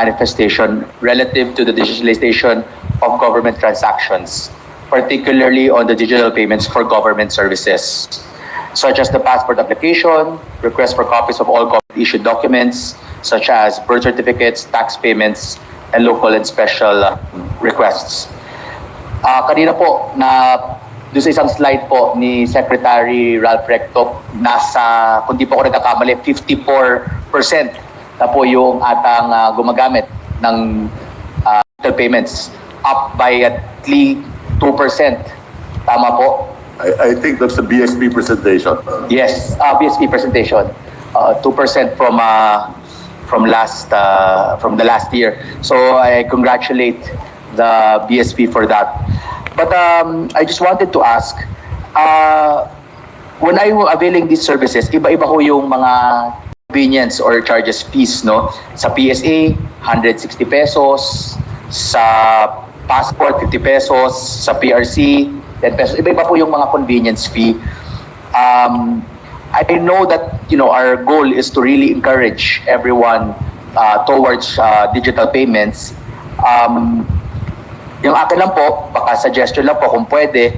manifestation relative to the digitalization of government transactions, particularly on the digital payments for government services, such as the passport application, request for copies of all government-issued documents, such as birth certificates, tax payments, and local and special requests. Kanina po, doon sa isang slide po ni Secretary Ralph Recto, nasa, kung di po ako nagkakamali, 54% na po yung atang gumagamit ng digital payments, up by at least 2%. Tama po? I think that's the BSP presentation. Yes, BSP presentation. 2% from the last year. So I congratulate the BSP for that. But I just wanted to ask, when I was availing these services, iba-iba ho yung mga convenience or charges fees, no? Sa PSA, 160 pesos. Sa passport, 50 pesos. Sa PRC, 10 pesos. Iba-iba po yung mga convenience fee. I know that, you know, our goal is to really encourage everyone towards digital payments. Yung akin lang po, baka suggestion lang po kung pwede,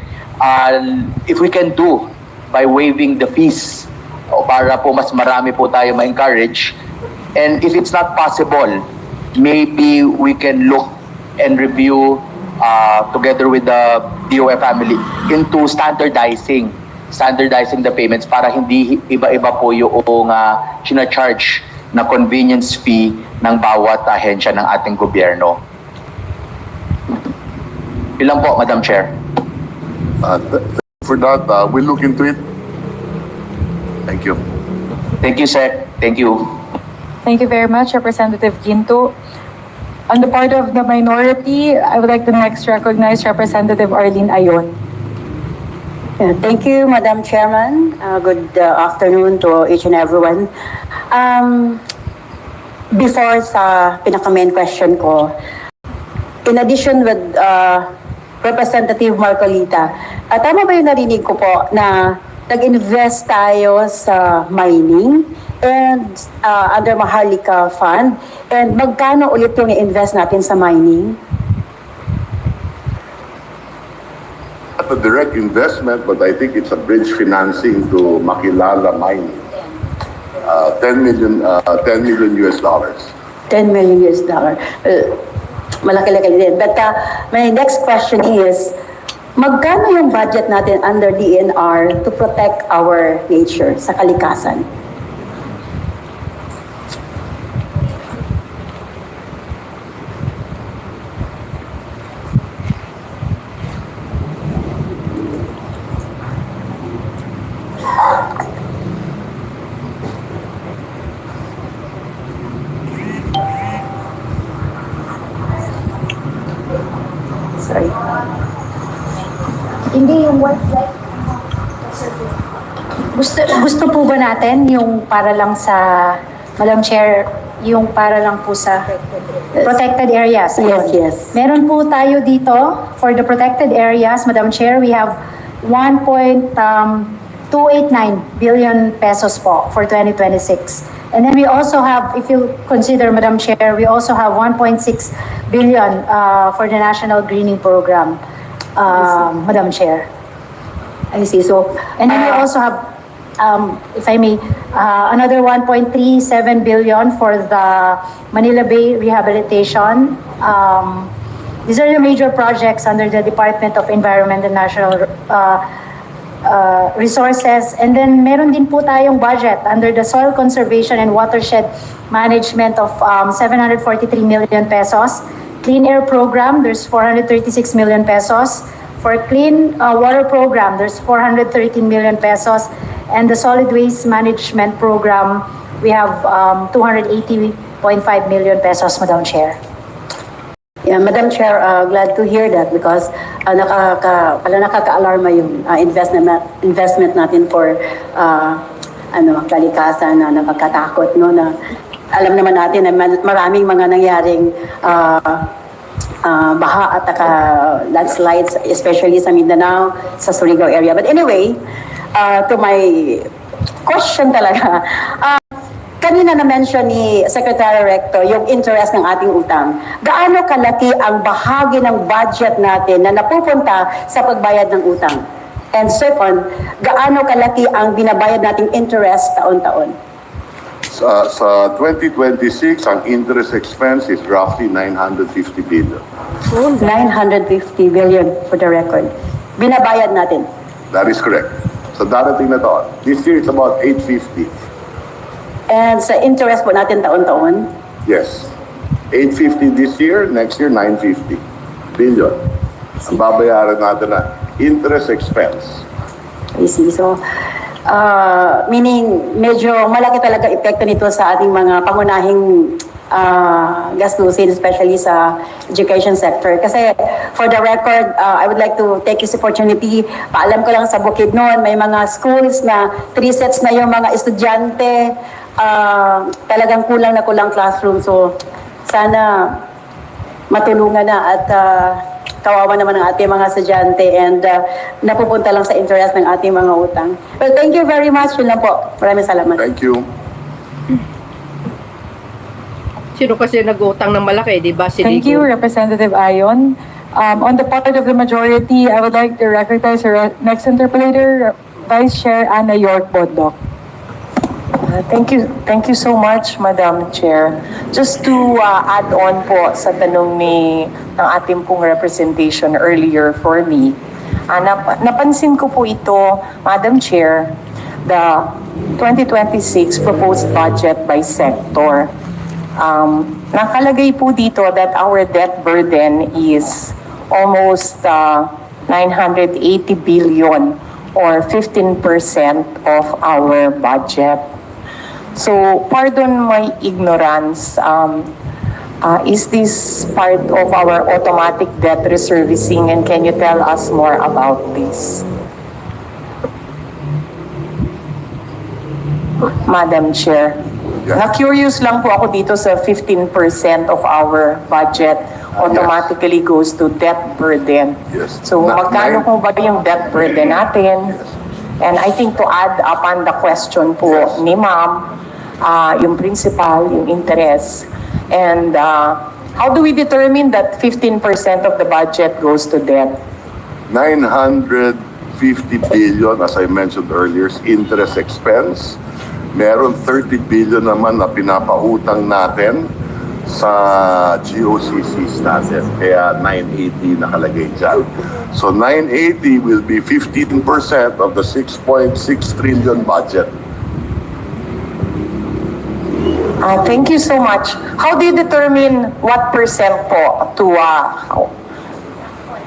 if we can do by waiving the fees, o para po mas marami po tayo ma-encourage. And if it's not possible, maybe we can look and review together with the DOF family into standardizing the payments para hindi iba-iba po yung sinacharge na convenience fee ng bawat ahensya ng ating gobyerno. Ilan po, Madam Chair? For that, we'll look into it. Thank you. Thank you, Sec. Thank you. Thank you very much, Representative Ginto. On the part of the minority, I would like to next recognize Representative Arlene Ayon. Thank you, Madam Chairman. Good afternoon to each and everyone. Before sa pinaka-main question ko, in addition with Representative Marcolita, tama ba yung narinig ko po na nag-invest tayo sa mining and under Maharlika Fund, and magkano ulit yung i-invest natin sa mining? Not a direct investment, but I think it's a bridge financing to Makilala mining. 10 million US dollars. 10 million US dollar. Malaki-laki din. But my next question is, magkano yung budget natin under DNR to protect our nature sa kalikasan? Sorry. Hindi yung wildlife. Gusto po ba natin yung para lang sa, Madam Chair, yung para lang po sa protected areas? Yes, yes. Meron po tayo dito for the protected areas, Madam Chair, we have 1.289 billion pesos po for 2026. And then we also have, if you consider, Madam Chair, we also have 1.6 billion for the National Greening Program, Madam Chair. I see. So, And then we also have, if I may, another 1.37 billion for the Manila Bay Rehabilitation. These are the major projects under the Department of Environment and Natural Resources. And then meron din po tayong budget under the Soil Conservation and Watershed Management of 743 million pesos. Clean Air Program, there's 436 million pesos. For Clean Water Program, there's 413 million pesos. And the Solid Waste Management Program, we have 280.5 million pesos, Madam Chair. yeah, Madam Chair, glad to hear that because nakaka-alarma yung investment natin for kalikasan na nakakatakot, no, na alam naman natin na maraming mga nangyaring baha at landslides, especially sa Mindanao, sa Surigao area. But anyway, to my question talaga, kanina na-mention ni Secretary Recto yung interest ng ating utang. Gaano kalaki ang bahagi ng budget natin na napupunta sa pagbayad ng utang? And second, gaano kalaki ang binabayad nating interest taon-taon? Sa 2026, ang interest expense is roughly 950 billion. 950 billion for the record. Binabayad natin. That is correct. Sa darating na taon. This year, it's about 850. And sa interest po natin taon-taon? Yes. 850 this year, next year, 950 billion. Ang babayaran natin na interest expense. I see. So, meaning medyo malaki talaga epekto nito sa ating mga pangunahing gastusin, especially sa education sector. Kasi for the record, I would like to take this opportunity. Paalam ko lang sa Bukidnon, may mga schools na 3 sets na yung mga estudyante, talagang kulang na kulang classroom. So sana matulungan na at kawawa naman ang ating mga estudyante and napupunta lang sa interest ng ating mga utang. Well, thank you very much. Yun lang po. Maraming salamat. Thank you. Sino kasi nag-utang ng malaki, di ba? Thank you, Representative Ayon. On the part of the majority, I would like to recognize our next interpolator, Vice Chair Ana York Bundoc. Thank you so much, Madam Chair. Just to add on po sa tanong ng ating pong representation earlier for me, napansin ko po ito, Madam Chair, the 2026 proposed budget by sector. Nakalagay po dito that our debt burden is almost 980 billion or 15% of our budget. So, pardon my ignorance, is this part of our automatic debt reservicing, and can you tell us more about this? Madam Chair. Yeah. Na-curious lang po ako dito sa 15% of our budget automatically goes to debt burden. Yes. So magkano po ba yung debt burden natin? And I think to add upon the question po ni Ma'am, yung principal, yung interest, and how do we determine that 15% of the budget goes to debt? 950 billion, as I mentioned earlier, is interest expense. Meron 30 billion naman na pinapautang natin sa GOCCs natin. Kaya 980 nakalagay dyan. So 980 will be 15% of the 6.6 trillion budget. Thank you so much. How do you determine what percent po to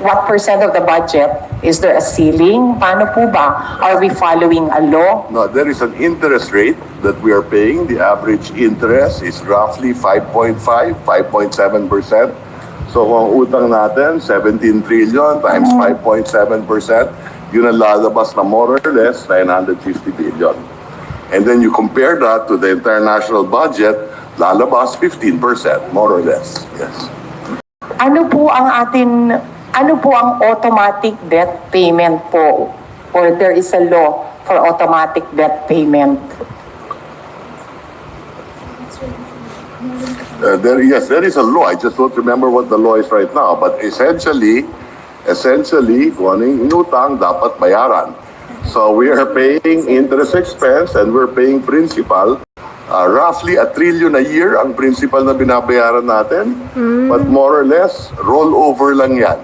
what percent of the budget? Is there a ceiling? Paano po ba? Are we following a law? No, there is an interest rate that we are paying. The average interest is roughly 5.5, 5.7%. So kung ang utang natin, 17 trillion times 5.7%, yun ang lalabas na more or less 950 billion. And then you compare that to the international budget, lalabas 15%, more or less. Yes. Ano po ang automatic debt payment po? Or there is a law for automatic debt payment? Yes, there is a law. I just don't remember what the law is right now. But essentially, kung ano yung inutang, dapat bayaran. So we are paying interest expense and we're paying principal. Roughly 1 trillion a year ang principal na binabayaran natin. But more or less, roll over lang yan.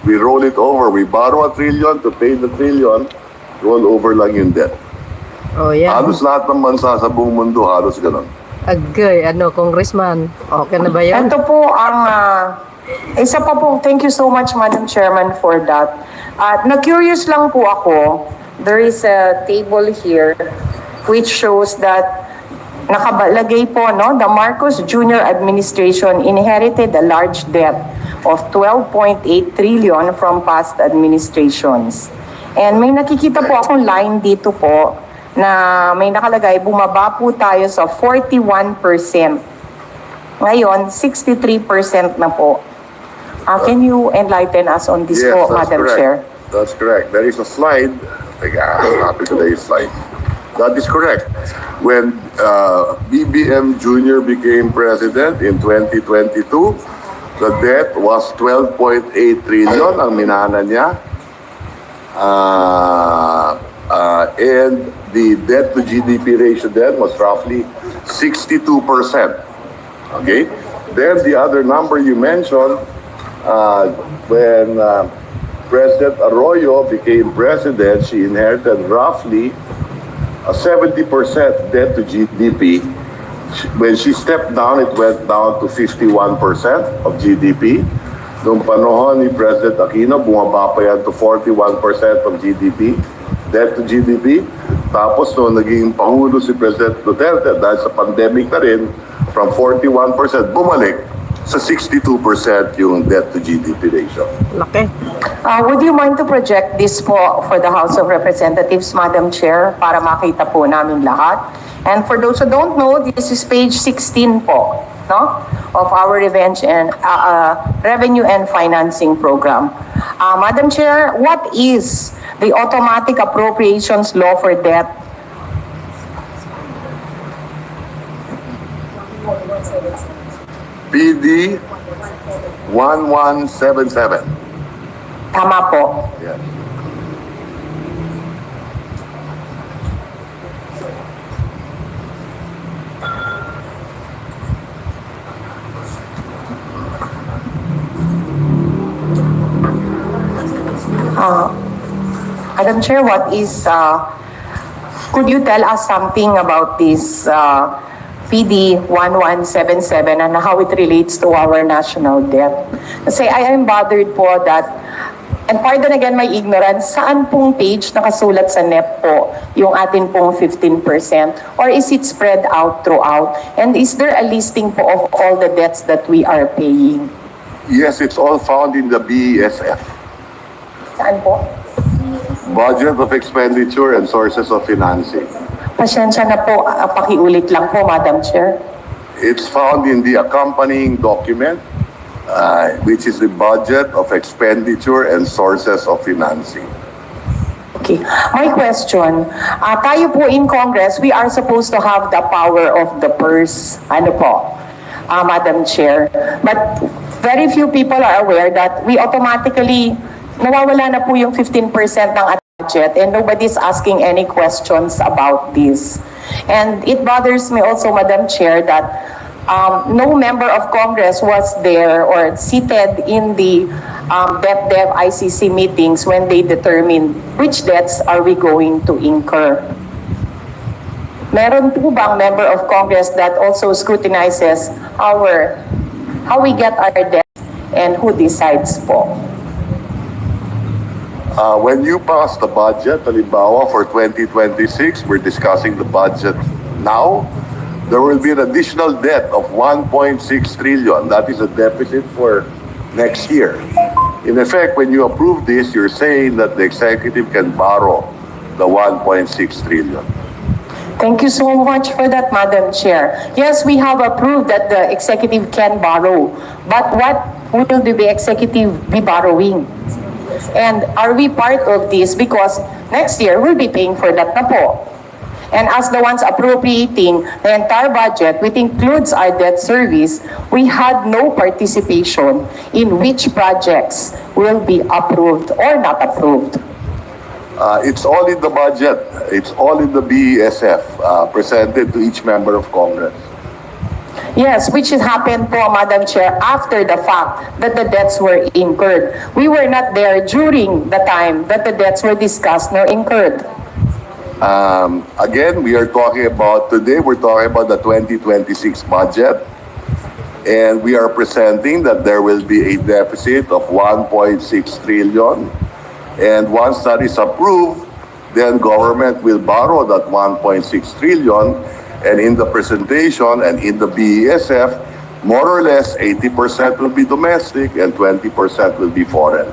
We roll it over. We borrow 1 trillion to pay the trillion, roll over lang yung debt. Oh, yeah. Halos lahat ng bansa sa buong mundo, halos ganun. Agay, Congressman. Okay na ba yan? Ito po ang isa pa po, thank you so much, Madam Chairman, for that. Na-curious lang po ako, there is a table here which shows that nakabalagay po, no, the Marcos Jr. administration inherited a large debt of 12.8 trillion from past administrations. And may nakikita po akong line dito po na may nakalagay, bumaba po tayo sa 41%. Ngayon, 63% na po. Can you enlighten us on this po, Madam Chair? That's correct. There is a slide. Teka, happy today's slide. That is correct. When BBM Jr. became president in 2022, the debt was 12.8 trillion ang minana niya. And the debt to GDP ratio then was roughly 62%. Okay? Then the other number you mentioned, when President Arroyo became president, she inherited roughly a 70% debt to GDP. When she stepped down, it went down to 51% of GDP. Noong panahon ni President Aquino, bumaba pa yan to 41% of GDP, debt to GDP. Tapos noong naging Pangulo si President Duterte, dahil sa pandemic na rin, from 41%, bumalik sa 62% yung debt to GDP ratio. Laki. Would you mind to project this po for the House of Representatives, Madam Chair, para makita po namin lahat? And for those who don't know, this is page 16 po, no, of our Revenue and Financing Program. Madam Chair, what is the automatic appropriations law for debt? PD 1177. Tama po. Yes. Madam Chair, could you tell us something about this PD 1177 and how it relates to our national debt? Kasi I am bothered po that, and pardon again my ignorance, saan pong page nakasulat sa NEP po yung atin pong 15%? Or is it spread out throughout? And is there a listing po of all the debts that we are paying? Yes, it's all found in the BESF. Saan po? Budget of Expenditure and Sources of Financing. Pasensya na po, pakiulit lang po, Madam Chair. It's found in the accompanying document, which is the Budget of Expenditure and Sources of Financing. Okay. My question, tayo po in Congress, we are supposed to have the power of the purse. Ano po, Madam Chair? But very few people are aware that we automatically, nawawala na po yung 15% ng budget and nobody's asking any questions about this. And it bothers me also, Madam Chair, that no member of Congress was there or seated in the Dept ICC meetings when they determined which debts are we going to incur. Meron po bang member of Congress that also scrutinizes how we get our debts and who decides po? When you pass the budget, halimbawa for 2026, we're discussing the budget now, there will be an additional debt of 1.6 trillion. That is a deficit for next year. In effect, when you approve this, you're saying that the executive can borrow the 1.6 trillion. Thank you so much for that, Madam Chair. Yes, we have approved that the executive can borrow, but what will the executive be borrowing? And are we part of this? Because next year, we'll be paying for that na po. And as the ones appropriating the entire budget, which includes our debt service, we had no participation in which projects will be approved or not approved. It's all in the budget. It's all in the BESF, presented to each member of Congress. Yes, which has happened po, Madam Chair, after the fact that the debts were incurred. We were not there during the time that the debts were discussed nor incurred. Again, we're talking about the 2026 budget, and we are presenting that there will be a deficit of 1.6 trillion. And once that is approved, then government will borrow that 1.6 trillion. And in the presentation and in the BESF, more or less 80% will be domestic and 20% will be foreign.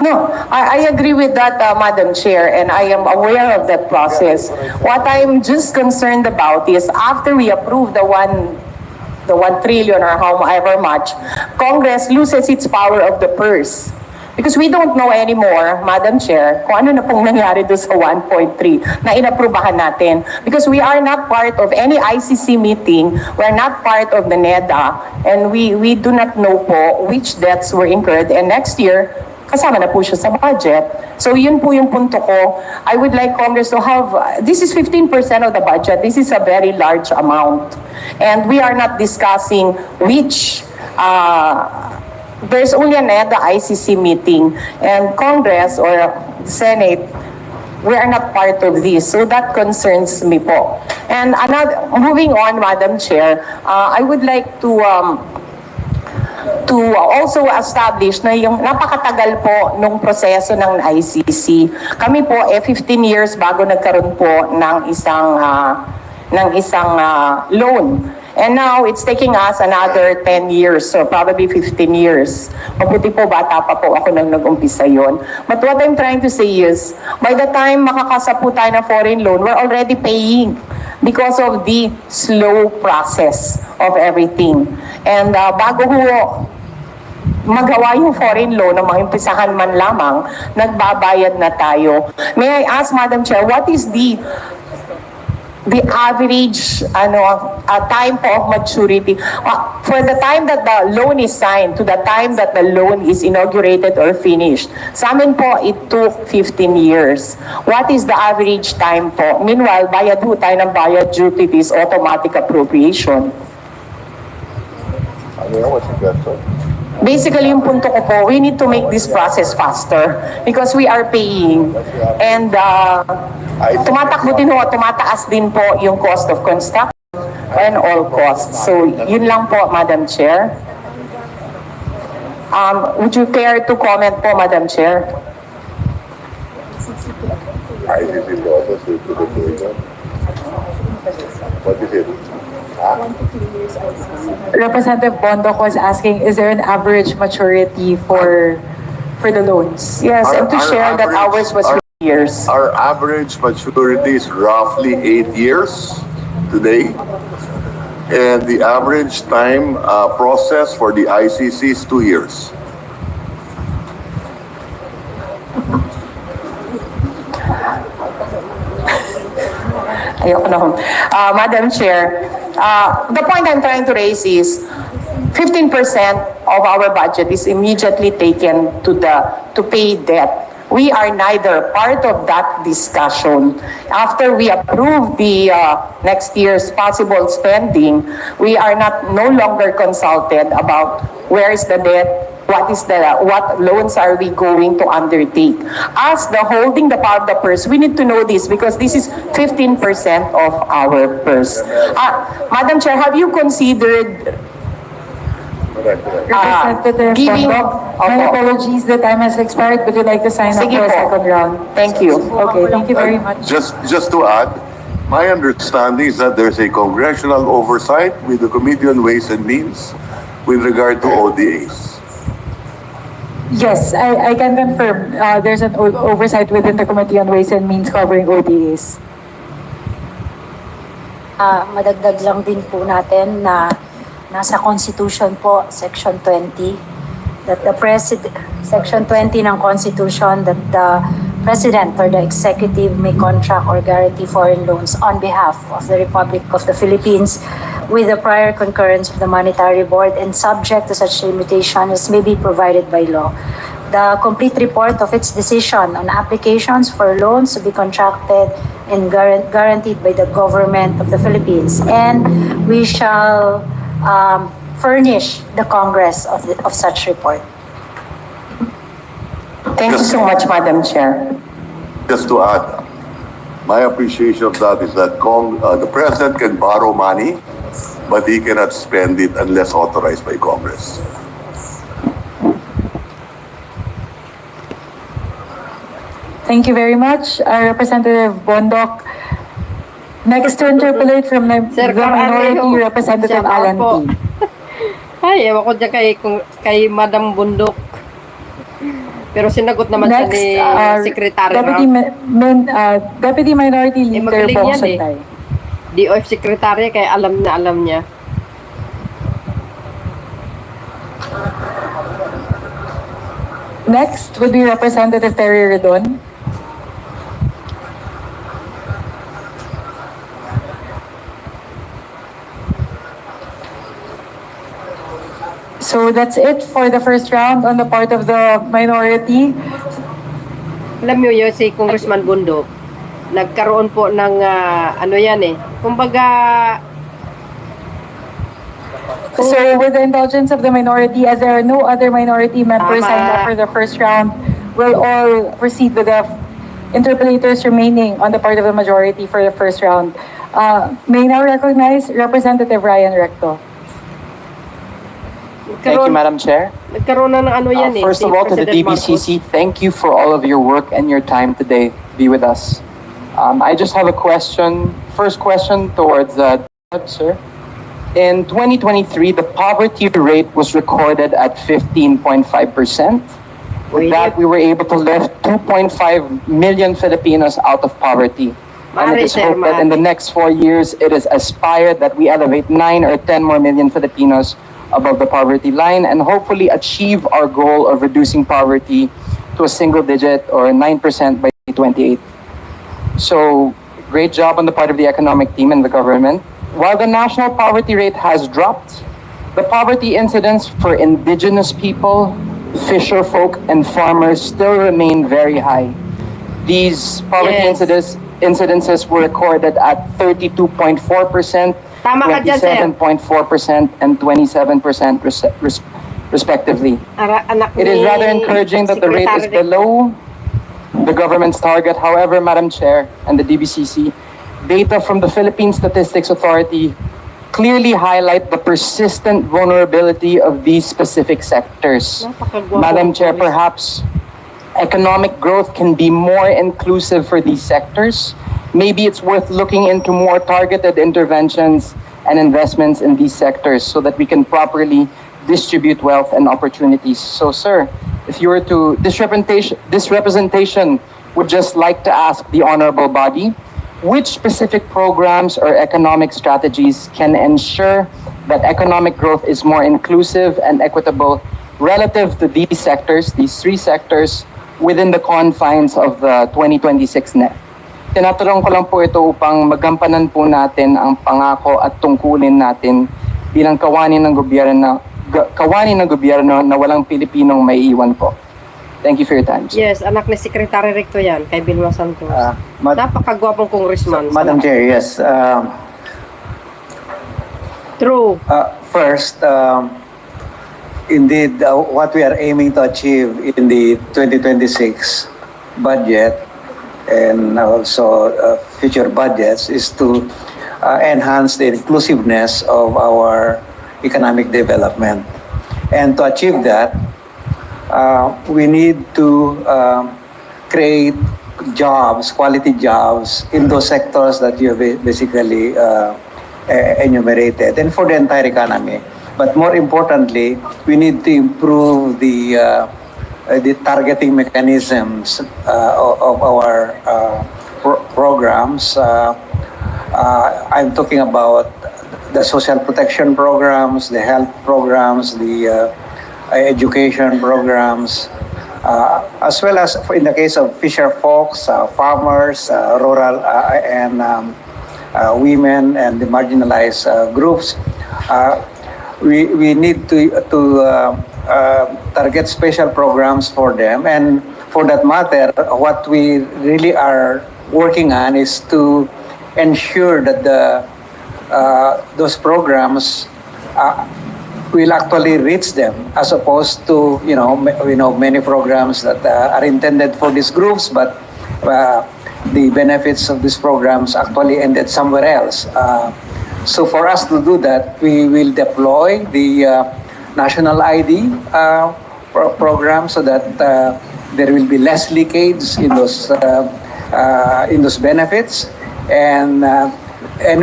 No, I agree with that, Madam Chair, and I am aware of that process. What I'm just concerned about is after we approve the 1 trillion or however much, Congress loses its power of the purse. Because we don't know anymore, Madam Chair, kung ano na pong nangyari doon sa 1.3 na inaprubahan natin. Because we are not part of any ICC meeting, we are not part of the NEDA, and we do not know po which debts were incurred. And next year, kasama na po siya sa budget. So yun po yung punto ko. I would like Congress to have, this is 15% of the budget. This is a very large amount. And we are not discussing which, there's only an NEDA ICC meeting, and Congress or Senate, we are not part of this. So that concerns me po. And moving on, Madam Chair, I would like to also establish na yung napakatagal po nung proseso ng ICC. Kami po 15 years bago nagkaroon po ng isang loan. And now it's taking us another 10 years, so probably 15 years. Mabuti po, bata pa po ako nang nag-umpisa yon. But what I'm trying to say is, by the time makakasa po tayo ng foreign loan, we're already paying because of the slow process of everything. And bago ho magawa yung foreign loan na maimpisahan man lamang, nagbabayad na tayo. May I ask, Madam Chair, what is the average time of maturity for the time that the loan is signed to the time that the loan is inaugurated or finished? Sa amin po, it took 15 years. What is the average time po? Meanwhile, bayad po tayo ng bayad due to this automatic appropriation. Basically, yung punto ko po, we need to make this process faster because we are paying. And tumatakbo din ho, tumataas din po yung cost of construction and all costs. So, yun lang po, Madam Chair. Would you care to comment po, Madam Chair? What is it? Representative Bundoc was asking, is there an average maturity for the loans? Yes, Our- and to our share that average- ours was 3 years. Our average maturity is roughly 8 years today. And the average time process for the ICC is 2 years. Ayoko na. Madam Chair, the point I'm trying to raise is 15% of our budget is immediately taken to pay debt. We are neither part of that discussion. After we approve the next year's possible spending, we are no longer consulted about where is the debt, what loans are we going to undertake. As the holding the power of the purse, we need to know this because this is 15% of our purse. Madam Chair, have you considered Representative giving... Bundoc, my Opo. apologies, the time has expired. Would you like to sign up Sige for a po. second round? Thank you. Okay, thank you very much. Just to add, my understanding is that there's a congressional oversight with the Committee on Ways and Means with regard to ODAs. Yes, I can confirm. There's an oversight within the Committee on Ways and Means covering ODAs. Madagdag lang din po natin na nasa Constitution po, Section 20, that the President, Section 20 ng Constitution, that the President or the Executive may contract or guarantee foreign loans on behalf of the Republic of the Philippines with the prior concurrence of the Monetary Board and subject to such limitation as may be provided by law. The complete report of its decision on applications for loans to be contracted and guaranteed by the government of the Philippines, and we shall furnish the Congress of such report. Thank you so much, Madam Chair. Just to add, my appreciation of that is that the President can borrow money, but he cannot spend it unless authorized by Congress. Thank you very much, Representative Bundoc. Next to interpolate from the minority, Representative Alan P. Ay, ewan ko dyan kay Madam Bundoc. Pero sinagot naman siya Next, ni Secretary Deputy Minority Leader magaling Bong yan eh. Santay. DOF Secretary, kaya alam niya. Next would be Representative Terry Redon. So that's it for the first round on the part of the minority. Alam niyo yun, si Congressman Bundoc, nagkaroon po ng ano yan eh. Kumbaga, So with the indulgence of the minority, as there are no other minority members Tama. signed up for the first round, we'll all proceed with the interpellators remaining on the part of the majority for the first round. May now recognize Representative Ryan Recto. Thank you, Madam Chair. Nagkaroon na ng ano yan eh. First si of all, to the President DBCC, thank you for all of your work and your time today to be with us. I just have a question. First question towards sir. In 2023, the poverty rate was recorded at 15.5%. With that, we were able to lift 2.5 million Filipinos out of poverty. And it is hoped that in the next 4 years, it is aspired that we elevate 9 or 10 more million Filipinos above the poverty line and hopefully achieve our goal of reducing poverty to a single digit or 9% by 2028. So, great job on the part of the economic team and the government. While the national poverty rate has dropped, the poverty incidence for indigenous people, fisher folk, and farmers still remain very high. These poverty incidences were recorded at 32.4%, Tama ka dyan, sir. 27.4%, and 27% respectively. Anak It is ni rather encouraging that the rate is Secretary below the government's target. However, Madam Chair and the DBCC, data from the Philippine Statistics Authority clearly highlight the persistent vulnerability of these specific sectors. Napakagwapo Madam ng Chair, police. perhaps economic growth can be more inclusive for these sectors. Maybe it's worth looking into more targeted interventions and investments in these sectors so that we can properly distribute wealth and opportunities. So, sir, if you were to, this representation would just like to ask the honorable body, which specific programs or economic strategies can ensure that economic growth is more inclusive and equitable relative to these sectors, these three sectors, within the confines of the 2026 net? Tinatanong ko lang po ito upang magampanan po natin ang pangako at tungkulin natin bilang kawani ng gobyerno na walang Pilipinong may iwan po. Thank you for your time, sir. Yes, anak ni Secretary Recto yan, kay Vilma Santos. Napakagwapong congressman. Madam Chair, yes. True. First, indeed, what we are aiming to achieve in the 2026 budget and also future budgets is to enhance the inclusiveness of our economic development. And to achieve that, we need to create jobs, quality jobs in those sectors that you basically enumerated and for the entire economy. But more importantly, we need to improve the targeting mechanisms of our programs. I'm talking about the social protection programs, the health programs, the education programs, as well as in the case of fisher folks, farmers, rural and women and the marginalized groups. We need to target special programs for them, and for that matter, what we really are working on is to ensure that those programs will actually reach them, as opposed to many programs that are intended for these groups, but the benefits of these programs actually ended somewhere else. So for us to do that, we will deploy the national ID program so that there will be less leakage in those benefits, and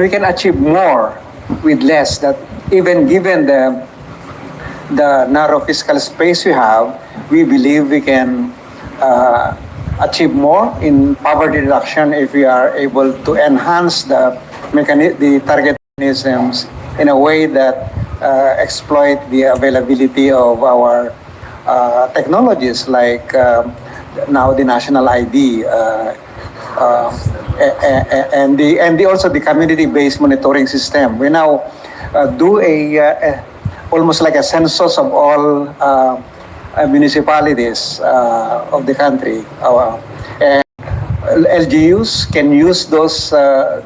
we can achieve more with less. That even given the narrow fiscal space we have, we believe we can achieve more in poverty reduction if we are able to enhance the target mechanisms in a way that exploit the availability of our technologies like now the national ID and also the community-based monitoring system. We now do almost like a census of all municipalities of the country. And LGUs can use those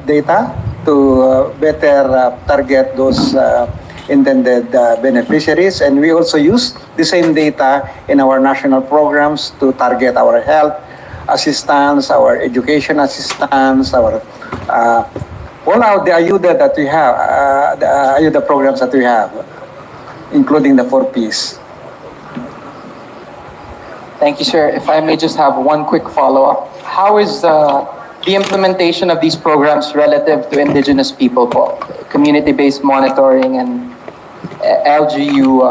data to better target those intended beneficiaries, and we also use the same data in our national programs to target our health assistance, our education assistance, our all out the ayuda that we have, the ayuda programs that we have, including the 4Ps. Thank you, sir. If I may just have one quick follow-up. How is the implementation of these programs relative to indigenous people po? Community-based monitoring and LGU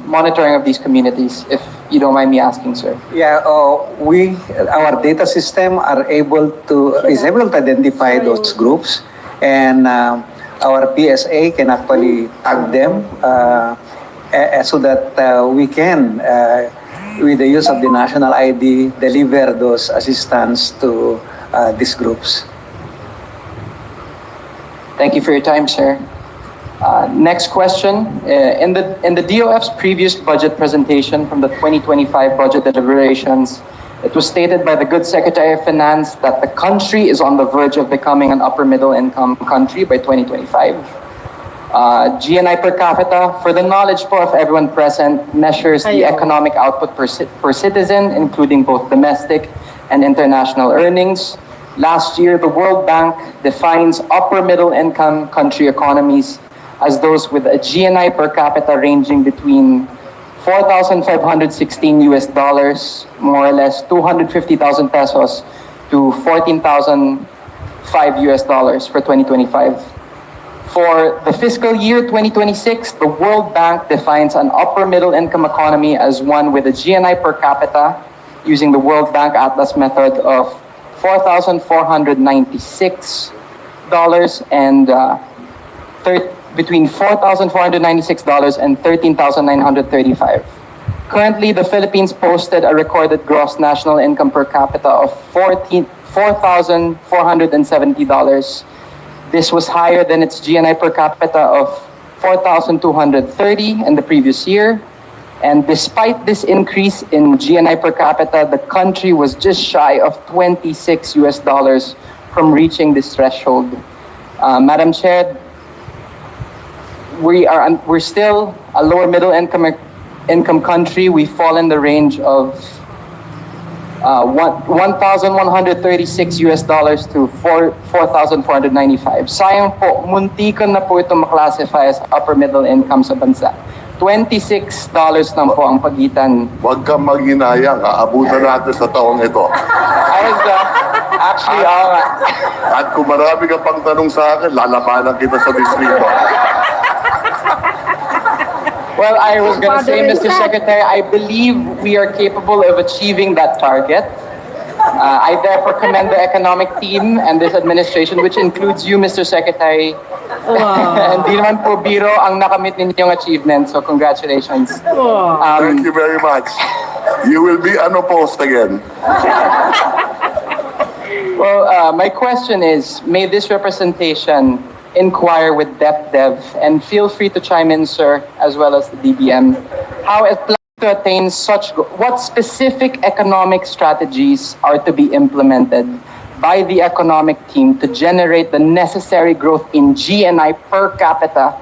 monitoring of these communities, if you don't mind me asking, sir. Yeah, our data system is able to identify those groups, and our PSA can actually tag them so that we can, with the use of the national ID, deliver those assistance to these groups. Thank you for your time, sir. Next question. In the DOF's previous budget presentation from the 2025 budget deliberations, it was stated by the good Secretary of Finance that the country is on the verge of becoming an upper middle income country by 2025. GNI per capita, for the knowledge of everyone present, measures the economic output per citizen, including both domestic and international earnings. Last year, the World Bank defines upper middle income country economies as those with a GNI per capita ranging between 4,516 US dollars, more or less 250,000 pesos, to 14,005 US dollars for 2025. For the fiscal year 2026, the World Bank defines an upper middle income economy as one with a GNI per capita using the World Bank Atlas method of $4,496 and between $4,496 and $13,935. Currently, the Philippines posted a recorded gross national income per capita of $4,470. This was higher than its GNI per capita of $4,230 in the previous year. And despite this increase in GNI per capita, the country was just shy of 26 US dollars from reaching this threshold. Madam Chair, we're still a lower middle income country. We fall in the range of 1,136 US dollars to 4,495. Sayang po, muntikan na po ito maklasify as upper middle income sa bansa. $26 lang po ang pagitan. Huwag kang maghinayang, aabutan natin sa taong ito. I was actually, At kung marami ka pang tanong sa akin, lalabanan kita sa distrito. well, I was going to say, Mr. Secretary, I believe we are capable of achieving that target. I therefore commend the economic team and this administration, which includes you, Mr. Secretary. Hindi naman po biro ang nakamit ninyong achievement, so congratulations. Thank you very much. You will be unopposed again. Well, my question is, may this representation inquire with Dept and feel free to chime in, sir, as well as the DBM, how it plans to attain what specific economic strategies are to be implemented by the economic team to generate the necessary growth in GNI per capita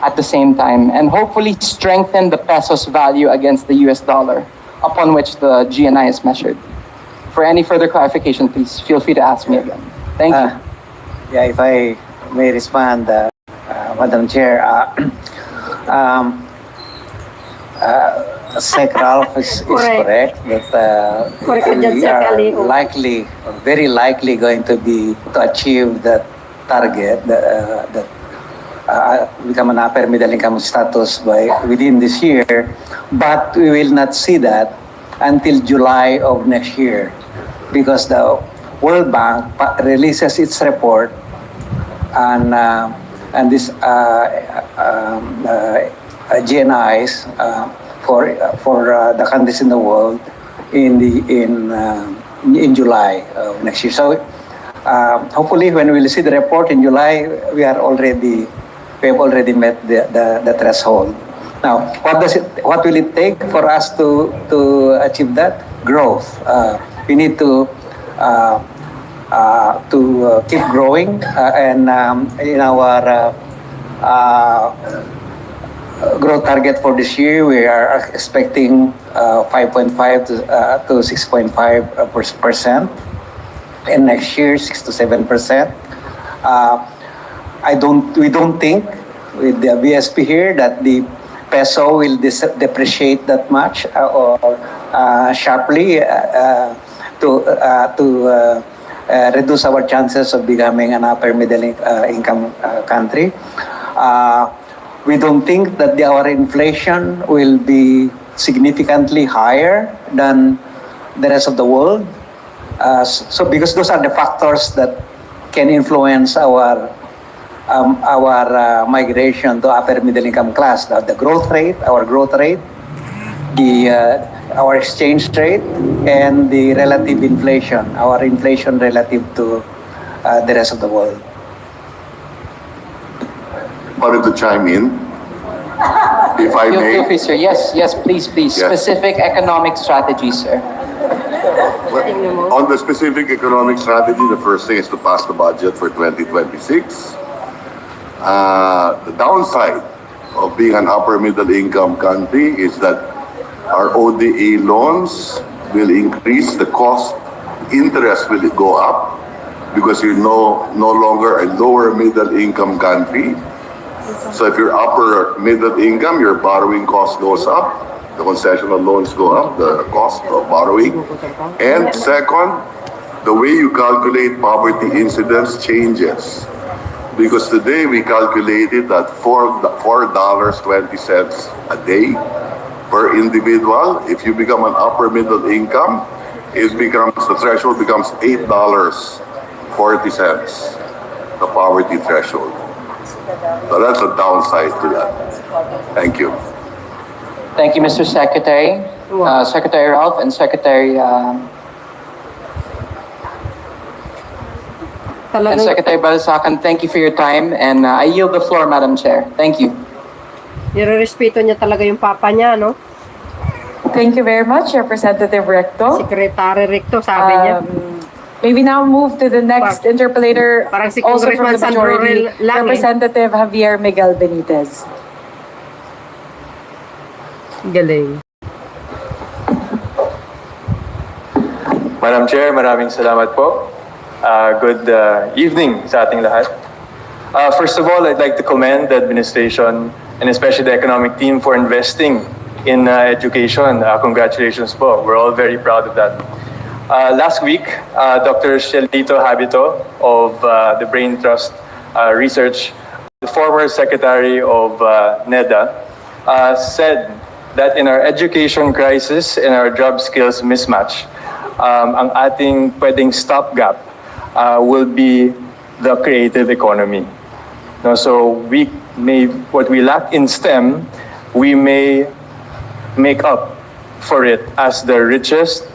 at the same time, and hopefully strengthen the peso's value against the US dollar, upon which the GNI is measured. For any further clarification, please feel free to ask me again. Thank you. Yeah, if I may respond, Madam Chair, Sec Ralph is correct that we are likely, very likely going to achieve that target, that become an upper middle income status within this year, but we will not see that until July of next year, because the World Bank releases its report and this GNIs for the countries in the world in July of next year. So hopefully, when we will see the report in July, we have already met the threshold. Now, what will it take for us to achieve that growth? We need to keep growing, and in our growth target for this year, we are expecting 5.5 to 6.5%, and next year 6 to 7%. We don't think with the BSP here that the peso will depreciate that much or sharply to reduce our chances of becoming an upper middle income country. We don't think that our inflation will be significantly higher than the rest of the world. So because those are the factors that can influence our migration to upper middle income class, the growth rate, our growth rate, our exchange rate, and the relative inflation, our inflation relative to the rest of the world. Wanted to chime in, if I may. Feel free, sir. Yes, please. Yes. Specific economic strategies, sir. On the specific economic strategy, the first thing is to pass the budget for 2026. The downside of being an upper middle income country is that our ODA loans will increase, the cost, interest will go up because you're no longer a lower middle income country. So if you're upper middle income, your borrowing cost goes up, the concessional loans go up, the cost of borrowing. And second, the way you calculate poverty incidence changes. Because today we calculated at $4.20 a day per individual. If you become an upper middle income, the threshold becomes $8.40, the poverty threshold. So that's a downside to that. Thank you. Thank you, Mr. Secretary. Secretary Ralph and Secretary Secretary Balsacan, thank you for your time, and I yield the floor, Madam Chair. Thank you. Nire-respeto niya talaga yung papa niya, no? Thank you very much, Representative Recto. Secretary Recto, sabi niya. May we now move to the next interpolator, Parang si also from Congressman the majority, Sandro lang, Representative Javier Miguel Benitez. Galing. Madam Chair, maraming salamat po. Good evening sa ating lahat. First of all, I'd like to commend the administration and especially the economic team for investing in education. Congratulations po. We're all very proud of that. Last week, Dr. Shelito Habito of the Brain Trust Research, the former Secretary of NEDA, said that in our education crisis and our job skills mismatch, ang ating pwedeng stopgap will be the creative economy. No, so what we lack in STEM, we may make up for it as the richest,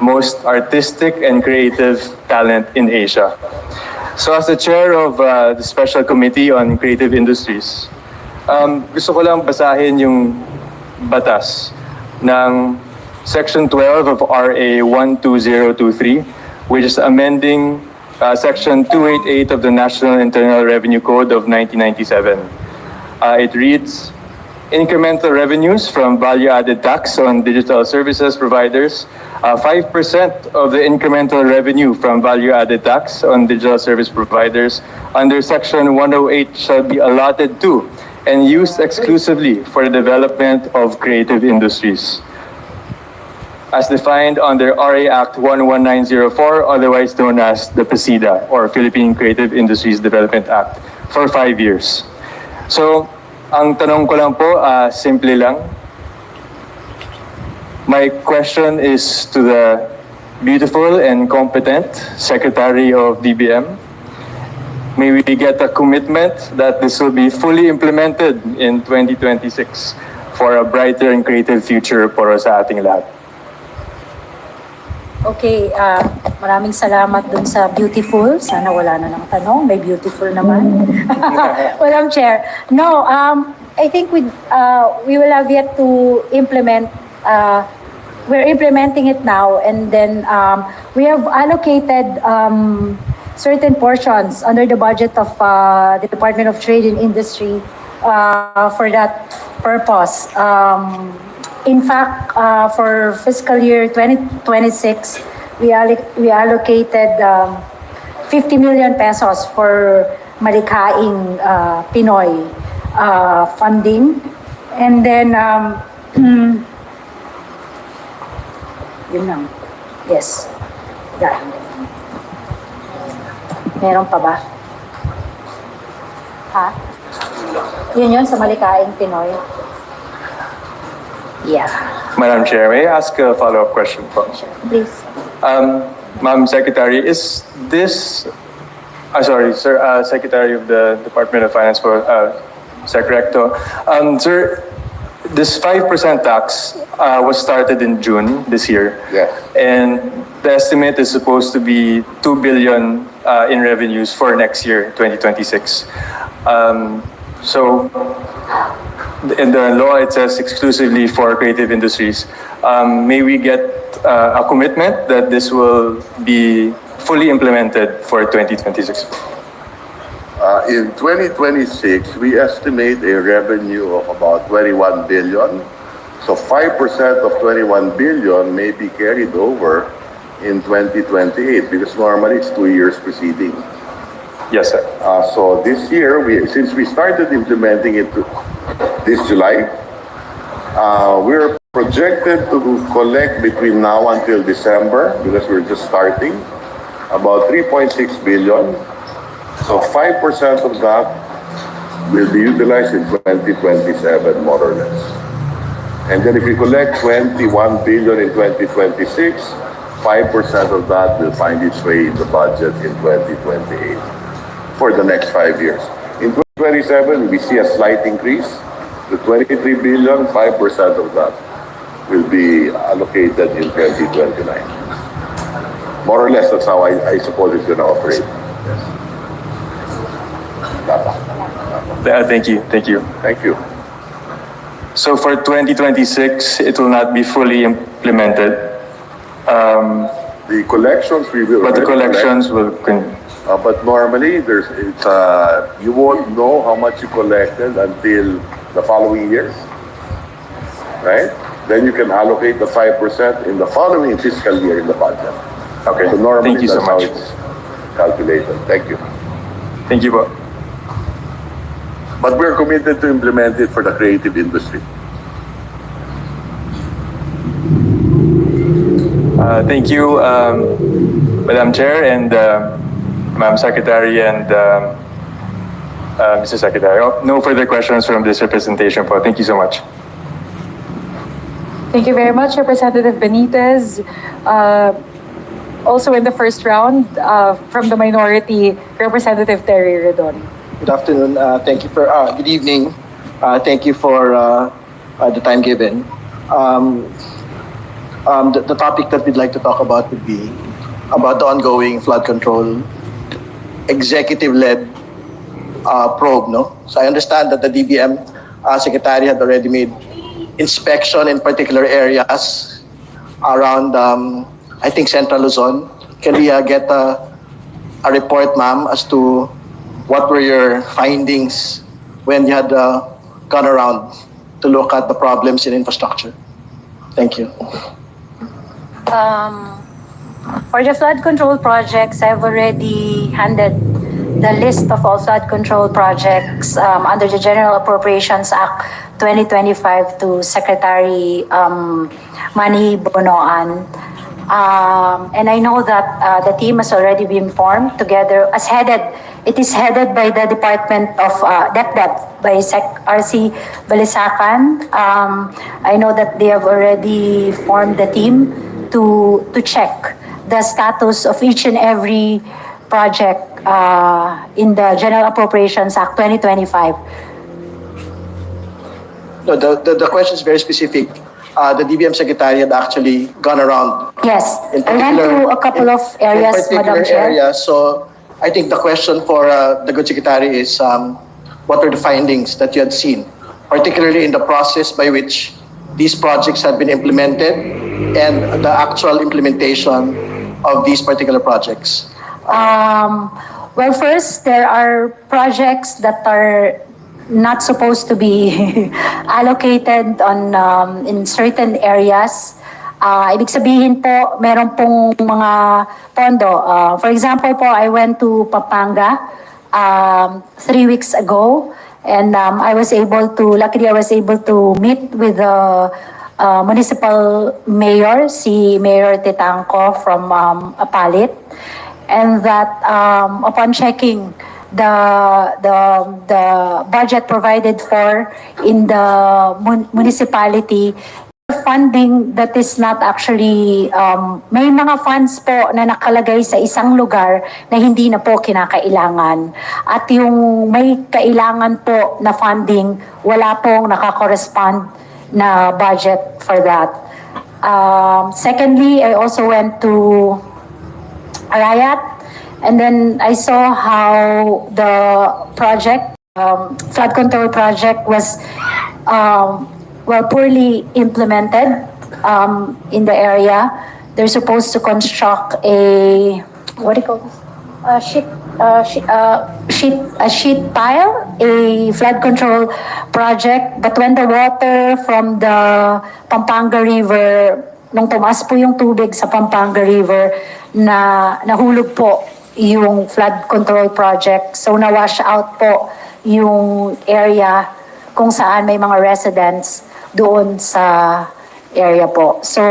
most artistic and creative talent in Asia. So as the chair of the Special Committee on Creative Industries, gusto ko lang basahin yung batas ng Section 12 of RA 12023, which is amending Section 288 of the National Internal Revenue Code of 1997. It reads, incremental revenues from value-added tax on digital services providers, 5% of the incremental revenue from value-added tax on digital service providers under Section 108 shall be allotted to and used exclusively for the development of creative industries, as defined under RA Act 11904, otherwise known as the PCIDA, or Philippine Creative Industries Development Act, for 5 years. So, ang tanong ko lang po, simple lang. My question is to the beautiful and competent Secretary of DBM. May we get a commitment that this will be fully implemented in 2026 for a brighter and creative future para sa ating lahat. Okay, maraming salamat dun sa beautiful. Sana wala na ng tanong. May beautiful naman. Madam Chair. No, I think we will have yet to implement, we're implementing it now, and then we have allocated certain portions under the budget of the Department of Trade and Industry for that purpose. In fact, for fiscal year 2026, we allocated 50 million pesos for Malikaing Pinoy funding. And then, yun lang. Yes. That. Meron pa ba? Ha? Yun sa Malikaing Pinoy. Yeah. Madam Chair, may I ask a follow-up question? Please. Ma'am Secretary, is this, sorry, sir, Secretary of the Department of Finance for Secrecto. Sir, this 5% tax was started in June this year. Yes. And the estimate is supposed to be 2 billion in revenues for next year, 2026. So, in the law, it says exclusively for creative industries. May we get a commitment that this will be fully implemented for 2026? In 2026, we estimate a revenue of about 21 billion. So 5% of 21 billion may be carried over in 2028 because normally it's 2 years preceding. Yes, sir. So this year, since we started implementing it this July, we're projected to collect between now until December, because we're just starting, about 3.6 billion. So 5% of that will be utilized in 2027, more or less. And then if we collect 21 billion in 2026, 5% of that will find its way in the budget in 2028 for the next 5 years. In 2027, we see a slight increase. The 23 billion, 5% of that will be allocated in 2029. More or less, that's how I suppose it's going to operate. Thank you. Thank you. So for 2026, it will not be fully implemented. The collections we will. But the collections will continue. But normally, you won't know how much you collected until the following year, right? Then you can allocate the 5% in the following fiscal year in the budget. Okay. So normally, Thank you so that's how much. it's calculated. Thank you. Thank you, po. But we're committed to implement it for the creative industry. Thank you, Madam Chair and Ma'am Secretary and Mr. Secretary. No further questions from this representation, po. Thank you so much. Thank you very much, Representative Benitez. Also in the first round, from the minority, Representative Terry Redon. Good afternoon. Thank you for, good evening. Thank you for the time given. The topic that we'd like to talk about would be about the ongoing flood control executive-led probe, no? So I understand that the DBM Secretary had already made inspection in particular areas around, I think, Central Luzon. Can we get a report, ma'am, as to what were your findings when you had gone around to look at the problems in infrastructure? Thank you. For the flood control projects, I've already handed the list of all flood control projects under the General Appropriations Act 2025 to Secretary Manny Bonoan. And I know that the team has already been formed together it is headed by the Department of Dept by RC Balisacan. I know that they have already formed the team to check the status of each and every project in the General Appropriations Act 2025. No, the question is very specific. The DBM secretary had actually gone around. Yes, In I went to a couple of areas, in particular Madam Chair. areas. So I think the question for the good secretary is what were the findings that you had seen, particularly in the process by which these projects had been implemented and the actual implementation of these particular projects? Well, first, there are projects that are not supposed to be allocated on in certain areas. Ibig sabihin po, meron pong mga pondo. For example po, I went to Pampanga 3 weeks ago, and luckily I was able to meet with the municipal mayor, si Mayor Titanco from Apalit, and that upon checking the budget provided for in the municipality, funding that is not actually, may mga funds po na nakalagay sa isang lugar na hindi na po kinakailangan. At yung may kailangan po na funding, wala pong nakakorespond na budget for that. Secondly, I also went to Arayat, and then I saw how the project, flood control project was poorly implemented in the area. They're supposed to construct a, what do you call this? A sheet pile, a flood control project. But when the water from the Pampanga River, nung tumaas po yung tubig sa Pampanga River, na nahulog po yung flood control project. So na-wash out po yung area kung saan may mga residents doon sa area po. So,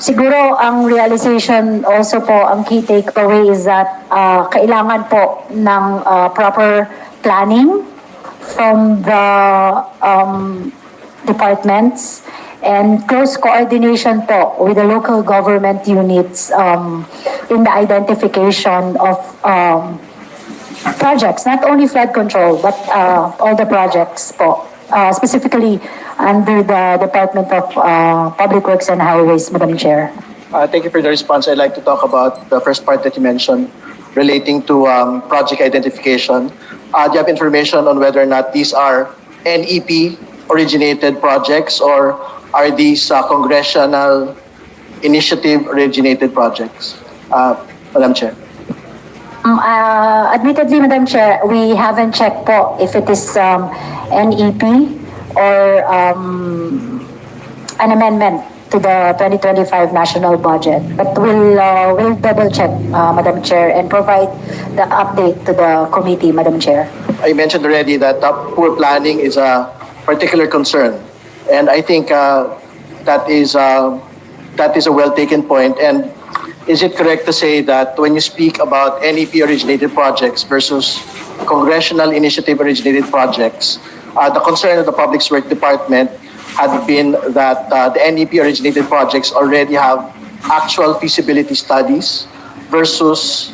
siguro ang realization also po, ang key takeaway is that kailangan po ng proper planning from the departments and close coordination po with the local government units in the identification of projects, not only flood control, but all the projects po. Specifically under the Department of Public Works and Highways, Madam Chair. Thank you for the response. I'd like to talk about the first part that you mentioned relating to project identification. Do you have information on whether or not these are NEP-originated projects, or are these Congressional initiative-originated projects? Madam Chair. Admittedly, Madam Chair, we haven't checked po if it is NEP or an amendment to the 2025 national budget. But we'll double check, Madam Chair, and provide the update to the committee, Madam Chair. I mentioned already that poor planning is a particular concern, and I think that is a well taken point. And is it correct to say that when you speak about NEP-originated projects versus Congressional initiative-originated projects, the concern of the Public Works Department had been that the NEP-originated projects already have actual feasibility studies versus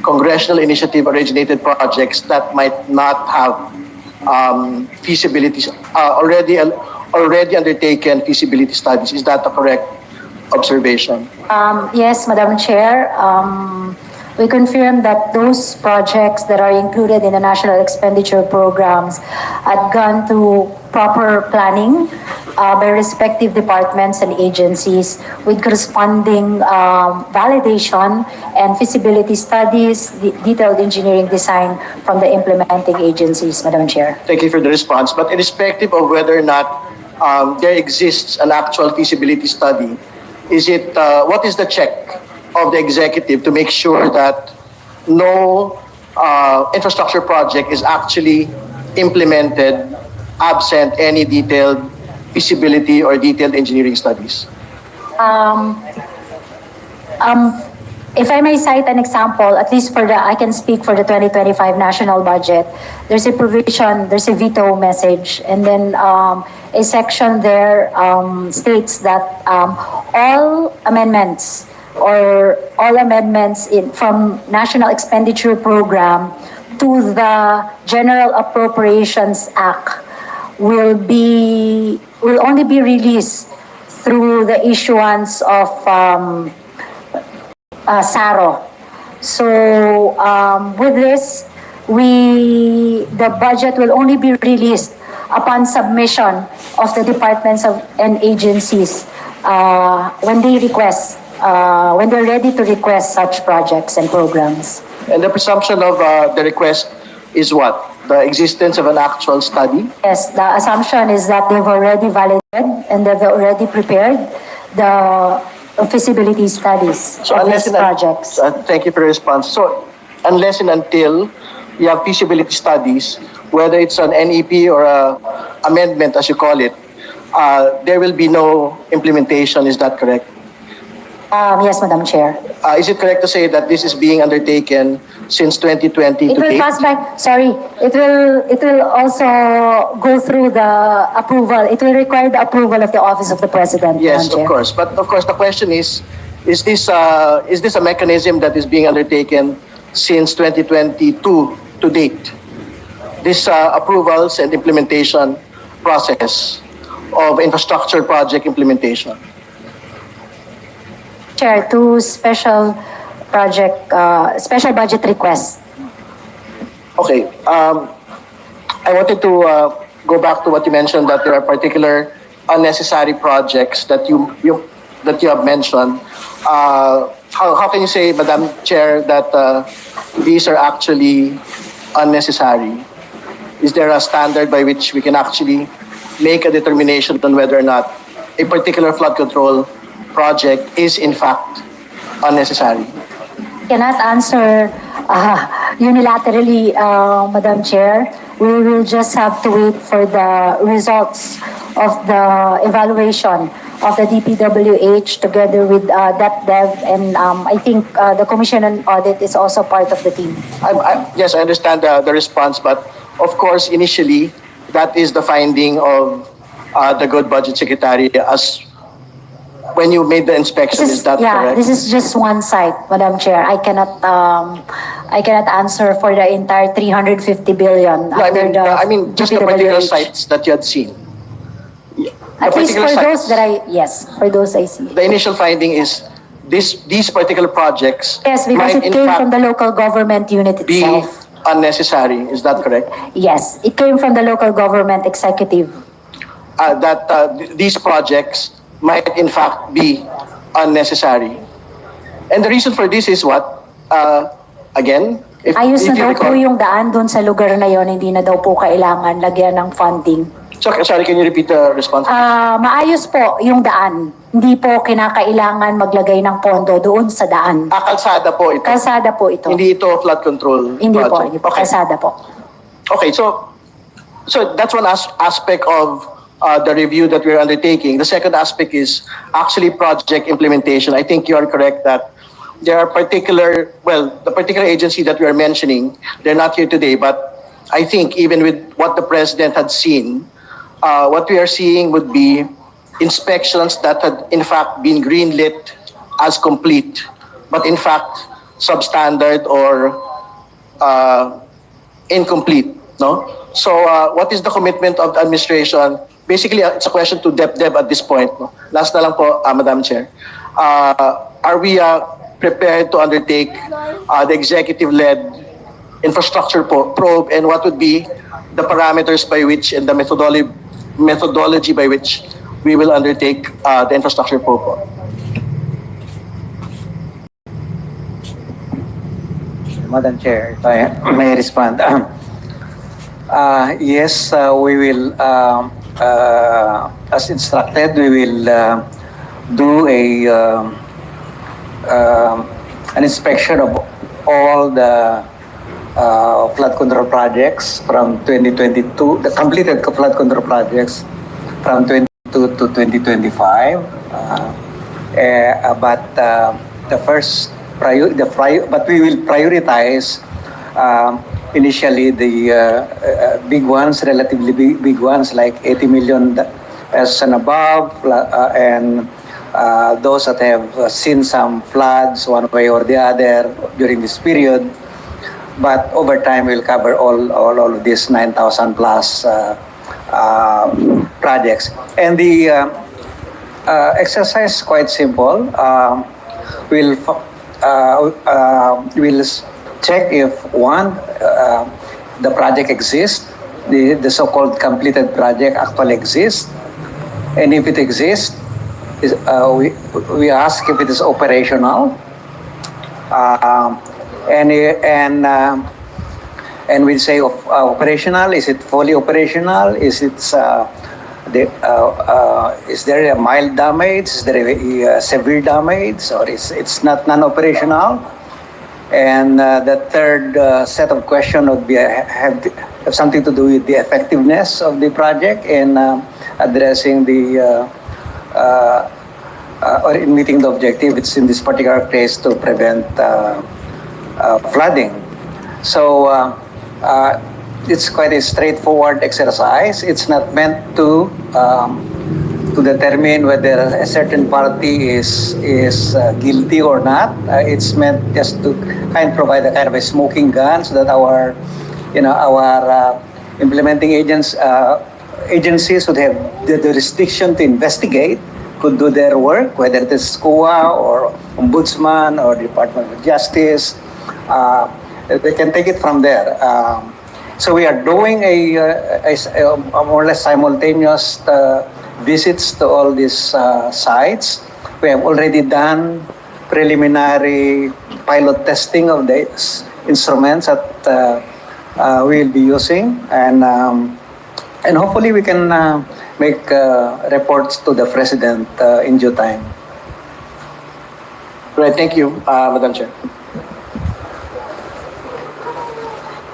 Congressional initiative-originated projects that might not have feasibility already undertaken feasibility studies. Is that a correct observation? Yes, Madam Chair. We confirm that those projects that are included in the national expenditure programs had gone through proper planning by respective departments and agencies with corresponding validation and feasibility studies, detailed engineering design from the implementing agencies, Madam Chair. Thank you for the response. But irrespective of whether or not there exists an actual feasibility study, what is the check of the executive to make sure that no infrastructure project is actually implemented absent any detailed feasibility or detailed engineering studies? If I may cite an example, at least I can speak for the 2025 national budget. There's a provision, there's a veto message, and then a section there states that all amendments from National Expenditure Program to the General Appropriations Act will only be released through the issuance of SARO. So with this, the budget will only be released upon submission of the departments and agencies when they request, when they're ready to request such projects and programs. And the presumption of the request is what? The existence of an actual study? Yes, the assumption is that they've already validated and they've already prepared the feasibility studies of these projects. Thank you for your response. So, unless and until you have feasibility studies, whether it's an NEP or a amendment, as you call it, there will be no implementation. Is that correct? Yes, Madam Chair. Is it correct to say that this is being undertaken since 2020 It to will date? pass back, sorry, it will also go through the approval. It will require the approval of the Office of the President. Yes, Madam Chair. of course. But of course, the question is this a mechanism that is being undertaken since 2022 to date? This approvals and implementation process of infrastructure project implementation. Chair, two special budget requests. Okay. I wanted to go back to what you mentioned, that there are particular unnecessary projects that you have mentioned. How can you say, Madam Chair, that these are actually unnecessary? Is there a standard by which we can actually make a determination on whether or not a particular flood control project is in fact unnecessary? Cannot answer unilaterally, Madam Chair. We will just have to wait for the results of the evaluation of the DPWH together with Dept, and I think the Commission on Audit is also part of the team. Yes, I understand the response, but of course, initially, that is the finding of the Good Budget Secretary as when you made the inspection. Is that correct? This is just one site, Madam Chair. I cannot answer for the entire 350 billion. No, I mean just the particular sites that you had seen. At least for those for those I see. The initial finding is these particular projects. Yes, because might it in came fact from the local government unit be itself. unnecessary. Is that correct? Yes, it came from the local government executive. These projects might in fact be unnecessary. And the reason for this is what? Again, Ayos if na you daw po recall, yung daan doon sa lugar na yon, hindi na daw po kailangan lagyan ng funding. sorry, can you repeat the response? Maayos po yung daan. Hindi po kinakailangan maglagay ng pondo doon sa daan. Kalsada po ito. Kalsada po ito. Hindi ito flood control Hindi po, project. hindi po. Kalsada po. Okay, so that's one aspect of the review that we're undertaking. The second aspect is actually project implementation. I think you are correct that there are the particular agency that we are mentioning, they're not here today, but I think even with what the President had seen, what we are seeing would be inspections that had in fact been greenlit as complete, but in fact substandard or incomplete. No? So what is the commitment of the administration? Basically, it's a question to Dept at this point. No? Last na lang po, Madam Chair. Are we prepared to undertake the executive-led infrastructure probe, and what would be the parameters by which and the methodology by which we will undertake the infrastructure probe? Madam Chair, if I may respond. Yes, we will, as instructed, we will do an inspection of all the flood control projects from 2022, the completed flood control projects from 2022 to 2025. But but we will prioritize initially the big ones, relatively big ones, like 80 million pesos and above, and those that have seen some floods one way or the other during this period. But over time, we'll cover all of these 9,000 plus projects. And the exercise is quite simple. We'll check if one, the project exists, the so-called completed project actually exists, and if it exists, we ask if it is operational, and we say operational. Is it fully operational? Is there a mild damage? Is there a severe damage, or it's not non-operational? And the third set of questions would be have something to do with the effectiveness of the project in addressing the or in meeting the objective. It's in this particular case to prevent flooding. So it's quite a straightforward exercise. It's not meant to determine whether a certain party is guilty or not. It's meant just to kind of provide a kind of a smoking gun so that our implementing agencies would have the jurisdiction to investigate, could do their work, whether it is SCOA or Ombudsman or Department of Justice. They can take it from there. So we are doing a more or less simultaneous visits to all these sites. We have already done preliminary pilot testing of the instruments that we will be using, and hopefully we can make reports to the President in due time. Right, thank you, Madam Chair.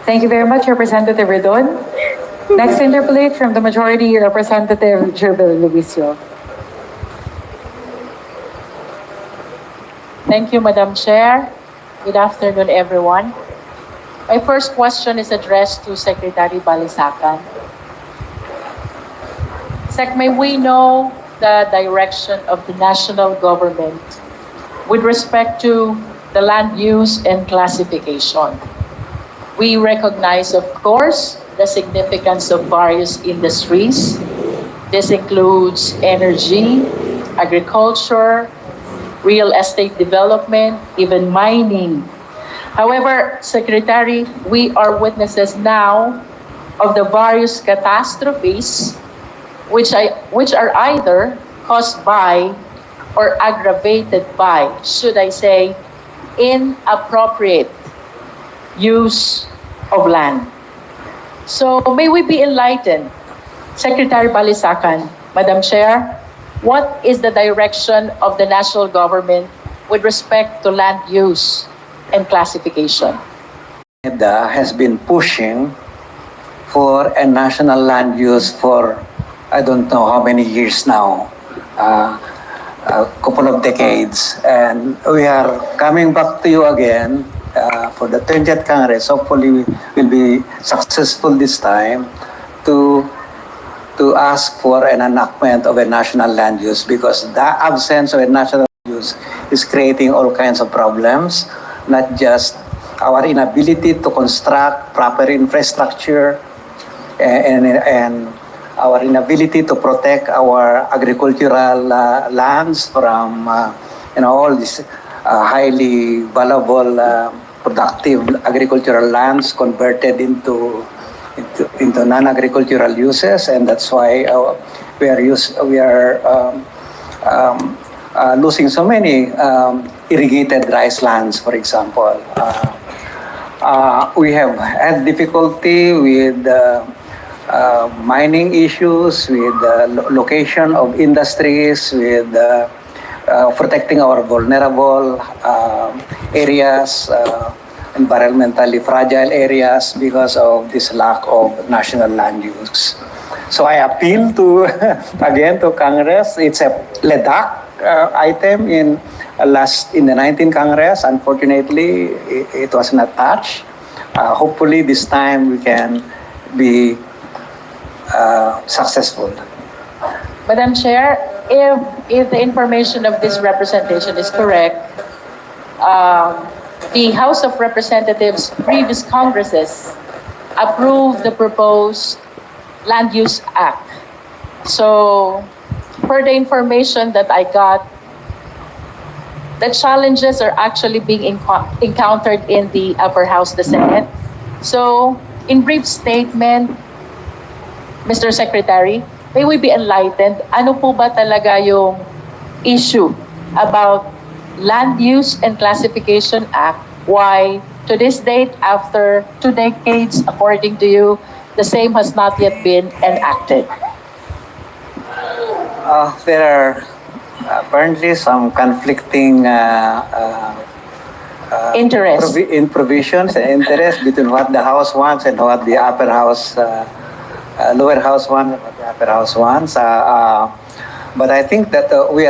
Thank you very much, Representative Redon. Next to interpolate from the majority, Representative Jerbil Luisio. Thank you, Madam Chair. Good afternoon, everyone. My first question is addressed to Secretary Balisacan. Sec, may we know the direction of the national government with respect to the land use and classification? We recognize, of course, the significance of various industries. This includes energy, agriculture, real estate development, even mining. However, Secretary, we are witnesses now of the various catastrophes which are either caused by or aggravated by, should I say, inappropriate use of land. So may we be enlightened, Secretary Balisacan, Madam Chair, what is the direction of the national government with respect to land use and classification? NEDA has been pushing for a national land use for I don't know how many years now, a couple of decades, and we are coming back to you again for the 20th Congress. Hopefully we will be successful this time to ask for an enactment of a national land use, because the absence of a national land use is creating all kinds of problems, not just our inability to construct proper infrastructure and our inability to protect our agricultural lands from all these highly valuable productive agricultural lands converted into non-agricultural uses, and that's why we are losing so many irrigated rice lands, for example. We have had difficulty with mining issues, with location of industries, with protecting our vulnerable areas, environmentally fragile areas because of this lack of national land use. So I appeal to again to Congress. It's a LEDAC item in the 19th Congress. Unfortunately, it was not touched. Hopefully this time we can be successful. Madam Chair, if the information of this representation is correct, the House of Representatives, previous Congresses, approved the proposed Land Use Act. So, per the information that I got, the challenges are actually being encountered in the upper house, the Senate. So, in brief statement, Mr. Secretary, may we be enlightened, ano po ba talaga yung issue about Land Use and Classification Act? Why, to this date, after 2 decades, according to you, the same has not yet been enacted? There are apparently some conflicting Interest. provisions and interests between what the House wants and what the upper house, lower house wants and what the upper house wants. But I think that we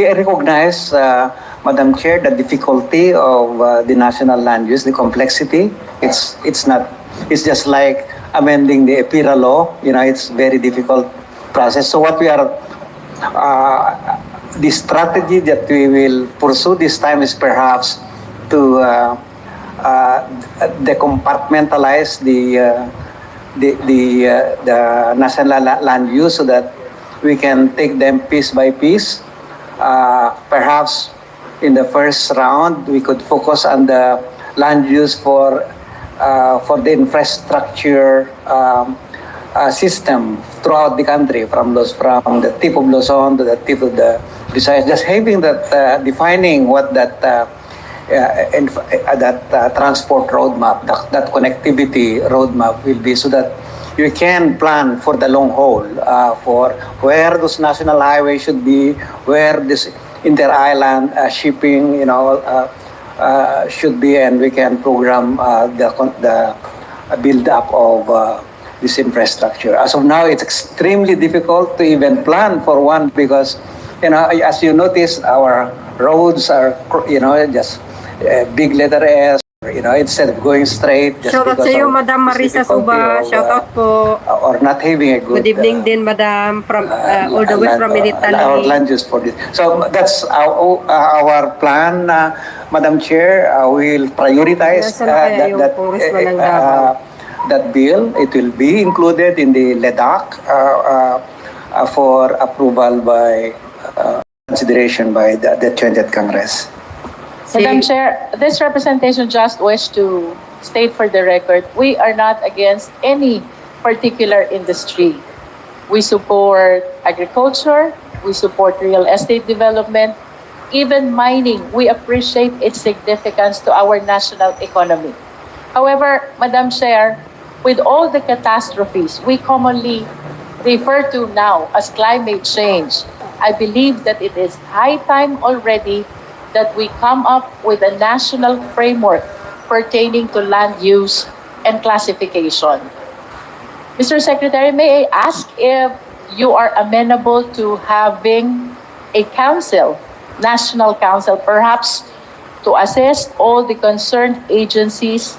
recognize, Madam Chair, the difficulty of the national land use, the complexity. It's just like amending the EPIRA law. It's very difficult process. So what we are, the strategy that we will pursue this time is perhaps to decompartmentalize the national land use so that we can take them piece by piece. Perhaps in the first round, we could focus on the land use for the infrastructure system throughout the country, from the tip of Luzon to the tip of the Visayas. Just having that, defining what that transport roadmap, that connectivity roadmap will be, so that you can plan for the long haul, for where those national highways should be, where this inter-island shipping, should be, and we can program the build-up of this infrastructure. As of now, it's extremely difficult to even plan for one because, as you notice, our roads are, just big letter S, instead of going straight. Just Shout out sa iyo, Madam Marisa Suba. Shout out po. Or not having a good... Good evening din, Madam, from all the way from Italy. Our land use for this. So that's our plan, Madam Chair. We'll prioritize that bill. It will be included in the LEDAC for approval by consideration by the 20th Congress. Madam Chair, this representation just wish to state for the record, we are not against any particular industry. We support agriculture, we support real estate development, even mining. We appreciate its significance to our national economy. However, Madam Chair, with all the catastrophes we commonly refer to now as climate change, I believe that it is high time already that we come up with a national framework pertaining to land use and classification. Mr. Secretary, may I ask if you are amenable to having a council, national council, perhaps to assist all the concerned agencies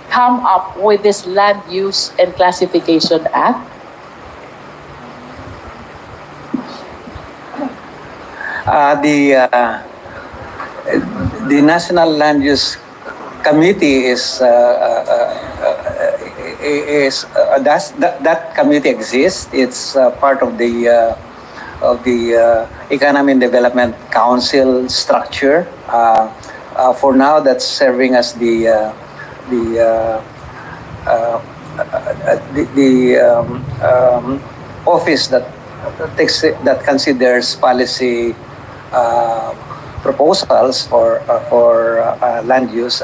come up with this Land Use and Classification Act? The National Land Use Committee that committee exists. It's part of the Economy and Development Council structure. For now, that's serving as the office that considers policy proposals for land use.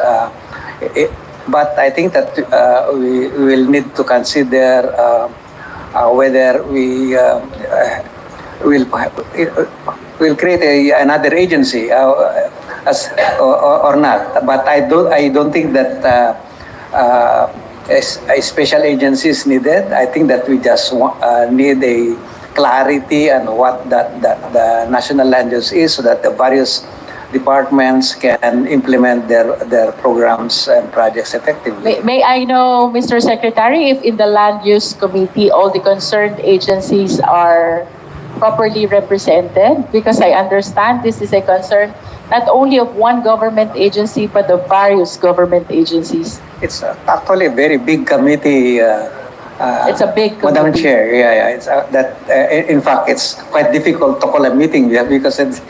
But I think that we will need to consider whether we will create another agency or not. But I don't think that a special agency is needed. I think that we just need a clarity on what the national land use is, so that the various departments can implement their programs and projects effectively. May I know, Mr. Secretary, if in the Land Use Committee all the concerned agencies are properly represented? Because I understand this is a concern not only of one government agency but of various government agencies. It's actually a very big committee, It's a big Madam committee. Chair, yeah, it's in fact, it's quite difficult to call a meeting because it's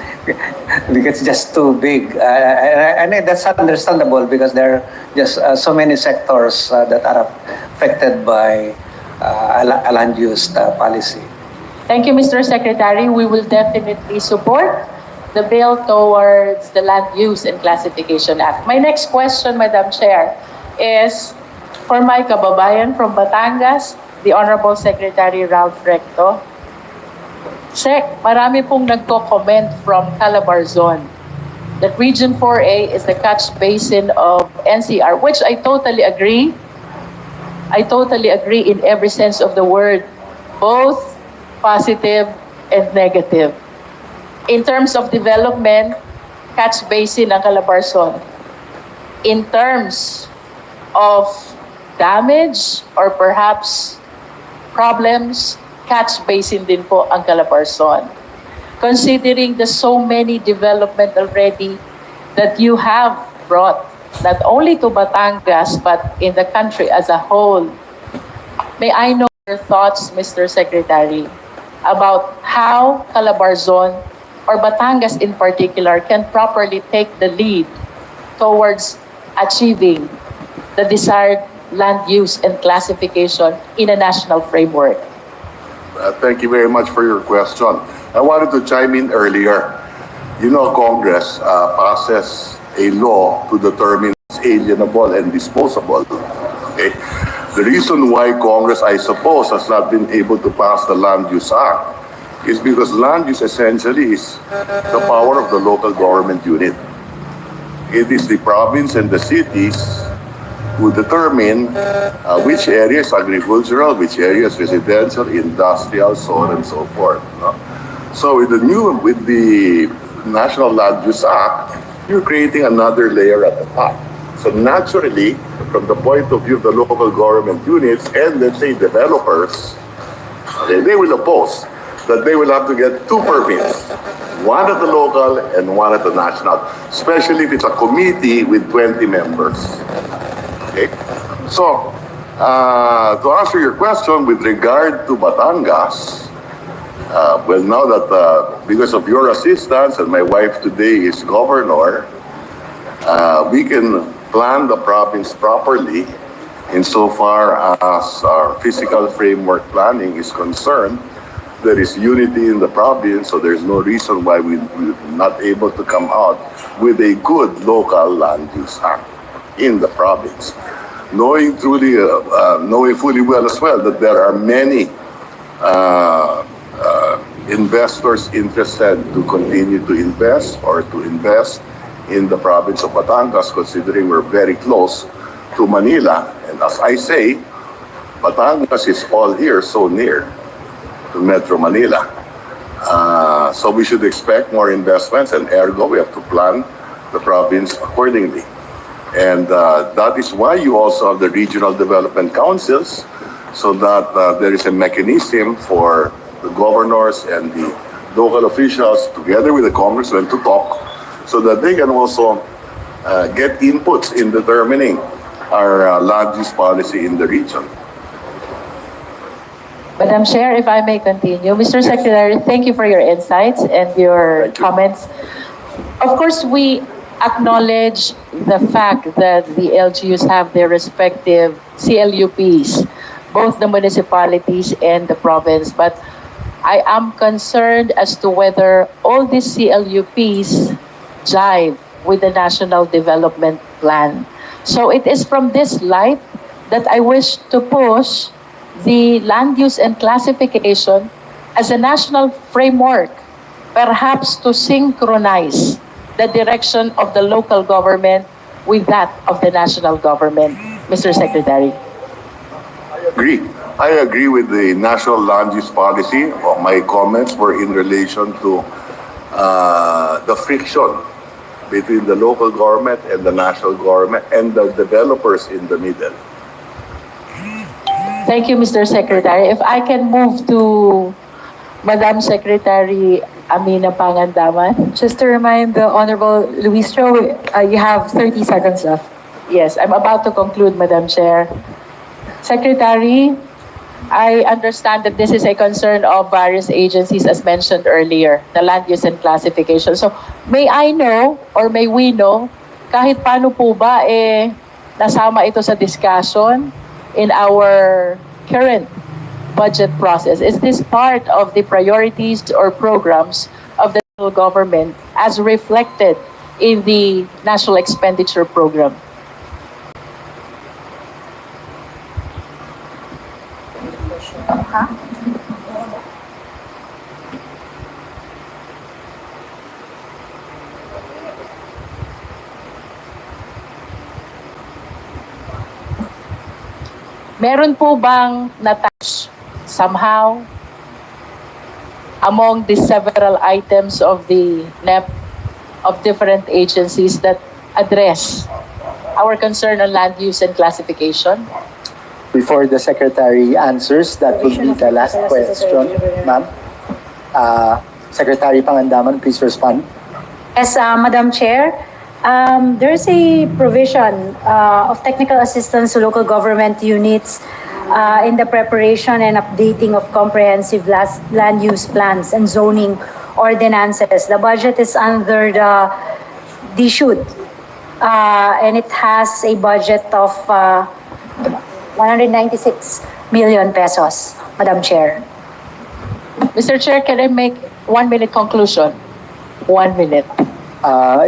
because it's just too big, and that's understandable because there are just so many sectors that are affected by a land use policy. Thank you, Mr. Secretary. We will definitely support the bill towards the Land Use and Classification Act. My next question, Madam Chair, is for my kababayan from Batangas, the Honorable Secretary Ralph Recto. Sec, marami pong nagko-comment from Calabarzon that Region 4A is the catch basin of NCR, which I totally agree. I totally agree in every sense of the word, both positive and negative. In terms of development, catch basin ang Calabarzon. In terms of damage or perhaps problems, catch basin din po ang Calabarzon. Considering the so many development already that you have brought, not only to Batangas, but in the country as a whole, may I know your thoughts, Mr. Secretary, about how Calabarzon or Batangas in particular can properly take the lead towards achieving the desired land use and classification in a national framework? Thank you very much for your question. I wanted to chime in earlier. You know, Congress passes a law to determine what's alienable and disposable. Okay? The reason why Congress, I suppose, has not been able to pass the Land Use Act is because land use essentially is the power of the local government unit. It is the province and the cities who determine which areas agricultural, which areas residential, industrial, so on and so forth. No? So with the National Land Use Act, you're creating another layer at the top. So naturally, from the point of view of the local government units and let's say developers, they will oppose that they will have to get two permits, one at the local and one at the national, especially if it's a committee with 20 members. Okay? So, to answer your question with regard to Batangas, well, now that because of your assistance and my wife today is governor, we can plan the province properly insofar as our physical framework planning is concerned. There is unity in the province, so there's no reason why we're not able to come out with a good local land use act in the province. Knowing fully well as well that there are many investors interested to continue to invest or to invest in the province of Batangas, considering we're very close to Manila. And as I say, Batangas is all here, so near to Metro Manila. So we should expect more investments, and ergo, we have to plan the province accordingly. And that is why you also have the regional development councils, so that there is a mechanism for the governors and the local officials, together with the congressmen, to talk, so that they can also get inputs in determining our land use policy in the region. Madam Chair, if I may continue. Mr. Secretary, thank you for your insights and your comments. Of course, we acknowledge the fact that the LGUs have their respective CLUPs, both the municipalities and the province, but I am concerned as to whether all these CLUPs jive with the National Development Plan. So it is from this light that I wish to push the land use and classification as a national framework, perhaps to synchronize the direction of the local government with that of the national government. Mr. Secretary. I agree with the national land use policy. My comments were in relation to the friction between the local government and the national government and the developers in the middle. Thank you, Mr. Secretary. If I can move to Madam Secretary Amina Pangandaman. Just to remind the Honorable Luistro, you have 30 seconds left. Yes, I'm about to conclude, Madam Chair. Secretary, I understand that this is a concern of various agencies as mentioned earlier, the land use and classification. So may I know or may we know kahit paano po ba nasama ito sa discussion in our current budget process? Is this part of the priorities or programs of the national government as reflected in the National Expenditure Program? Meron po bang na-touch somehow among the several items of the NEP of different agencies that address our concern on land use and classification? Before the Secretary answers, that will be the last question, ma'am. Secretary Pangandaman, please respond. Yes, Madam Chair. There's a provision of technical assistance to local government units in the preparation and updating of comprehensive land use plans and zoning ordinances. The budget is under the DSUD, and it has a budget of 196 million pesos, Madam Chair. Mr. Chair, can I make 1 minute conclusion? 1 minute.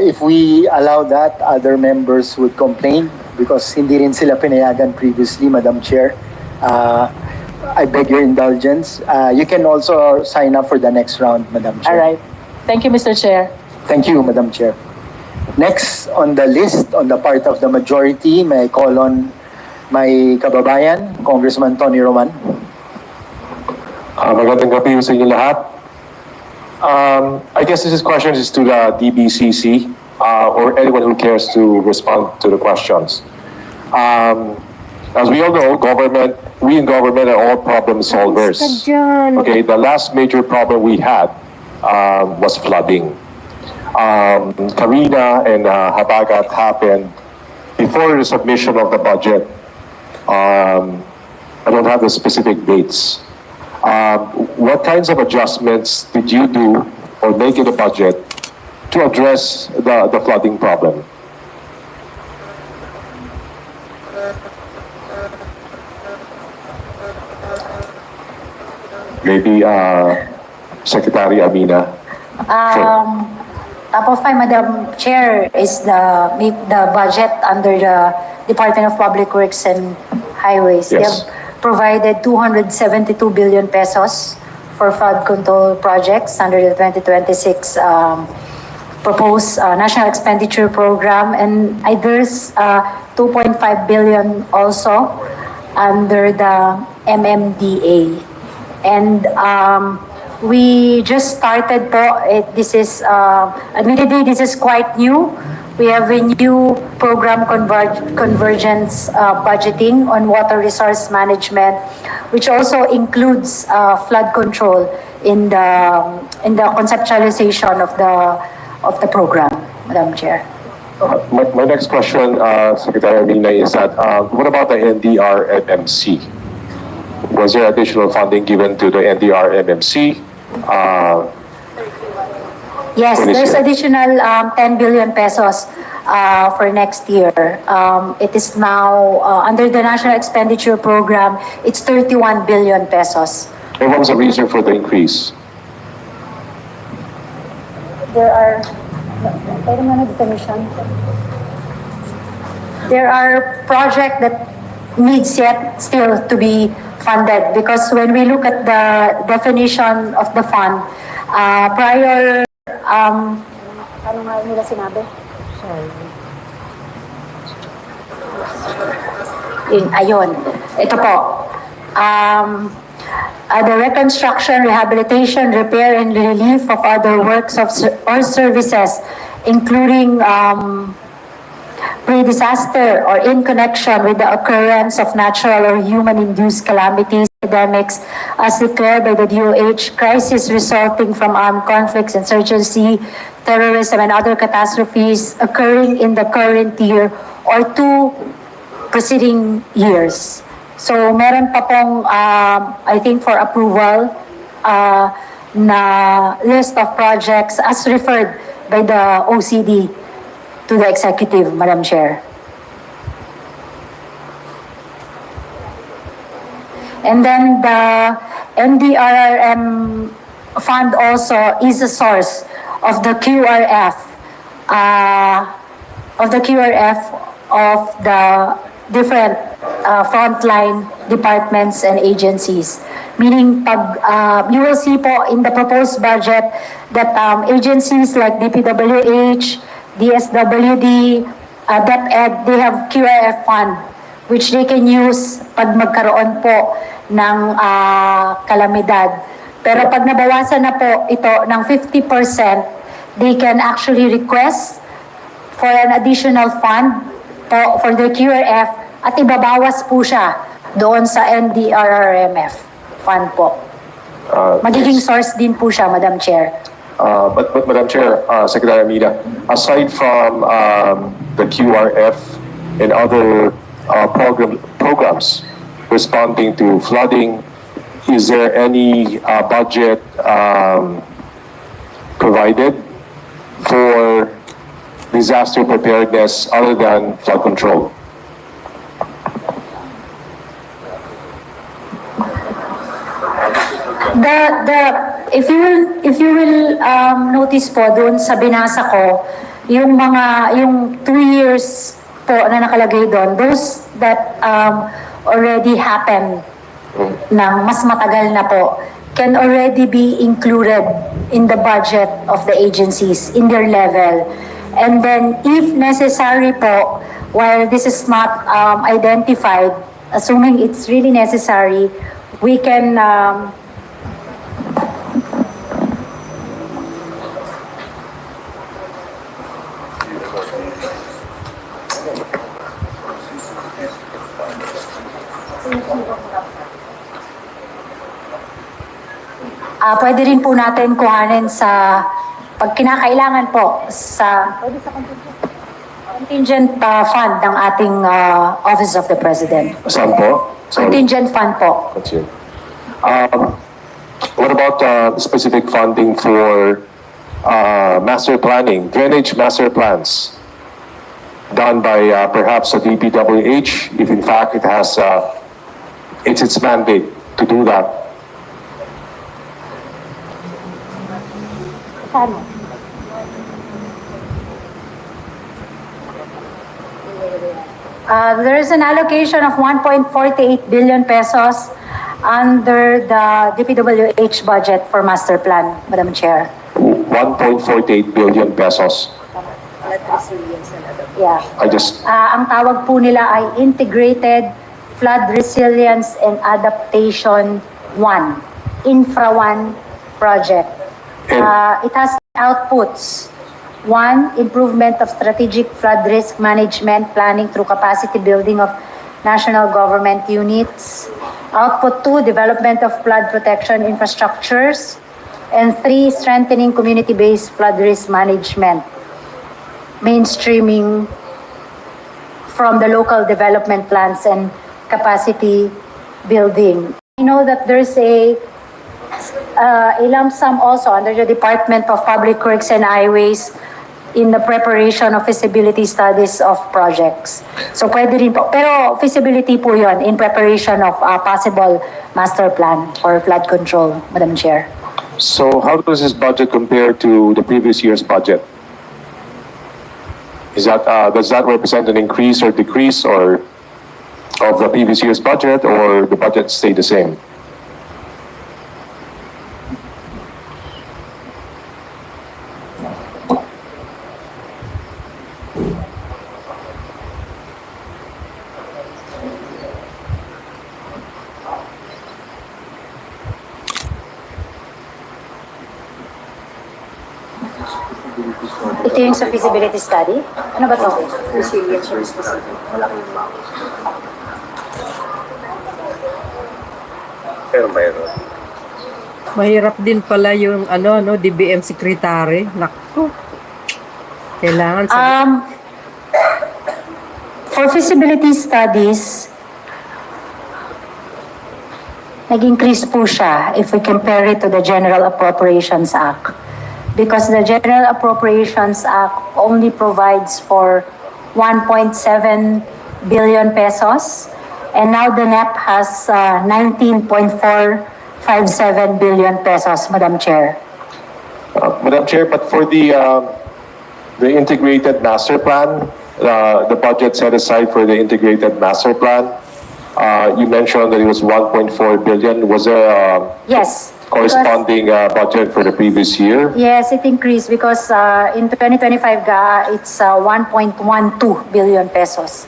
If we allow that, other members would complain because hindi rin sila pinayagan previously, Madam Chair. I beg your indulgence. You can also sign up for the next round, Madam Chair. All right. Thank you, Mr. Chair. Thank you, Madam Chair. Next on the list, on the part of the majority, may I call on my kababayan, Congressman Tony Roman. Magandang gabi sa inyo lahat. I guess this question is to the DBCC or anyone who cares to respond to the questions. As we all know, we in government are all problem solvers. Okay, the last major problem we had was flooding. Karina and Habagat happened before the submission of the budget. I don't have the specific dates. What kinds of adjustments did you do or make in the budget to address the flooding problem? Maybe Secretary Amina. Top of mind, Madam Chair, is the budget under the Department of Public Works and Highways. Yes. They have provided 272 billion pesos for flood control projects under the 2026 proposed National Expenditure Program, and there's 2.5 billion also under the MMDA. And we just started po, admittedly this is quite new. We have a new program convergence budgeting on water resource management, which also includes flood control in the conceptualization of the program, Madam Chair. My next question, Secretary Amina, is that what about the NDR-MMC? Was there additional funding given to the NDR-MMC? Yes, there's additional 10 billion pesos for next year. It is now under the National Expenditure Program, it's 31 billion pesos. And what was the reason for the increase? There are projects that needs yet still to be funded, because when we look at the definition of the fund, prior, ano nga nila sinabi? Ayun, ito po. The reconstruction, rehabilitation, repair, and relief of other works or services, including pre-disaster or in connection with the occurrence of natural or human-induced calamities, epidemics, as declared by the DOH, crisis resulting from armed conflicts, insurgency, terrorism, and other catastrophes occurring in the current year or two preceding years. So meron pa pong, I think for approval, na list of projects as referred by the OCD to the executive, Madam Chair. And then the NDRRM fund also is a source of the QRF, of the different frontline departments and agencies. Meaning, you will see po in the proposed budget that agencies like DPWH, DSWD, Dept, they have QRF fund which they can use pag magkaroon po ng kalamidad. Pero pag nabawasan na po ito ng 50%, they can actually request for an additional fund po for the QRF at ibabawas po siya doon sa NDRRMF fund po. Magiging source din po siya, Madam Chair. But Madam Chair, Secretary Amina, aside from the QRF and other programs responding to flooding, is there any budget provided for disaster preparedness other than flood control? If you will notice po doon sa binasa ko, yung 2 years po na nakalagay doon, those that already happened ng mas matagal na po, can already be included in the budget of the agencies in their level. And then if necessary po, while this is not identified, assuming it's really necessary, we can pwede rin po natin kuhanin sa pag kinakailangan po sa contingent fund ng ating Office of the President. Saan po? Contingent fund po. That's it. What about specific funding for master planning, drainage master plans done by perhaps a DPWH, if in fact it has it's its mandate to do that? There is an allocation of 1.48 billion pesos under the DPWH budget for master plan, Madam Chair. 1.48 billion pesos. Yeah. Ang tawag po nila ay Integrated Flood Resilience and Adaptation 1, Infra 1 project. It has outputs. 1, improvement of strategic flood risk management planning through capacity building of national government units. Output 2, development of flood protection infrastructures. And 3, strengthening community-based flood risk management. Mainstreaming from the local development plans and capacity building. I know that there's a lump sum also under the Department of Public Works and Highways in the preparation of feasibility studies of projects. So pwede rin po. Pero feasibility po yun in preparation of a possible master plan for flood control, Madam Chair. So how does this budget compare to the previous year's budget? Does that represent an increase or decrease or of the previous year's budget, or the budget stay the same? Ito yung sa feasibility study? Ano ba to? Mahirap din pala yung DBM secretary. Naku. Kailangan For feasibility studies, nag-increase po siya if we compare it to the General Appropriations Act. Because the General Appropriations Act only provides for 1.7 billion pesos, and now the NEP has 19.457 billion pesos, Madam Chair. Madam Chair, but for the integrated master plan, the budget set aside for the integrated master plan, you mentioned that it was 1.4 billion. Was there Yes. corresponding budget for the previous year? Yes, it increased because in 2025, it's 1.12 billion pesos.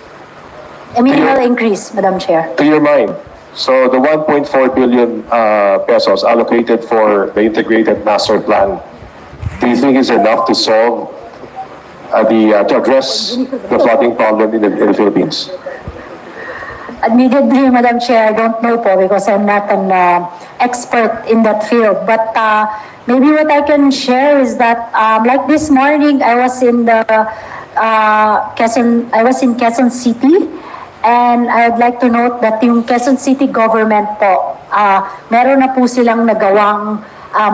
A minimal increase, Madam Chair. To your mind, so the 1.4 billion pesos allocated for the integrated master plan, do you think is enough to solve to address the flooding problem in the Philippines? Admittedly, Madam Chair, I don't know po because I'm not an expert in that field. But maybe what I can share is that, like this morning, I was in Quezon City, and I'd like to note that yung Quezon City government po, meron na po silang nagawang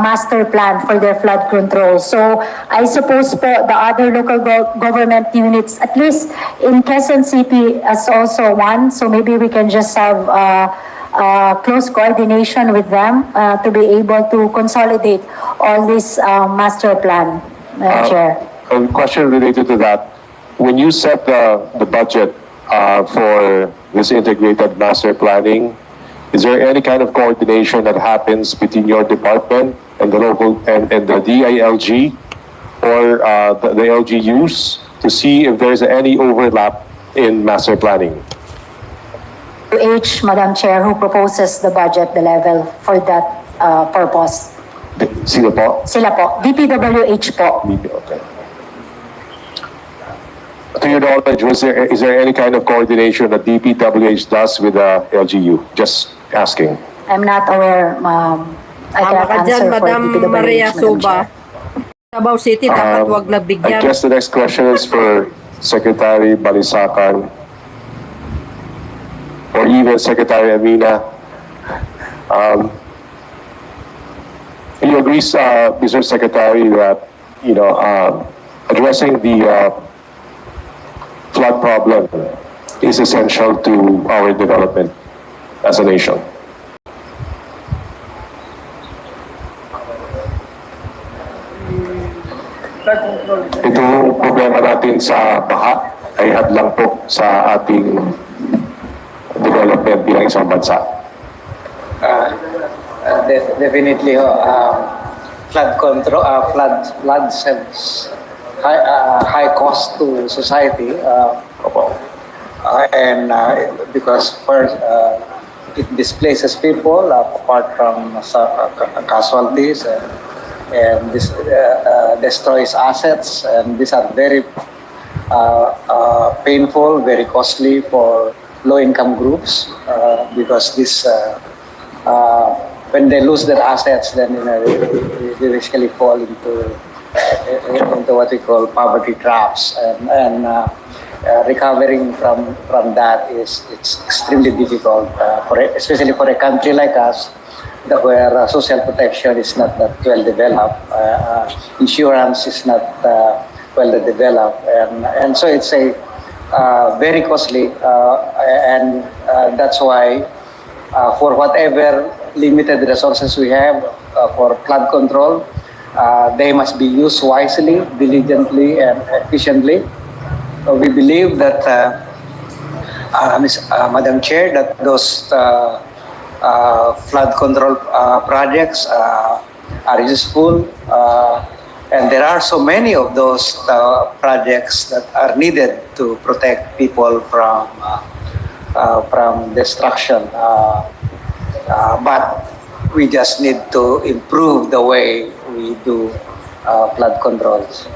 master plan for their flood control. So I suppose po the other local government units, at least in Quezon City, as also one. So maybe we can just have close coordination with them to be able to consolidate all this master plan, Madam Chair. A question related to that. When you set the budget for this integrated master planning, is there any kind of coordination that happens between your department and the local and the DILG or the LGUs to see if there's any overlap in master planning? Madam Chair, who proposes the budget, the level for that purpose. Sila po? Sila po. DPWH po. Okay. To your knowledge, is there any kind of coordination that DPWH does with the LGU? Just asking. I'm not aware, ma'am. I cannot Tama ka dyan, answer for Madam DPWH, Maria Madam Suba. Chair. Davao City, dapat wag I nabigyan. guess the next question is for Secretary Balisacan or even Secretary Amina. You agree, Mr. Secretary, that addressing the flood problem is essential to our development as a nation? Itong problema natin sa baha ay hadlang po sa ating development bilang isang bansa. Definitely, flood control, floods have high cost to society, and because first it displaces people apart from casualties, and this destroys assets, and these are very painful, very costly for low-income groups because this when they lose their assets, then they basically fall into what we call poverty traps, and recovering from that it's extremely difficult, especially for a country like us, where social protection is not that well developed, insurance is not well developed, and so it's a very costly, and that's why for whatever limited resources we have for flood control, they must be used wisely, diligently, and efficiently. We believe that, Madam Chair, that those flood control projects are useful, and there are so many of those projects that are needed to protect people from destruction. But we just need to improve the way we do flood controls.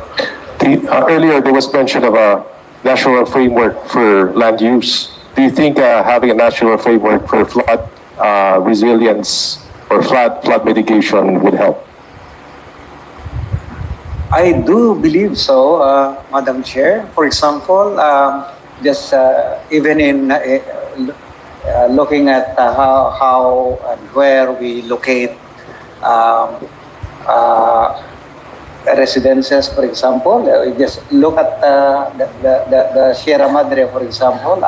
Earlier, there was mention of a national framework for land use. Do you think having a national framework for flood resilience or flood mitigation would help? I do believe so, Madam Chair. For example, just even in looking at how and where we locate residences, for example. We just look at the Sierra Madre, for example.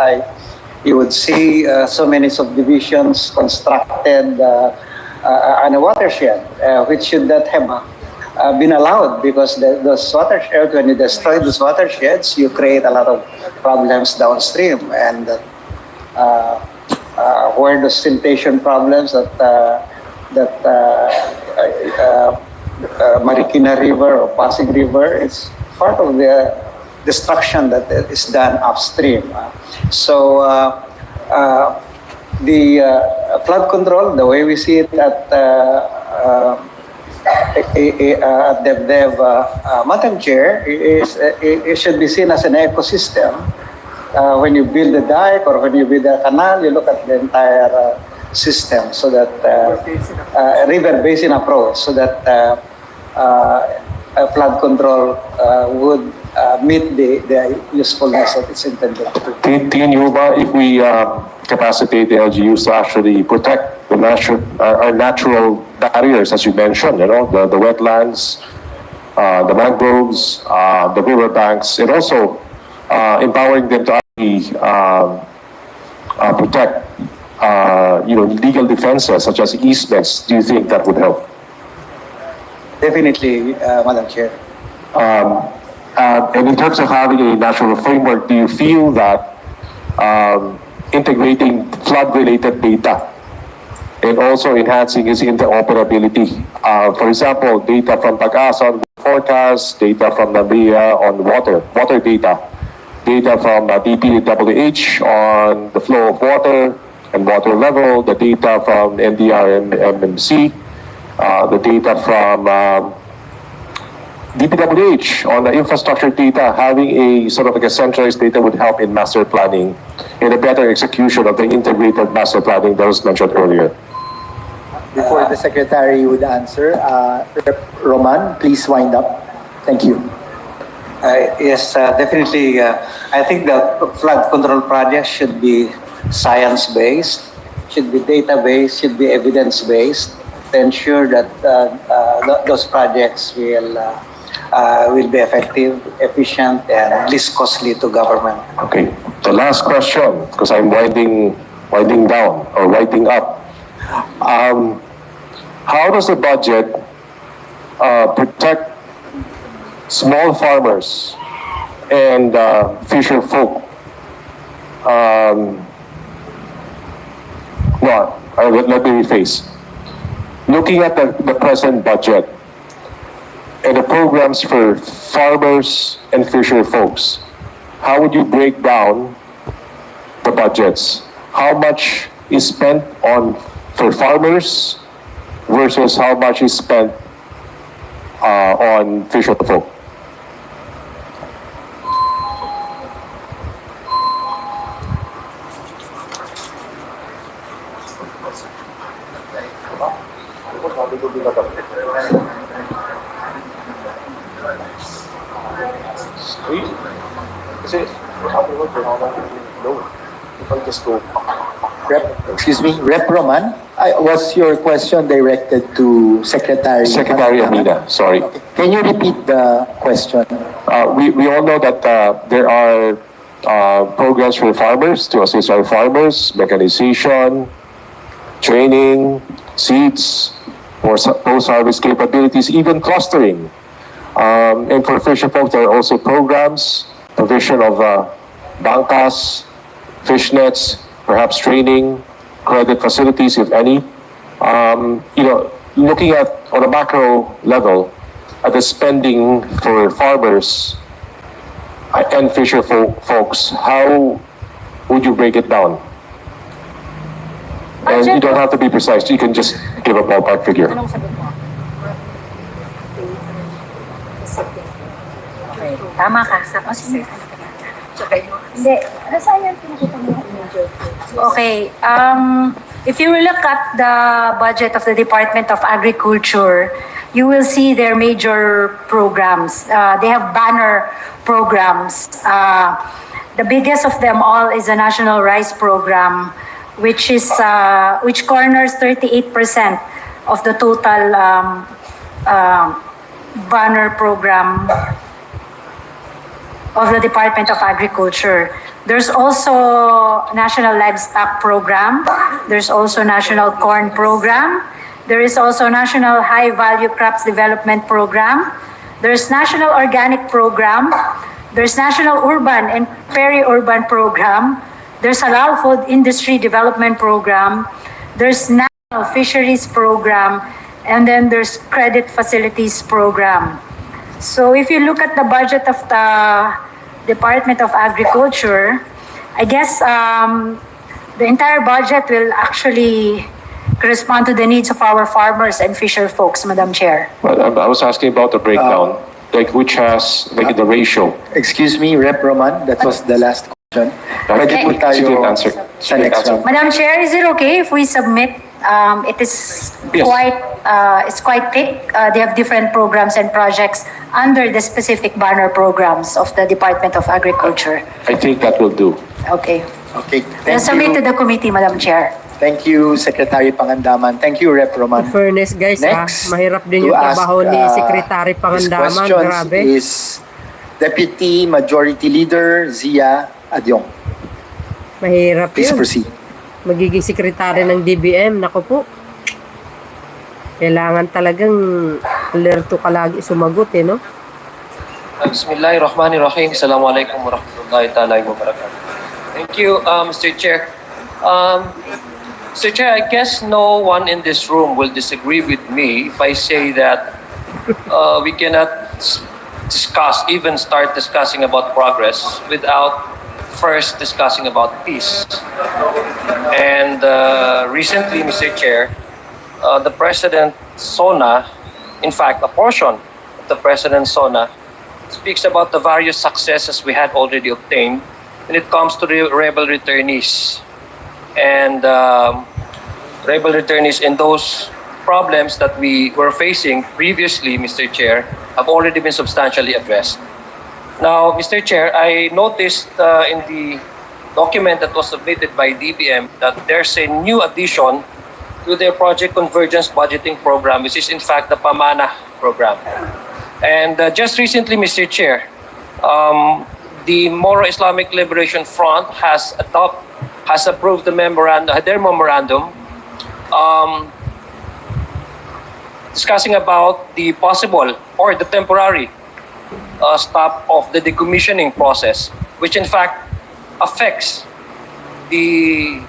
You would see so many subdivisions constructed on a watershed, which should not have been allowed, because those watersheds, when you destroy those watersheds, you create a lot of problems downstream, and where the siltation problems that Marikina River or Pasig River, it's part of the destruction that is done upstream. So the flood control, the way we see it at Dept Madam Chair, it should be seen as an ecosystem. When you build a dike or when you build a canal, you look at the entire system, so that river basin approach, so that flood control would meet the usefulness that it's intended to. Tingin niyo ba if we capacitate the LGUs to actually protect the our natural barriers, as you mentioned, the wetlands, the mangroves, the riverbanks, and also empowering them to actually protect legal defenses such as easements? Do you think that would help? Definitely, Madam Chair. And in terms of having a national framework, do you feel that integrating flood-related data and also enhancing its interoperability, for example, data from Pag-asa on forecast, data from NABEA on water data from DPWH on the flow of water and water level, the data from NDR and MMC, the data from DPWH on the infrastructure data, having a sort of like a centralized data would help in master planning, in a better execution of the integrated master planning that was mentioned earlier. Before the Secretary would answer, Rep. Roman, please wind up. Thank you. Yes, definitely. I think the flood control project should be science-based, should be data-based, should be evidence-based, to ensure that those projects will be effective, efficient, and least costly to government. Okay. The last question, because I'm winding down or winding up. How does the budget protect small farmers and fisher folk? Let me rephrase. Looking at the present budget and the programs for farmers and fisher folks, how would you break down the budgets? How much is spent for farmers versus how much is spent on fisher folk? Rep. Roman, was your question directed to Secretary? Secretary Amina, sorry. Okay. Can you repeat the question? We all know that there are programs for farmers to assist our farmers, mechanization, training, seeds, or post-harvest capabilities, even clustering. And for fisher folks, there are also programs, provision of bangkas, fish nets, perhaps training, credit facilities, if any. Looking at, on a macro level, at the spending for farmers and fisher folks, how would you break it down? And you don't have to be precise, you can just give a ballpark figure. Tama ka. Okay. If you look at the budget of the Department of Agriculture, you will see their major programs. They have banner programs. The biggest of them all is the National Rice Program, which corners 38% of the total banner program of the Department of Agriculture. There's also National Livestock Program. There's also National Corn Program. There is also National High Value Crops Development Program. There's National Organic Program. There's National Urban and Peri-Urban Program. There's Halal Food Industry Development Program. There's National Fisheries Program. And then there's Credit Facilities Program. So if you look at the budget of the Department of Agriculture, I guess the entire budget will actually correspond to the needs of our farmers and fisher folks, Madam Chair. Well, I was asking about the breakdown, like which has, like the ratio. Excuse me, Rep. Roman, that was the last question. Pwede po She didn't tayo answer. sa next round. Madam Chair, is it okay if we submit? It is Yes. it's quite thick. They have different programs and projects under the specific banner programs of the Department of Agriculture. I think that will do. Okay. Okay, We'll thank submit to you. the committee, Madam Chair. Thank you, Secretary Pangandaman. Thank you, Rep. Roman. Fairness guys, Next, mahirap din to yung ask, trabaho ni Secretary This Pangandaman. question Grabe. is Deputy Majority Leader Zia Adyong. Mahirap Please yun. proceed. Magiging sekretary ng DBM, nako po. Kailangan talagang alerto ka lagi sumagot no? Bismillahirrahmanirrahim. Assalamualaikum warahmatullahi ta'ala wabarakatuh. Thank you, Mr. Chair. Mr. Chair, I guess no one in this room will disagree with me if I say that we cannot even start discussing about progress without first discussing about peace. And recently, Mr. Chair, the President Sona, in fact, a portion of the President Sona speaks about the various successes we had already obtained when it comes to rebel returnees. And rebel returnees in those problems that we were facing previously, Mr. Chair, have already been substantially addressed. Now, Mr. Chair, I noticed in the document that was submitted by DBM that there's a new addition to their Project Convergence Budgeting Program, which is in fact the PAMANA program. And just recently, Mr. Chair, the Moro Islamic Liberation Front has approved the their memorandum discussing about the possible or the temporary stop of the decommissioning process, which in fact affects the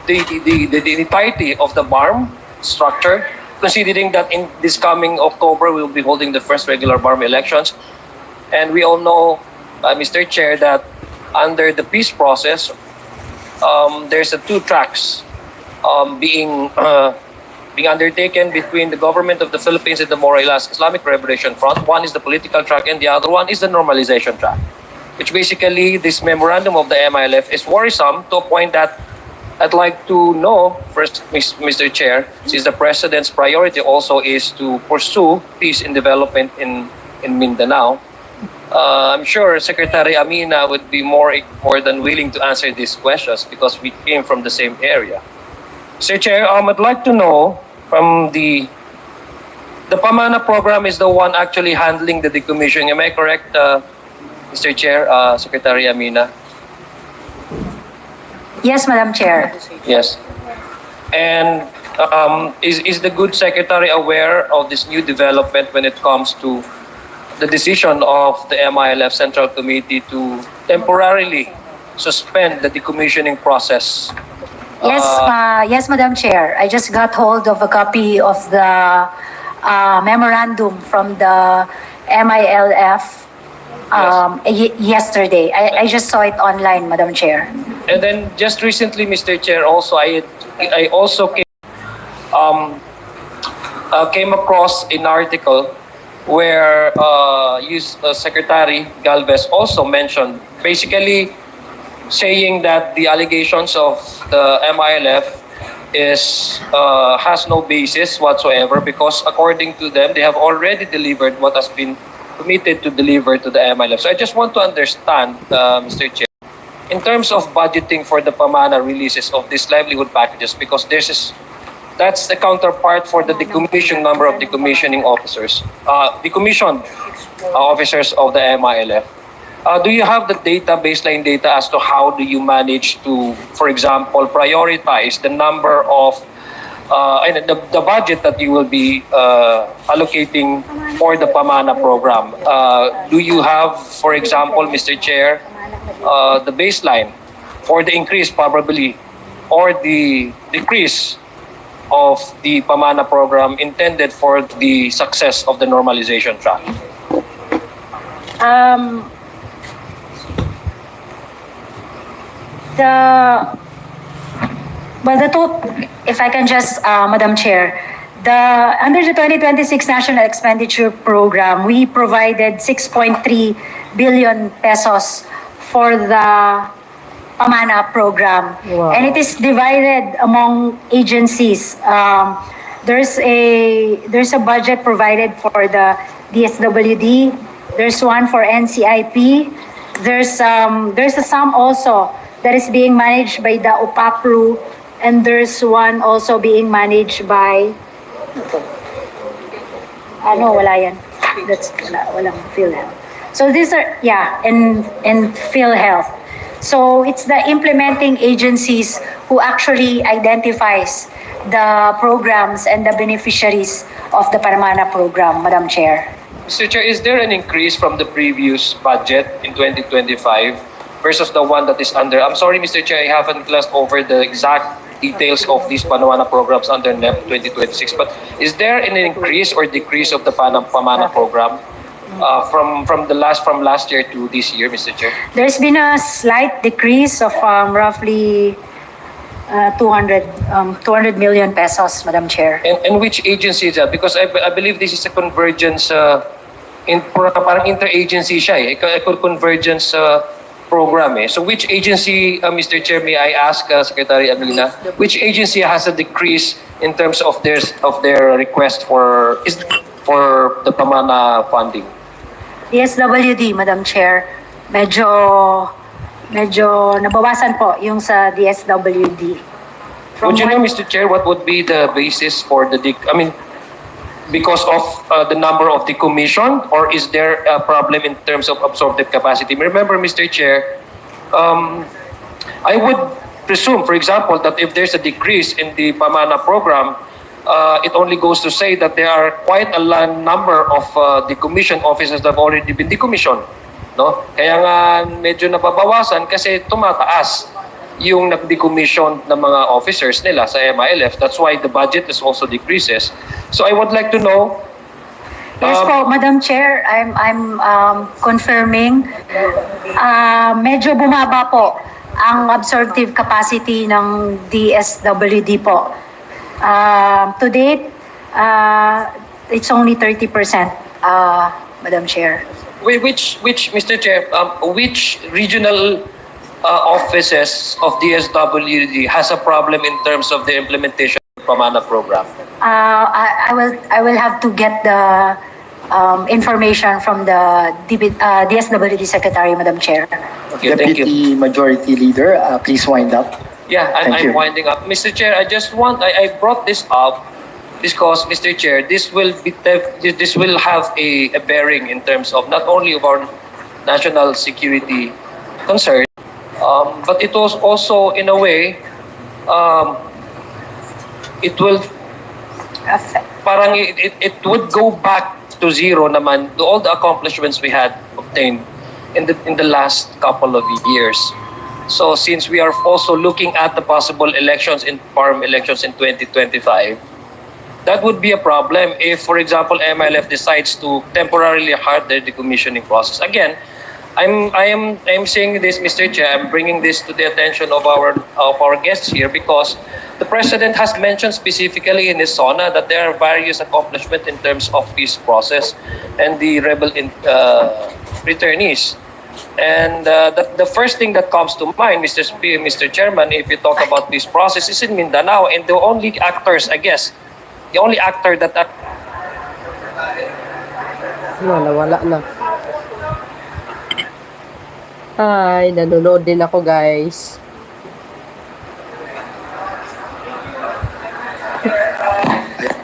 entirety of the BARMM structure, considering that in this coming October we'll be holding the first regular BARMM elections. And we all know, Mr. Chair, that under the peace process, there's two tracks being undertaken between the government of the Philippines and the Moro Islamic Liberation Front. One is the political track and the other one is the normalization track, which basically this memorandum of the MILF is worrisome to a point that I'd like to know first, Mr. Chair, since the President's priority also is to pursue peace and development in Mindanao. I'm sure Secretary Amina would be more than willing to answer these questions because we came from the same area. Mr. Chair, I'd like to know from the PAMANA program is the one actually handling the decommissioning. Am I correct, Mr. Chair, Secretary Amina? Yes, Madam Chair. Yes. And is the good Secretary aware of this new development when it comes to the decision of the MILF Central Committee to temporarily suspend the decommissioning process? Yes, Madam Chair. I just got hold of a copy of the memorandum from the MILF yesterday. I just saw it online, Madam Chair. And then just recently, Mr. Chair, also I also came across an article where Secretary Galvez also mentioned, basically saying that the allegations of the MILF has no basis whatsoever because according to them, they have already delivered what has been committed to deliver to the MILF. So I just want to understand, Mr. Chair, in terms of budgeting for the Pamana releases of these livelihood packages, because that's the counterpart for the decommissioned number of decommissioning officers, decommissioned officers of the MILF. Do you have the data, baseline data, as to how do you manage to, for example, prioritize the number of the budget that you will be allocating for the Pamana program? Do you have, for example, Mr. Chair, the baseline for the increase probably or the decrease of the Pamana program intended for the success of the normalization track? If I can just, Madam Chair, under the 2026 National Expenditure Program, we provided 6.3 billion pesos for the Pamana program. Wow. And it is divided among agencies. There's a budget provided for the DSWD. There's one for NCIP. There's a sum also that is being managed by the UPAPRU, and there's one also being managed by wala yan. Walang PhilHealth. So these are, and PhilHealth. So it's the implementing agencies who actually identifies the programs and the beneficiaries of the Pamana program, Madam Chair. Mr. Chair, is there an increase from the previous budget in 2025 versus the one that is under? I'm sorry, Mr. Chair, I haven't glanced over the exact details of these Pamana programs under NEP 2026, but is there an increase or decrease of the Pamana program from last year to this year, Mr. Chair? There's been a slight decrease of roughly 200 million pesos, Madam Chair. And which agency is that? Because I believe this is a convergence, parang interagency siya eh, a convergence program eh. So which agency, Mr. Chair, may I ask Secretary Amina, which agency has a decrease in terms of their request for the Pamana funding? DSWD, Madam Chair. Medyo nabawasan po yung sa DSWD. Would you know, Mr. Chair, what would be the basis for the because of the number of decommissioned, or is there a problem in terms of absorptive capacity? Remember, Mr. Chair, I would presume, for example, that if there's a decrease in the Pamana program, it only goes to say that there are quite a number of decommissioned officers that have already been decommissioned. No? Kaya nga medyo nababawasan kasi tumataas yung nag-decommission ng mga officers nila sa MILF. That's why the budget is also decreases. So I would like to know. Yes po, Madam Chair, I'm confirming. Medyo bumaba po ang absorptive capacity ng DSWD po. To date, it's only 30%, Madam Chair. Which Mr. Chair, which regional offices of DSWD has a problem in terms of the implementation of the Pamana program? I will have to get the information from the DSWD Secretary, Madam Chair. Okay, thank you. Deputy Majority Leader, please wind up. Yeah, I'm winding up. Mr. Chair, I brought this up because, Mr. Chair, this will have a bearing in terms of not only of our national security concern, but it was also, in a way, it will parang it would go back to zero naman to all the accomplishments we had obtained in the last couple of years. So since we are also looking at the possible elections in BARMM elections in 2025, that would be a problem if, for example, MILF decides to temporarily halt their decommissioning process. Again, I'm saying this, Mr. Chair, I'm bringing this to the attention of our guests here because the President has mentioned specifically in his SONA that there are various accomplishments in terms of peace process and the rebel returnees. And the first thing that comes to mind, Mr. Chairman, if you talk about peace process, is in Mindanao, and the only actors, I guess, the only actor that Wala na. Ay, nanonood din ako, guys.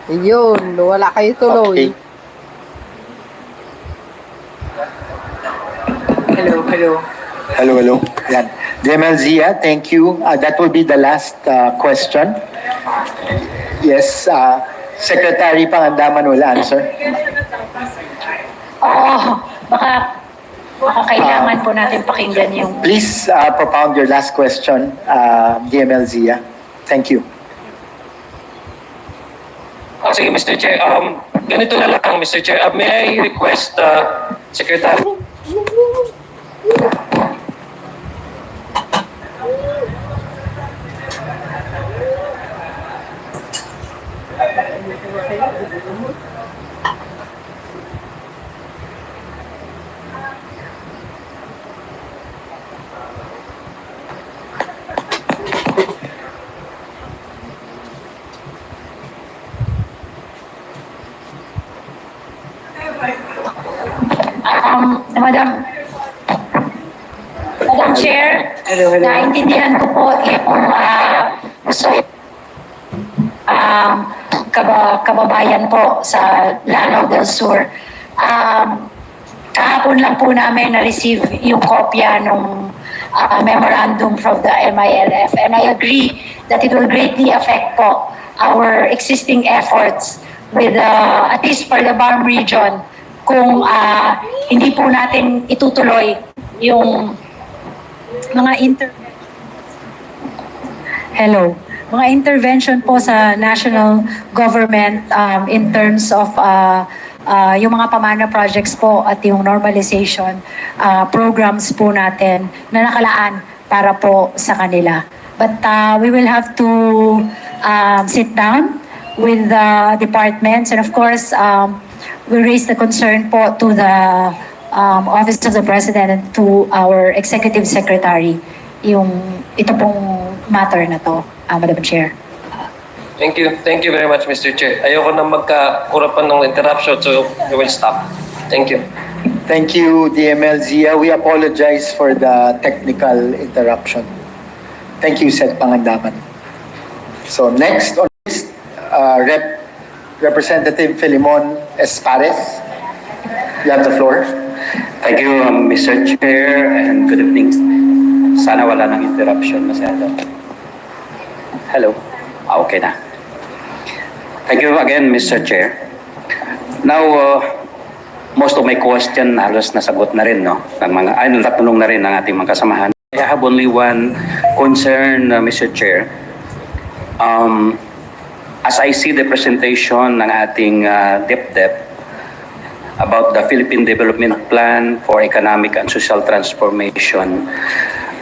Yun, wala kayo tuloy. Hello. Yan. Zia, thank you. That will be the last question. Yes, Secretary Pangandaman will answer. Baka kailangan po natin pakinggan yung... Please propound your last question, Zia. Thank you. Sige, Mr. Chair. Ganito na lang, Mr. Chair. May I request, Secretary? Madam Chair, naintindihan ko po yung kababayan po sa Lanao del Sur. Kahapon lang po namin na-receive yung kopya ng memorandum from the MILF, and I agree that it will greatly affect po our existing efforts with at least for the BARMM region kung hindi po natin itutuloy yung mga mga intervention po sa national government in terms of yung mga pamana projects po at yung normalization programs po natin na nakalaan para po sa kanila. But we will have to sit down with the departments, and of course we'll raise the concern po to the Office of the President and to our Executive Secretary ito pong matter na to, Madam Chair. Thank you. Thank you very much, Mr. Chair. Ayoko na magkakurapan ng interruption, so we will stop. Thank you. Thank you, Zia. We apologize for the technical interruption. Thank you, Sec Pangandaman. So next on this, Representative Filimon Espares. You have the floor. Thank you, Mr. Chair, and good evening. Sana wala nang interruption masyado. Hello? Okay na. Thank you again, Mr. Chair. Now, most of my question halos nasagot na rin, no? Natanong na rin ng ating mga kasamahan. I have only one concern, Mr. Chair. As I see the presentation ng ating Dept about the Philippine Development Plan for Economic and Social Transformation,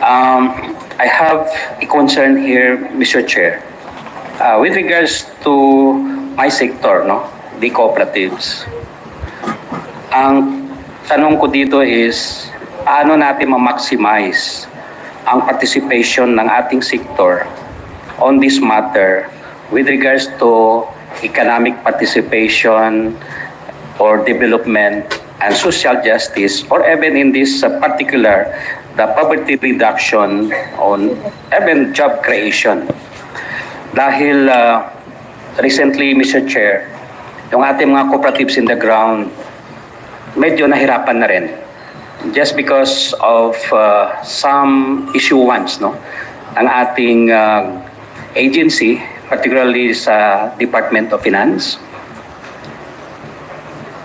I have a concern here, Mr. Chair, with regards to my sector, no, the cooperatives. Ang tanong ko dito is, paano natin ma-maximize ang participation ng ating sector on this matter with regards to economic participation or development and social justice, or even in this particular, the poverty reduction on even job creation. Dahil recently, Mr. Chair, yung ating mga cooperatives in the ground, medyo nahirapan na rin. Just because of some issuance, no, ang ating agency, particularly sa Department of Finance,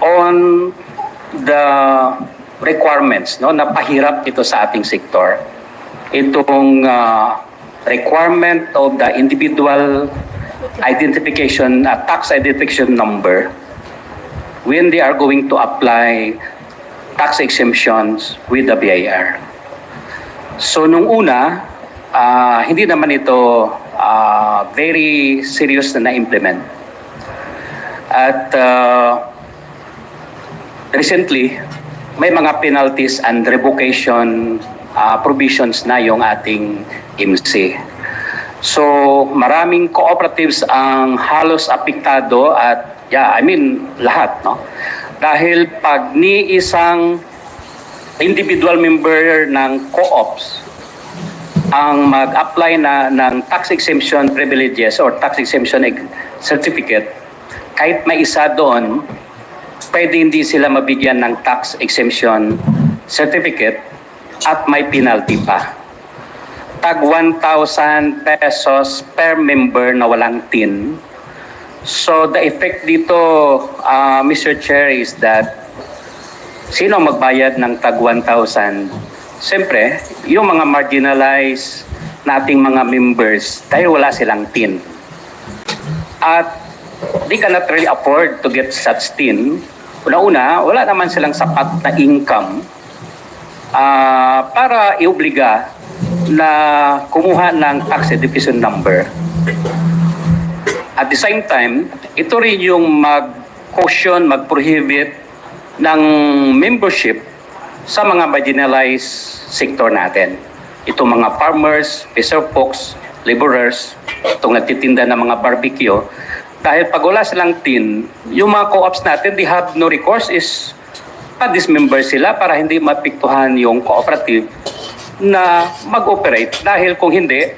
on the requirements, no, na pahirap ito sa ating sektor. Itong requirement of the individual identification, tax identification number, when they are going to apply tax exemptions with the BIR. So nung una, hindi naman ito very serious na na-implement. At recently, may mga penalties and revocation provisions na yung ating MC. So maraming cooperatives ang halos apektado at lahat, no? Dahil pag ni isang individual member ng co-ops ang mag-apply ng tax exemption privileges or tax exemption certificate, kahit may isa doon, pwede hindi sila mabigyan ng tax exemption certificate at may penalty pa. Tag 1,000 pesos per member na walang tin. So the effect dito, Mr. Chair, is that sino magbayad ng tag 1,000? Siyempre, yung mga marginalized nating mga members dahil wala silang tin. At they cannot really afford to get such tin. Una-una, wala naman silang sapat na income para iobliga na kumuha ng tax education number. At the same time, ito rin yung mag-caution, mag-prohibit ng membership sa mga marginalized sector natin. Ito mga farmers, fisher folks, laborers, itong nagtitinda ng mga barbecue. Dahil pag wala silang tin, yung mga co-ops natin, they have no recourse is pa-dismember sila para hindi mapiktuhan yung cooperative na mag-operate. Dahil kung hindi,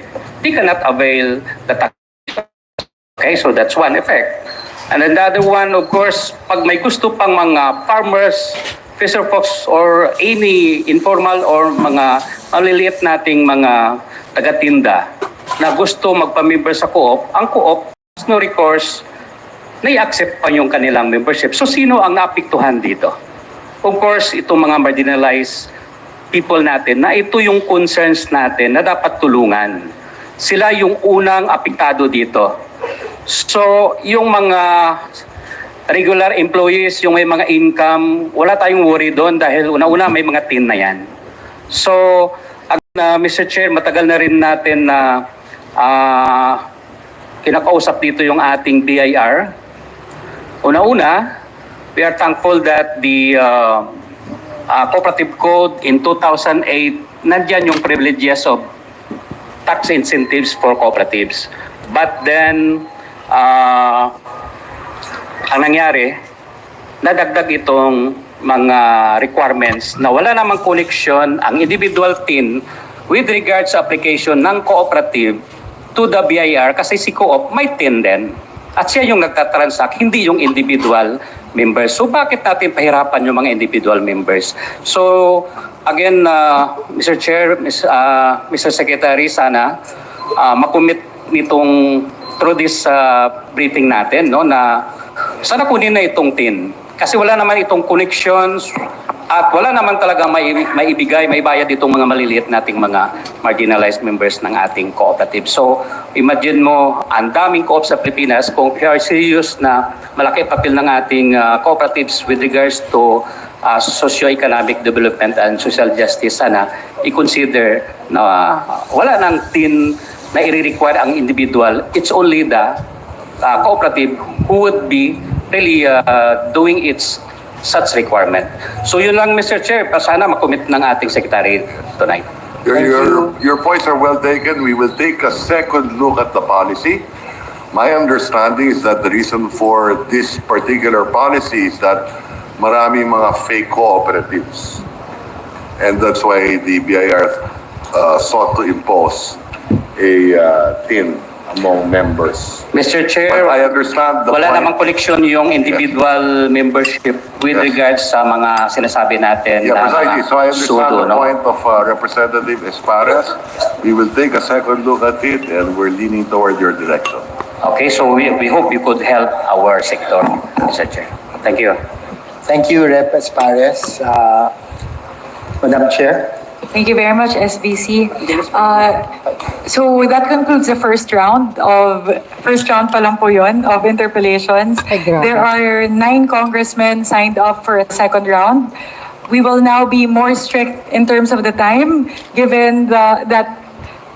they cannot avail the tax. Okay, so that's one effect. And another one, of course, pag may gusto pang mga farmers, fisher folks, or any informal or mga maliliit nating mga taga-tinda na gusto magpa-member sa co-op, ang co-op has no recourse na i-accept pa yung kanilang membership. So sino ang naapektuhan dito? Of course, itong mga marginalized people natin na ito yung concerns natin na dapat tulungan. Sila yung unang apektado dito. So yung mga regular employees, yung may mga income, wala tayong worry doon dahil una-una may mga tin na yan. So, Mr. Chair, matagal na rin natin na kinakausap dito yung ating BIR. Una-una, we are thankful that the Cooperative Code in 2008, nandyan yung privileges of tax incentives for cooperatives. But then, ang nangyari, nadagdag itong mga requirements na wala namang connection ang individual tin with regards sa application ng cooperative to the BIR kasi si co-op may tin din. At siya yung nagtatransact, hindi yung individual members. So bakit natin pahirapan yung mga individual members? So again, Mr. Chair, Mr. Secretary, sana makumit nitong through this briefing natin, no, na sana kunin na itong tin. Kasi wala naman itong connections at wala naman talaga maibigay, maibayad itong mga maliliit nating mga marginalized members ng ating cooperative. So, imagine mo, ang daming co-op sa Pilipinas, kung we are serious na malaki papel ng ating cooperatives with regards to socio-economic development and social justice, sana i-consider na wala nang tin na i-require ang individual. It's only the cooperative who would be really doing its such requirement. So yun lang, Mr. Chair, sana makomit ng ating Secretary tonight. Your points are well taken. We will take a second look at the policy. My understanding is that the reason for this particular policy is that marami mga fake cooperatives. And that's why the BIR sought to impose a tin among members. Mr. Chair, But I understand the wala point. namang connection yung individual membership with regards sa mga sinasabi natin Yeah, na precisely. So I understand pseudo, the no? point of Representative Esparas. We will take a second look at it and we're leaning toward your direction. Okay, so we hope you could help our sector, Mr. Chair. Thank you. Thank you, Rep. Espares. Madam Chair. Thank you very much, SBC. So that concludes the first round pa lang po yun, of interpellations. There are 9 congressmen signed up for a second round. We will now be more strict in terms of the time, given that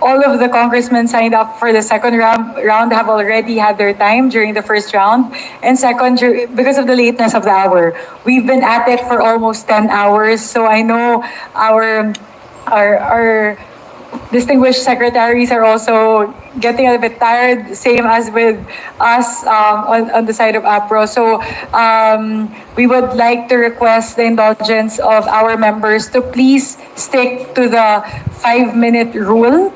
all of the congressmen signed up for the second round have already had their time during the first round. And second, because of the lateness of the hour, we've been at it for almost 10 hours. So I know our distinguished secretaries are also getting a bit tired, same as with us on the side of APRO. So we would like to request the indulgence of our members to please stick to the 5-minute rule.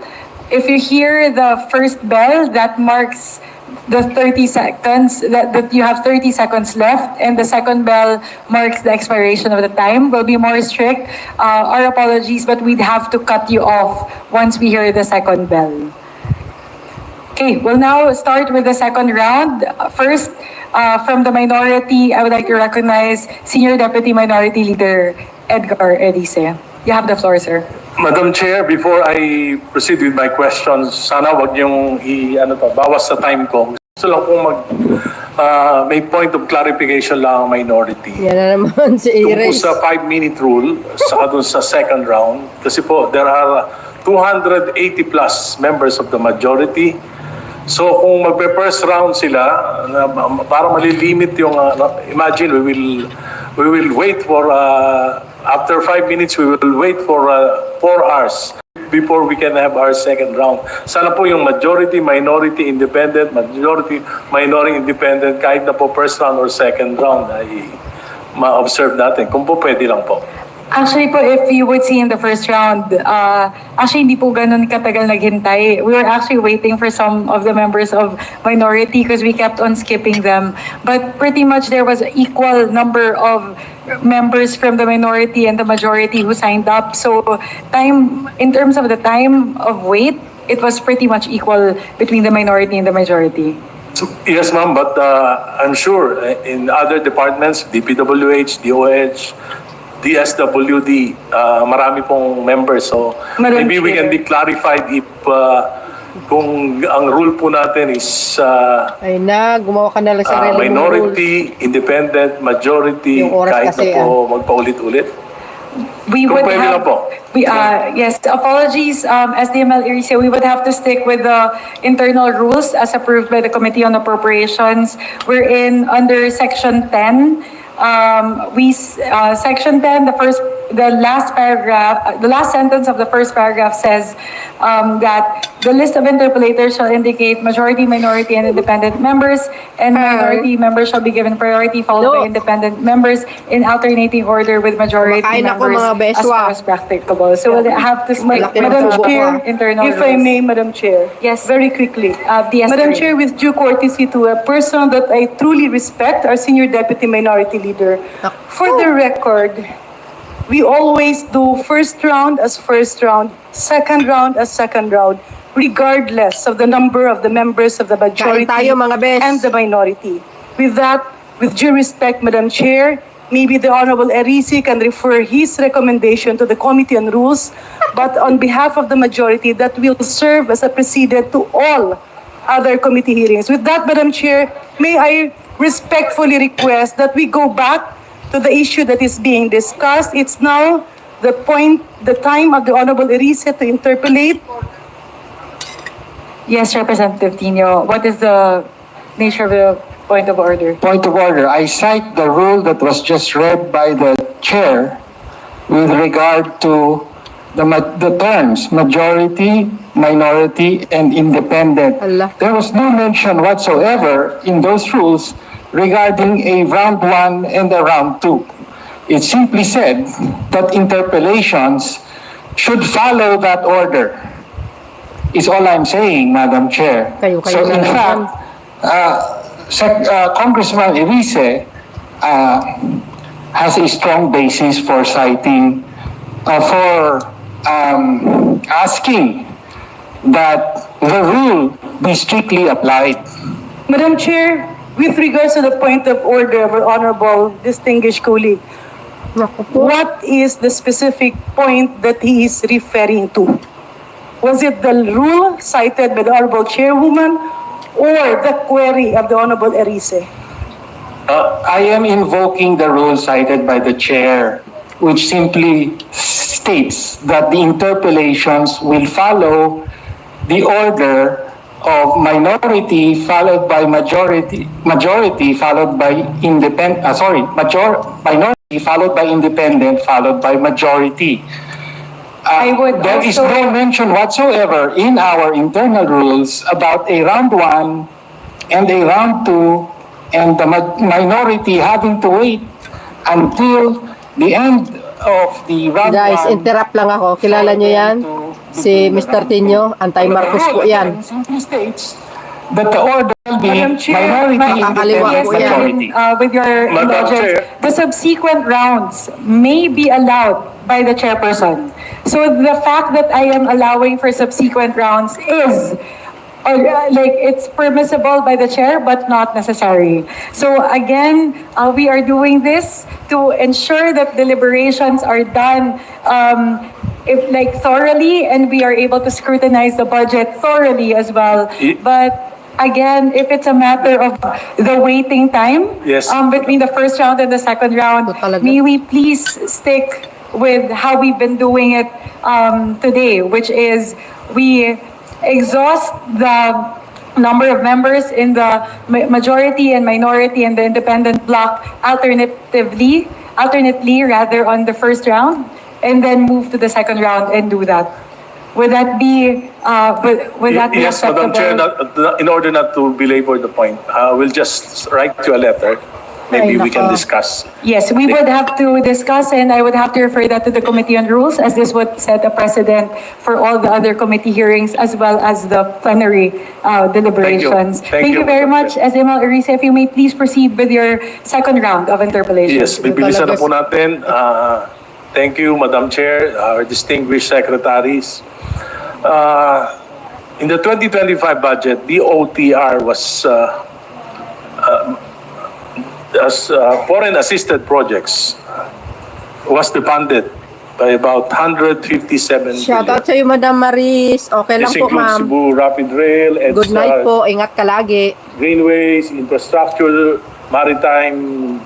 If you hear the first bell, that marks the 30 seconds, that you have 30 seconds left, and the second bell marks the expiration of the time. We'll be more strict. Our apologies, but we'd have to cut you off once we hear the second bell. Okay, we'll now start with the second round. First, from the minority, I would like to recognize Senior Deputy Minority Leader Edgar Erice. You have the floor, sir. Madam Chair, before I proceed with my questions, sana wag niyong bawas sa time ko. Gusto lang pong may point of clarification lang ang minority. Yan na naman si Tungkol Iris. sa 5-minute rule, saka dun sa second round, kasi po, there are 280 plus members of the majority. So kung magpe-first round sila, para malilimit yung, imagine we will wait for, after 5 minutes, we will wait for 4 hours before we can have our second round. Sana po yung majority, minority, independent, majority, minority, independent, kahit na po first round or second round ay ma-observe natin. Kung po pwede lang po. Actually po, if you would see in the first round, actually hindi po ganun katagal naghintay. We were actually waiting for some of the members of minority because we kept on skipping them. But pretty much there was equal number of members from the minority and the majority who signed up. So time, in terms of the time of wait, it was pretty much equal between the minority and the majority. So, yes, ma'am, but I'm sure in other departments, DPWH, DOH, DSWD, marami pong members. So Madam maybe we Chair. can be clarified if kung ang rule po natin is Ay na, gumawa ka na lang sa minority, independent, majority, Yung oras kahit kasi, na po magpaulit-ulit. We Kung would pwede have, lang po. yes, apologies, SDML Erice, we would have to stick with the internal rules as approved by the Committee on Appropriations. We're in under Section 10. Section 10, the last paragraph, the last sentence of the first paragraph says that the list of interpollators shall indicate majority, minority, and independent members, and minority members shall be given priority followed by independent members in alternating order with majority Makain ako, members mga as beswa. far as practicable. So we'll have to stick Malaki with ng the tubo ko, internal If I rules. may, Madam Chair. Yes. Very quickly. Yes, Madam ma'am. Chair, with due courtesy to a person that I truly respect, our Senior Deputy Minority Leader, for the record, we always do first round as first round, second round as second round, regardless of the number of the members of the majority tayo, mga bes. and the minority. With that, with due respect, Madam Chair, maybe the Honorable Erice can refer his recommendation to the Committee on Rules, but on behalf of the majority, that will serve as a precedent to all other committee hearings. With that, Madam Chair, may I respectfully request that we go back to the issue that is being discussed. It's now the time of the Honorable Erice to interpolate. Yes, Representative Tino, what is the nature of the point of order? Point of order, I cite the rule that was just read by the chair with regard to the terms majority, minority, and independent. Allah. There was no mention whatsoever in those rules regarding a round 1 and a round 2. It simply said that interpellations should follow that order. Is all I'm saying, Madam Chair. So in fact, Congressman Erice has a strong basis for citing, asking that the rule be strictly applied. Madam Chair, with regards to the point of order of our honorable distinguished colleague, what is the specific point that he is referring to? Was it the rule cited by the honorable chairwoman or the query of the honorable Erice? I am invoking the rule cited by the chair, which simply states that the interpellations will follow the order of minority followed by majority followed by independent, minority followed by independent followed by majority. I would There is also... no mention whatsoever in our internal rules about a round 1 and a round 2 and the minority having to wait until the end of the round 1. Guys, interrupt lang ako. Kilala nyo yan? Si Mr. Tinyo, anti-Marcos po yan. Simply states that the order will be Madam Chair, minority Makakaliwa po yan. with your Madam indulgence, Chair. the subsequent rounds may be allowed by the chairperson. So the fact that I am allowing for subsequent rounds is, like, it's permissible by the chair, but not necessary. So again, we are doing this to ensure that deliberations are done thoroughly, and we are able to scrutinize the budget thoroughly as well. But again, if it's a matter of the waiting time Yes. between the first round and the second round, may we please stick with how we've been doing it today, which is we exhaust the number of members in the majority and minority and the independent bloc alternately rather on the first round, and then move to the second round and do that. Would that be Yes, Madam Chair, in order not to belabor the point, we'll just write you a letter. Maybe we can discuss. Yes, we would have to discuss, and I would have to refer that to the Committee on Rules, as this would set a precedent for all the other committee hearings as well as the plenary deliberations. Thank you, very Madam much, Azimal Arisa. If you may please proceed with your second round of interpellations. Yes, bibilisan na po natin. Thank you, Madam Chair, our distinguished secretaries. In the 2025 budget, the OTR was foreign assisted projects was defunded by about 157 Shout billion. out sa iyo, Madam Maris. Okay lang This po, includes ma'am. Cebu Rapid Rail, EDSA, Good night po. Ingat ka lagi. Greenways, infrastructure, maritime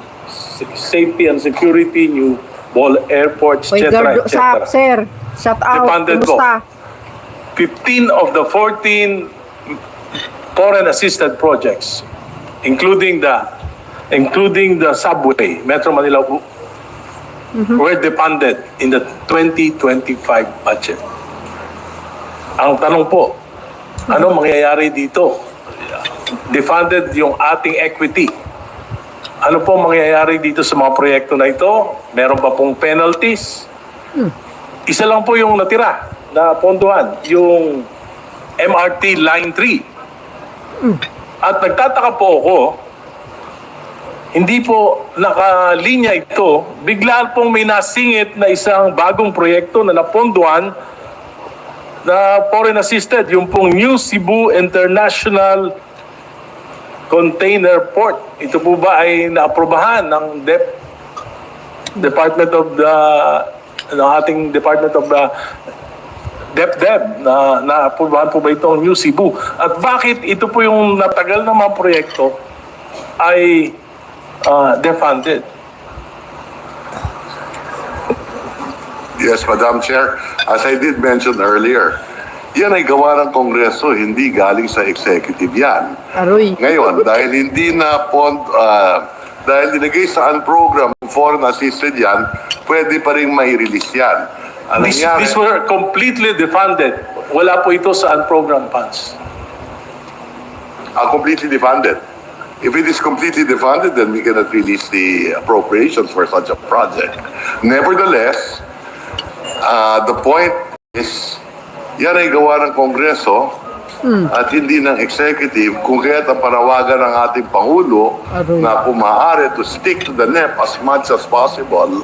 safety and security, new ball airports, Wait, etc. Sap, sir. Shout out. Defunded po. Kumusta? 15 of the 14 foreign assisted projects, including the subway, Metro Manila, were defunded in the 2025 budget. Ang tanong po, ano mangyayari dito? Defunded yung ating equity. Ano po mangyayari dito sa mga proyekto na ito? Meron pa pong penalties? Isa lang po yung natira na ponduhan, yung MRT Line 3. At nagtataka po ako, hindi po nakalinya ito, bigla pong may nasingit na isang bagong proyekto na naponduhan na foreign assisted, yung pong New Cebu International Container Port. Ito po ba ay naaprobahan ng Dept, Department of the ating Department of the Dept na naaprobahan po ba itong New Cebu? At bakit ito po yung natagal na mga proyekto ay defunded? Yes, Madam Chair. As I did mention earlier, yan ay gawa ng Kongreso, hindi galing sa executive yan. Aroy. Ngayon, dahil hindi na dahil dinagay sa unprogram foreign assisted yan, pwede pa rin mai-release yan. These were completely defunded. Wala po ito sa unprogrammed funds. Completely defunded. If it is completely defunded, then we cannot release the appropriations for such a project. Nevertheless, the point is, yan ay gawa ng Kongreso at hindi ng executive, kung kaya't ang panawagan ng ating Pangulo na kung maaari to stick to the NEP as much as possible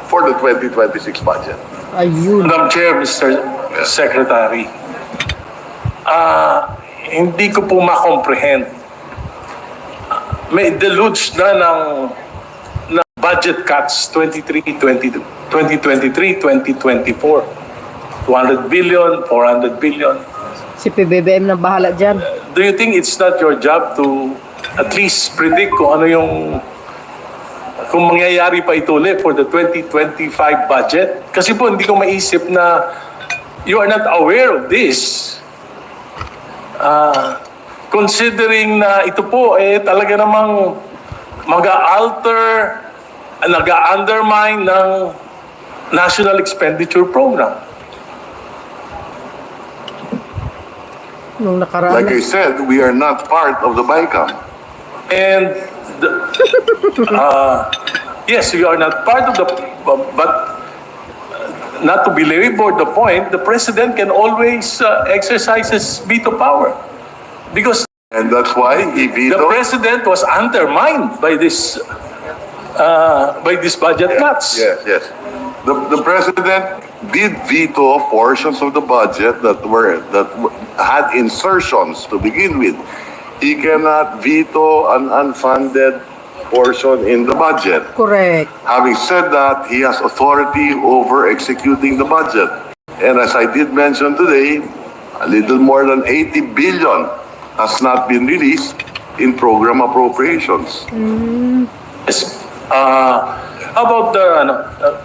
for the 2026 budget. Ayun. Madam Chair, Mr. Secretary, hindi ko po ma-comprehend. May deluge na ng budget cuts 2023-2024. 200 billion, 400 billion. Si PBBM na bahala dyan. Do you think it's not your job to at least predict kung ano kung mangyayari pa ito ulit for the 2025 budget? Kasi po hindi ko maisip na you are not aware of this. Considering na ito po talaga namang mag-undermine ng National Expenditure Program. Nung nakaraan. Like I said, we are not part of the BICAM. And yes, we are not part of the, but not to belabor the point, the president can always exercise his veto power. Because And that's why he the vetoed. president was undermined by this budget cuts. Yes. The president did veto portions of the budget that had insertions to begin with. He cannot veto an unfunded portion in the budget. Correct. Having said that, he has authority over executing the budget. And as I did mention today, a little more than 80 billion has not been released in program appropriations. Yes. How about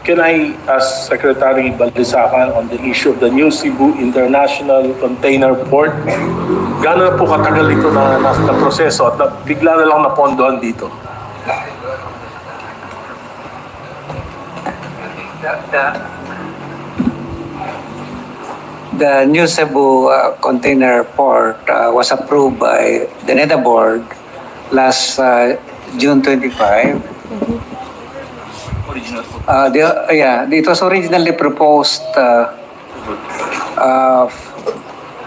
can I ask Secretary Baldisacan on the issue of the new Cebu International Container Port? Gano'n na po katagal ito na proseso at bigla na lang napondohan dito? The new Cebu container port was approved by the NEDA board last June 25. It was originally proposed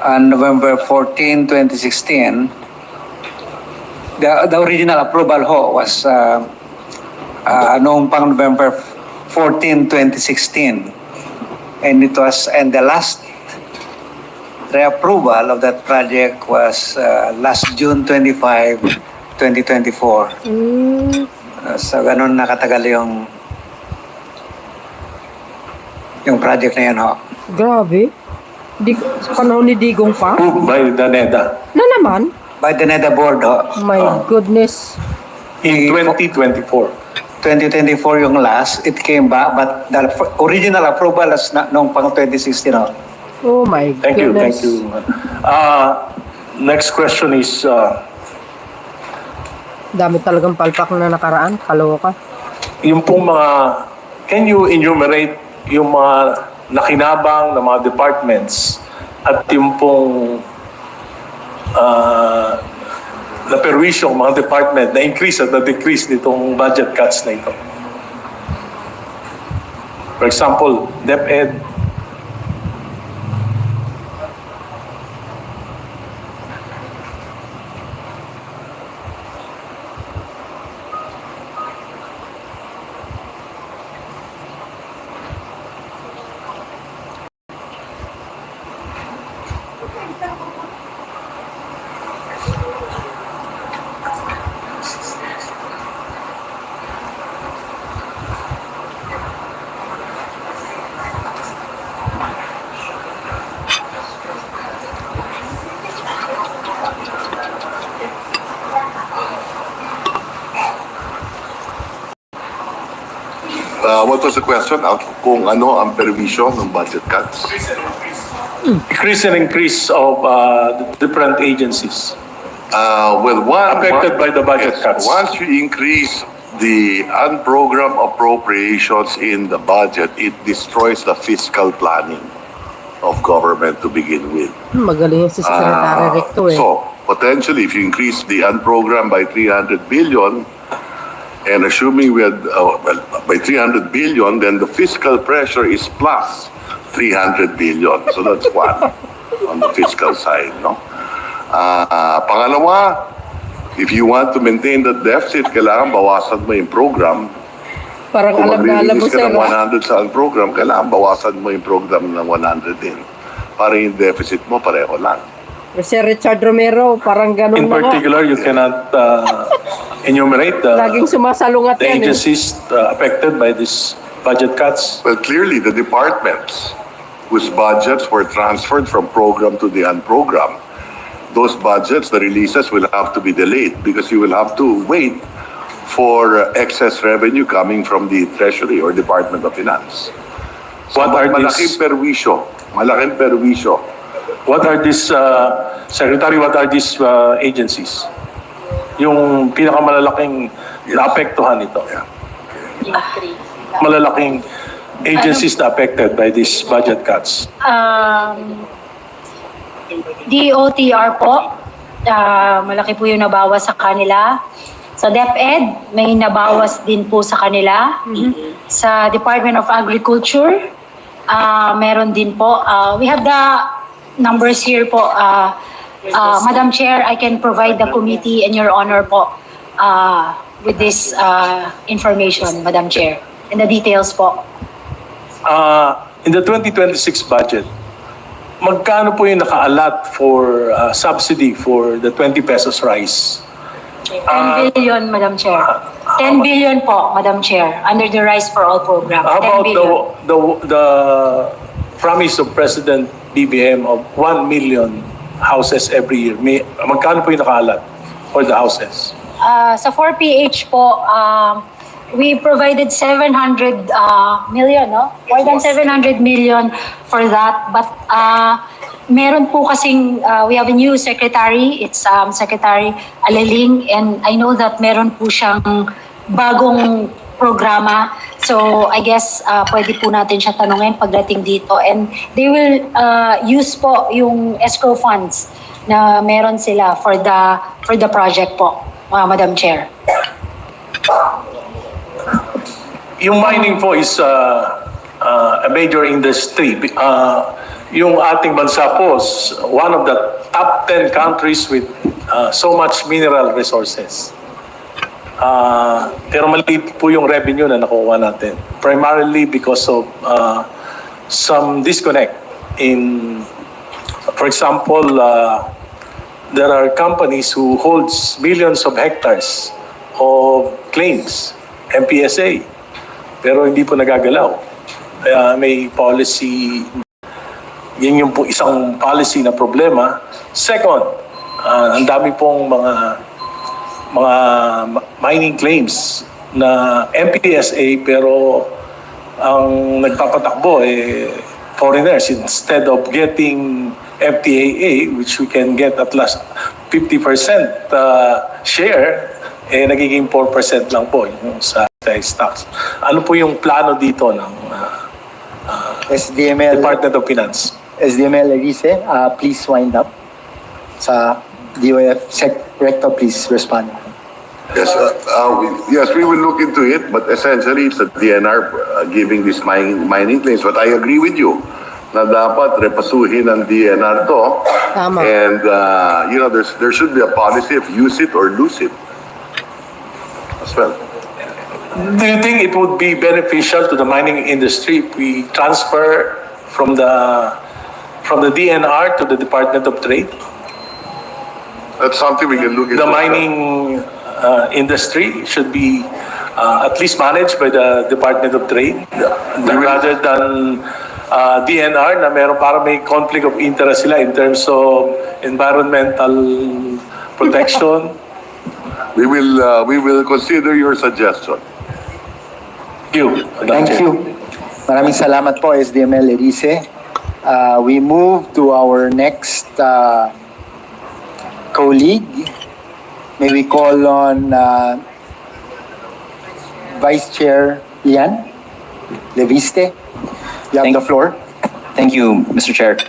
on November 14, 2016. The original approval was noong pang November 14, 2016. And the last reapproval of that project was last June 25, 2024. So ganun nakatagal yung project na yan, ho. Grabe. Sa panahon ni Digong pa? By the NEDA. Na naman? By the NEDA board, ho. My goodness. In 2024. 2024 yung last, it came back, but the original approval is noong pang 2016, ho. Oh my Thank you. goodness. Next question is, Dami talagang palpak na nakaraan. Kaloka. yung pong can you enumerate yung mga nakinabang ng mga departments at yung pong naperwisyong mga department na increase at na decrease nitong budget cuts na ito? For example, Dept. What was the question? Kung ano ang perwisyo ng budget cuts? Increase of different agencies affected by the budget cuts. Once you increase the unprogrammed appropriations in the budget, it destroys the fiscal planning of government to begin with. Magaling yung si Secretary Recto eh. So, potentially, if you increase the unprogrammed by 300 billion, and assuming we had, by 300 billion, then the fiscal pressure is plus 300 billion. So that's one on the fiscal side, no? Pangalawa, if you want to maintain the deficit, kailangan bawasan mo yung program. Parang Kung alam na alam mo, maglilinis sir. ka ng 100 sa program, kailangan bawasan mo yung program ng 100 din. Para yung deficit mo, pareho lang. Sir Richard Romero, parang ganun In na nga. particular, you cannot enumerate Laging sumasalungat the yan eh. agencies affected by these budget cuts. Well, clearly, the departments whose budgets were transferred from program to the unprogrammed, those budgets, the releases will have to be delayed because you will have to wait for excess revenue coming from the Treasury or Department of Finance. So, malaking perwisyo. Malaking perwisyo. What are these, Secretary, what are these agencies? Yung pinakamalalaking naapektuhan ito. Malalaking agencies na affected by these budget cuts. DOTR po, malaki po yung nabawas sa kanila. Sa DepEd, may nabawas din po sa kanila. Sa Department of Agriculture, meron din po. We have the numbers here po. Madam Chair, I can provide the committee and your honor po with this information, Madam Chair, and the details po. In the 2026 budget, magkano po yung naka-allot for subsidy for the 20 pesos rice? 10 billion, Madam Chair. 10 billion po, Madam Chair, under the Rice for All program. How 10 about billion. the promise of President BBM of 1 million houses every year? Magkano po yung naka-allot for the houses? Sa 4PH po, we provided 700 million, no? More than 700 million for that. But meron po kasing, we have a new secretary, it's Secretary Aleling, and I know that meron po siyang bagong programa. So I guess pwede po natin siya tanungin pagdating dito. And they will use po yung escrow funds na meron sila for the project po, Madam Chair. Yung mining po is a major industry. Yung ating bansa po is one of the top 10 countries with so much mineral resources. Pero maliit po yung revenue na nakuha natin. Primarily because of some disconnect in, for example, there are companies who holds millions of hectares of claims, MPSA, pero hindi po nagagalaw. Kaya may policy. Yan yung po isang policy na problema. Second, ang dami pong mga mining claims na MPSA pero ang nagpapatakbo foreigners instead of getting FTAA, which we can get at least 50% share, nagiging 4% lang po yung sa excise tax. Ano po yung plano dito ng Department of Finance? SDML Elise, please wind up. Sa DOF, Rector, please respond. Yes, yes, we will look into it, but essentially it's the DNR giving these mining claims. But I agree with you na dapat repasuhin ng DNR to. Tama. And you know, there should be a policy of use it or lose it as well. Do you think it would be beneficial to the mining industry if we transfer from the DNR to the Department of Trade? That's something we can look into. The mining industry should be at least managed by the Department of Trade rather than DNR na meron parang may conflict of interest sila in terms of environmental protection. We will consider your suggestion. Thank you. Maraming salamat po, SDML Elise. We move to our next colleague. May we call on Vice Chair Ian Leviste. You have the floor. Thank you, Mr. Chair.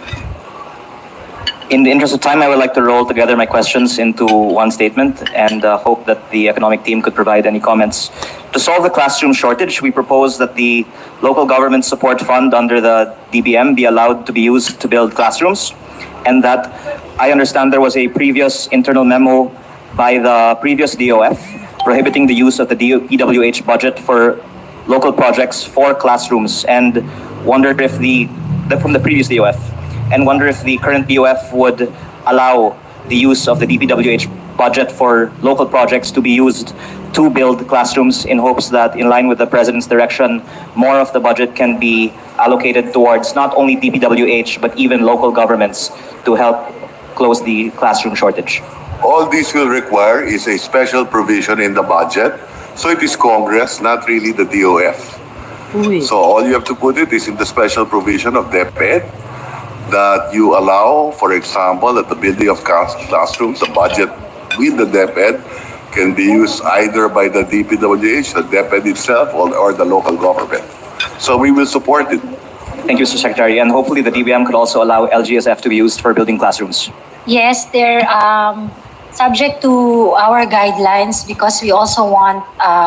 In the interest of time, I would like to roll together my questions into one statement and hope that the economic team could provide any comments. To solve the classroom shortage, we propose that the local government support fund under the DBM be allowed to be used to build classrooms, and that I understand there was a previous internal memo by the previous DOF prohibiting the use of the PWH budget for local projects for classrooms, and wondered if from the previous DOF, and wonder if the current DOF would allow the use of the DPWH budget for local projects to be used to build classrooms, in hopes that, in line with the President's direction, more of the budget can be allocated towards not only DPWH but even local governments to help close the classroom shortage. All this will require is a special provision in the budget. So it is Congress, not really the DOF. So all you have to put it is in the special provision of Dept that you allow, for example, that the building of classrooms, the budget with the Dept can be used either by the DPWH, the Dept itself, or the local government. So we will support it. Thank you, Mr. Secretary, and hopefully the DBM could also allow LGSF to be used for building classrooms. Yes, they're subject to our guidelines because we also want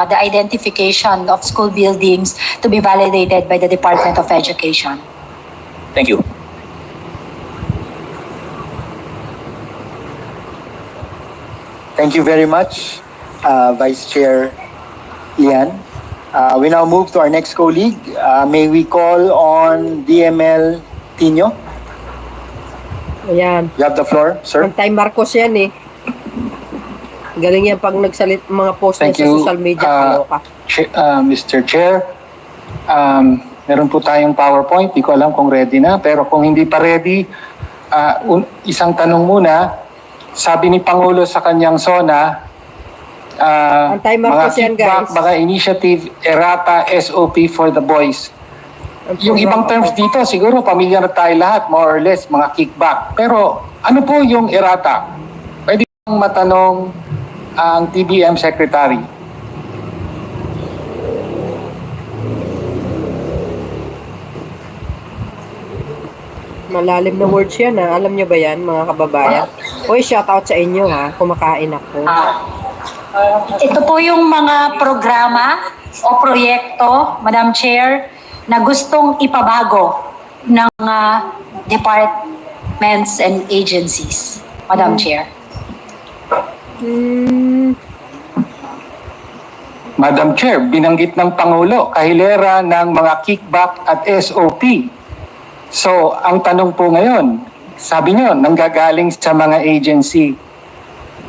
the identification of school buildings to be validated by the Department of Education. Thank you. Thank you very much, Vice Chair Ian. We now move to our next colleague. May we call on DML Tino? Ayan. You have the floor, sir. Antay Marcos yan eh. Galing yan pag nagsalit mga post niya sa social media. Kaloka. Mr. Chair, meron po tayong PowerPoint. Di ko alam kung ready na. Pero kung hindi pa ready, isang tanong muna. Sabi ni Pangulo sa kanyang SONA, Antay Marcos yan, guys. mga initiative, errata, SOP for the boys. Yung ibang terms dito, siguro pamilyar na tayo lahat, more or less, mga kickback. Pero ano po yung errata? Pwede bang matanong ang TBM Secretary? Malalim na words yan ha. Alam nyo ba yan mga kababayan? Uy, shoutout sa inyo ha. Kumakain ako. Ito po yung mga programa o proyekto, Madam Chair, na gustong ipabago ng departments and agencies, Madam Chair. Madam Chair, binanggit ng Pangulo, kahilera ng mga kickback at SOP. So, ang tanong po ngayon, sabi nyo, nanggagaling sa mga agency,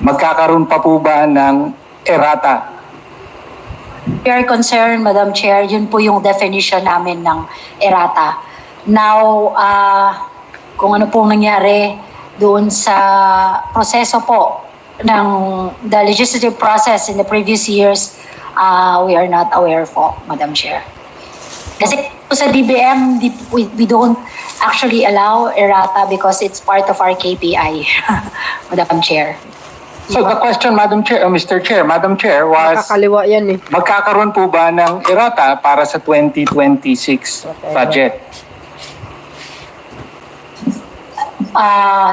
magkakaroon pa po ba ng errata? We are concerned, Madam Chair, yun po yung definition namin ng errata. Now, kung ano pong nangyari doon sa proseso po ng the legislative process in the previous years, we are not aware po, Madam Chair. Kasi sa DBM, we don't actually allow errata because it's part of our KPI, Madam Chair. So the question, Madam Chair, Mr. Chair, Madam Chair, was Nakakaliwa yan eh. magkakaroon po ba ng errata para sa 2026 budget?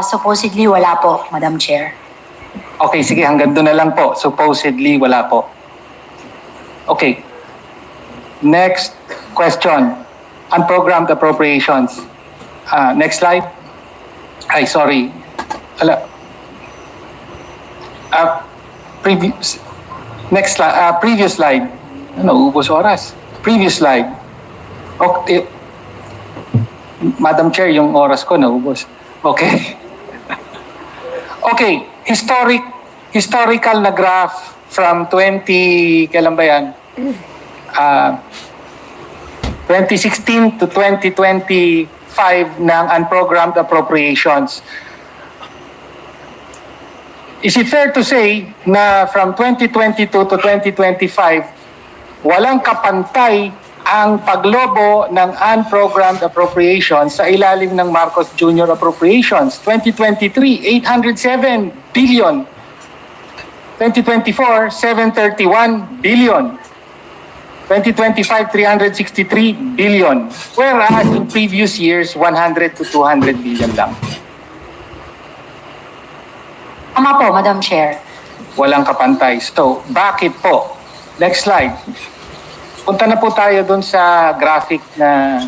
Supposedly wala po, Madam Chair. Okay, sige, hanggang doon na lang po. Supposedly, wala po. Okay. Next question. Unprogrammed appropriations. Next slide. Ay, sorry. Next slide. Previous slide. Ubos oras. Previous slide. Okay. Madam Chair, yung oras ko naubos. Okay. Okay. Historical na graph from kailan ba yan? 2016 to 2025 ng unprogrammed appropriations. Is it fair to say na from 2022 to 2025, walang kapantay ang paglobo ng unprogrammed appropriations sa ilalim ng Marcos Jr. Appropriations? 2023, 807 billion. 2024, 731 billion. 2025, 363 billion. Whereas in previous years, 100 to 200 billion lang. Tama po, Madam Chair. Walang kapantay. So, bakit po? Next slide. Punta na po tayo dun sa graphic na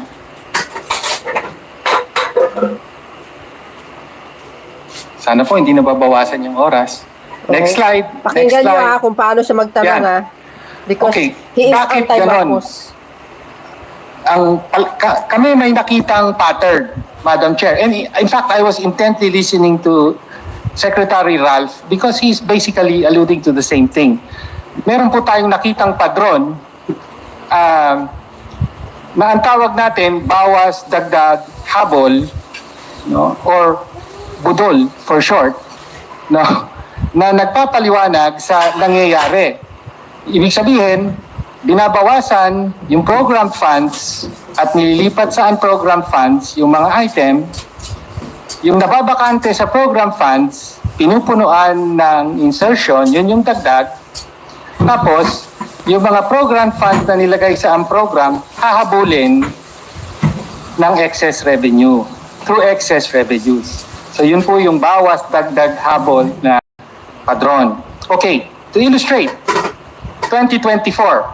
sana po hindi nababawasan yung oras. Next slide. Pakinggan nyo ha kung paano siya magtanong ha. Because okay. he is Bakit ganon? Kami may nakitang pattern, Madam Chair. And in fact, I was intently listening to Secretary Ralph because he's basically alluding to the same thing. Meron po tayong nakitang padron na ang tawag natin bawas, dagdag, habol, no, or budol for short, no, na nagpapaliwanag sa nangyayari. Ibig sabihin, binabawasan yung program funds at nililipat sa unprogram funds yung mga item, yung nababakante sa program funds, pinupunuan ng insertion, yun yung dagdag, tapos yung mga program funds na nilagay sa unprogram, hahabulin ng excess revenue through excess revenues. So yun po yung bawas, dagdag, habol na padron. Okay, to illustrate, 2024.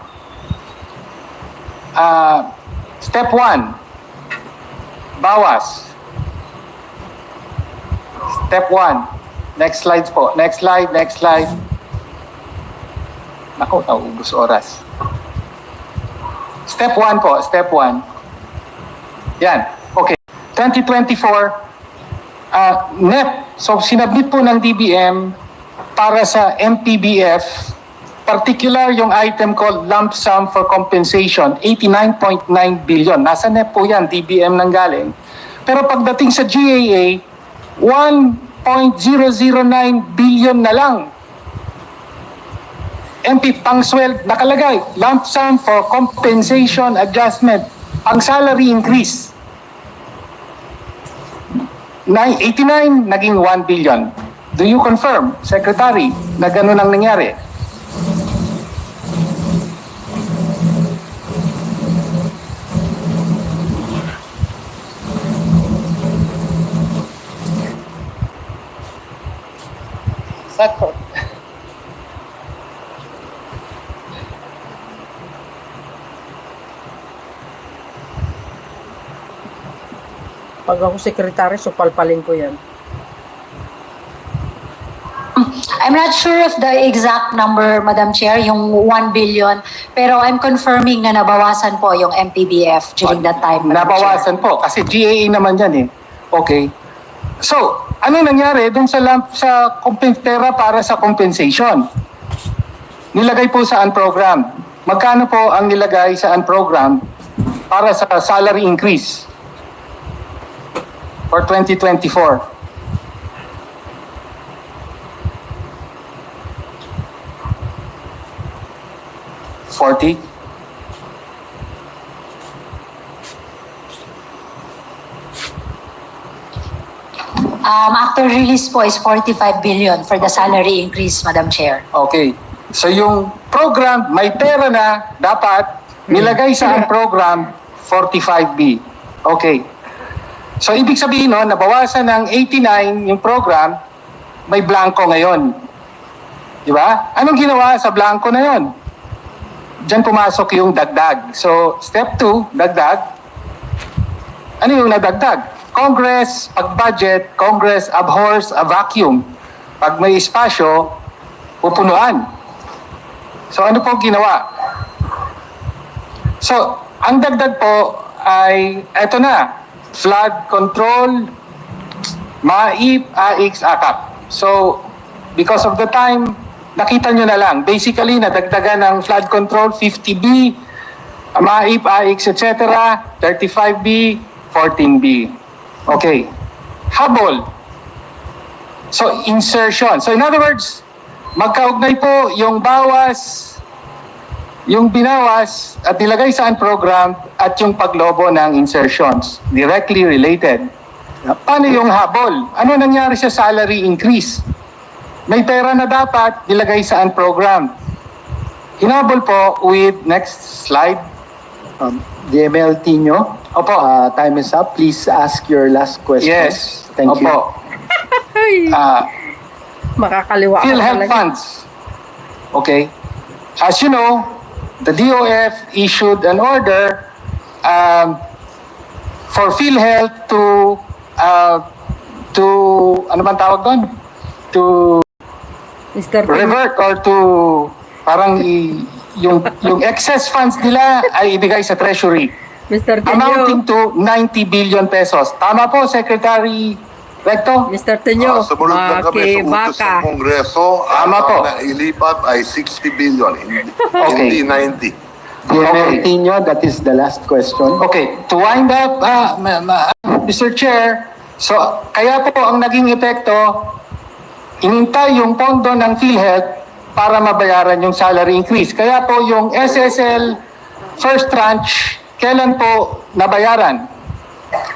Step 1, bawas. Step 1. Next slide po. Next slide, next slide. Naku, naubos oras. Step 1 po, step 1. Yan, okay. 2024, NEP. So, sinabit po ng DBM para sa MPBF, particular yung item called lump sum for compensation, 89.9 billion. Nasa NEP po yan, DBM nang galing. Pero pagdating sa GAA, 1.009 billion na lang. MP pangsweld, nakalagay, lump sum for compensation adjustment, ang salary increase. 89 naging 1 billion. Do you confirm, Secretary, na ganun ang nangyari? Sakot. Pag ako sekretary, so palpalin ko yan. I'm not sure of the exact number, Madam Chair, yung 1 billion, pero I'm confirming na nabawasan po yung MPBF during that time. Madam Nabawasan Chair. po, kasi GAA naman yan eh. Okay. So, ano nangyari dun sa pera para sa compensation? Nilagay po sa unprogrammed. Magkano po ang nilagay sa unprogrammed para sa salary increase for 2024? $40? After release po is 45 billion for the salary increase, Madam Chair. Okay. So yung program, may pera na dapat nilagay sa program 45B. Okay. So ibig sabihin nun, nabawasan ng 89 yung program, may blanco ngayon. Di ba? Anong ginawa sa blanco na yon? Diyan pumasok yung dagdag. So step 2, dagdag. Ano yung nadagdag? Congress, pag budget, Congress abhors a vacuum. Pag may espasyo, pupunuan. So ano po ginawa? So, ang dagdag po ay, eto na, flood control, MAIP, AIX, AKAP. So, because of the time, nakita nyo na lang. Basically, nadagdagan ng flood control, 50B, MAIP, AIX, etc., 35B, 14B. Okay. Habol. So, insertion. So, in other words, magkaugnay po yung bawas, yung binawas at nilagay sa program at yung paglobo ng insertions. Directly related. Paano yung habol? Ano nangyari sa salary increase? May pera na dapat nilagay sa program. Hinabol po with, next slide. DML Tino. Opo. Time is up. Please ask your last question. Yes. Thank you. Opo. Makakaliwa ka PhilHealth talaga. funds. Okay. As you know, the DOF issued an order for PhilHealth to ano bang tawag doon? To Mr. revert or to parang yung excess funds nila ay ibigay sa treasury. Mr. Amounting to 90 billion pesos. Tama po, Secretary Recto? Mr. Tenyo, Sumunod lang kami sa utos baka. ng Kongreso. Tama po. Na ilipat ay 60 billion, Okay. hindi 90. DML Tino, that is the last question. Okay, to wind up, Mr. Chair, so kaya po ang naging epekto, inintay yung pondo ng PhilHealth para mabayaran yung salary increase. Kaya po yung SSL first tranche, kailan po nabayaran?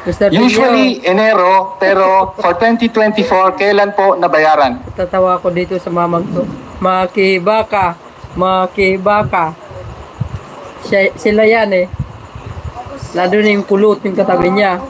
Mr. Tenyo, Usually Enero, pero for 2024, kailan po nabayaran? tatawa ko dito sa mamang to. Makibaka. Sila yan eh. Lalo na yung kulot yung katabi niya.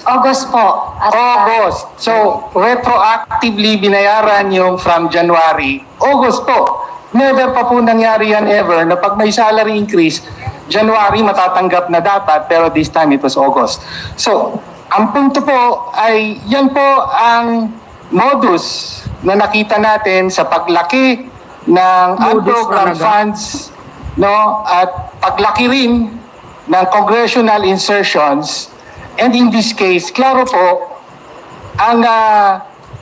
August po. August. So, retroactively binayaran yung from January, August po. Never pa po nangyari yan ever na pag may salary increase, January matatanggap na dapat, pero this time it was August. So, ang punto po ay yan po ang modus na nakita natin sa paglaki ng unprogrammed funds, no, at paglaki rin ng congressional insertions. And in this case, klaro po, ang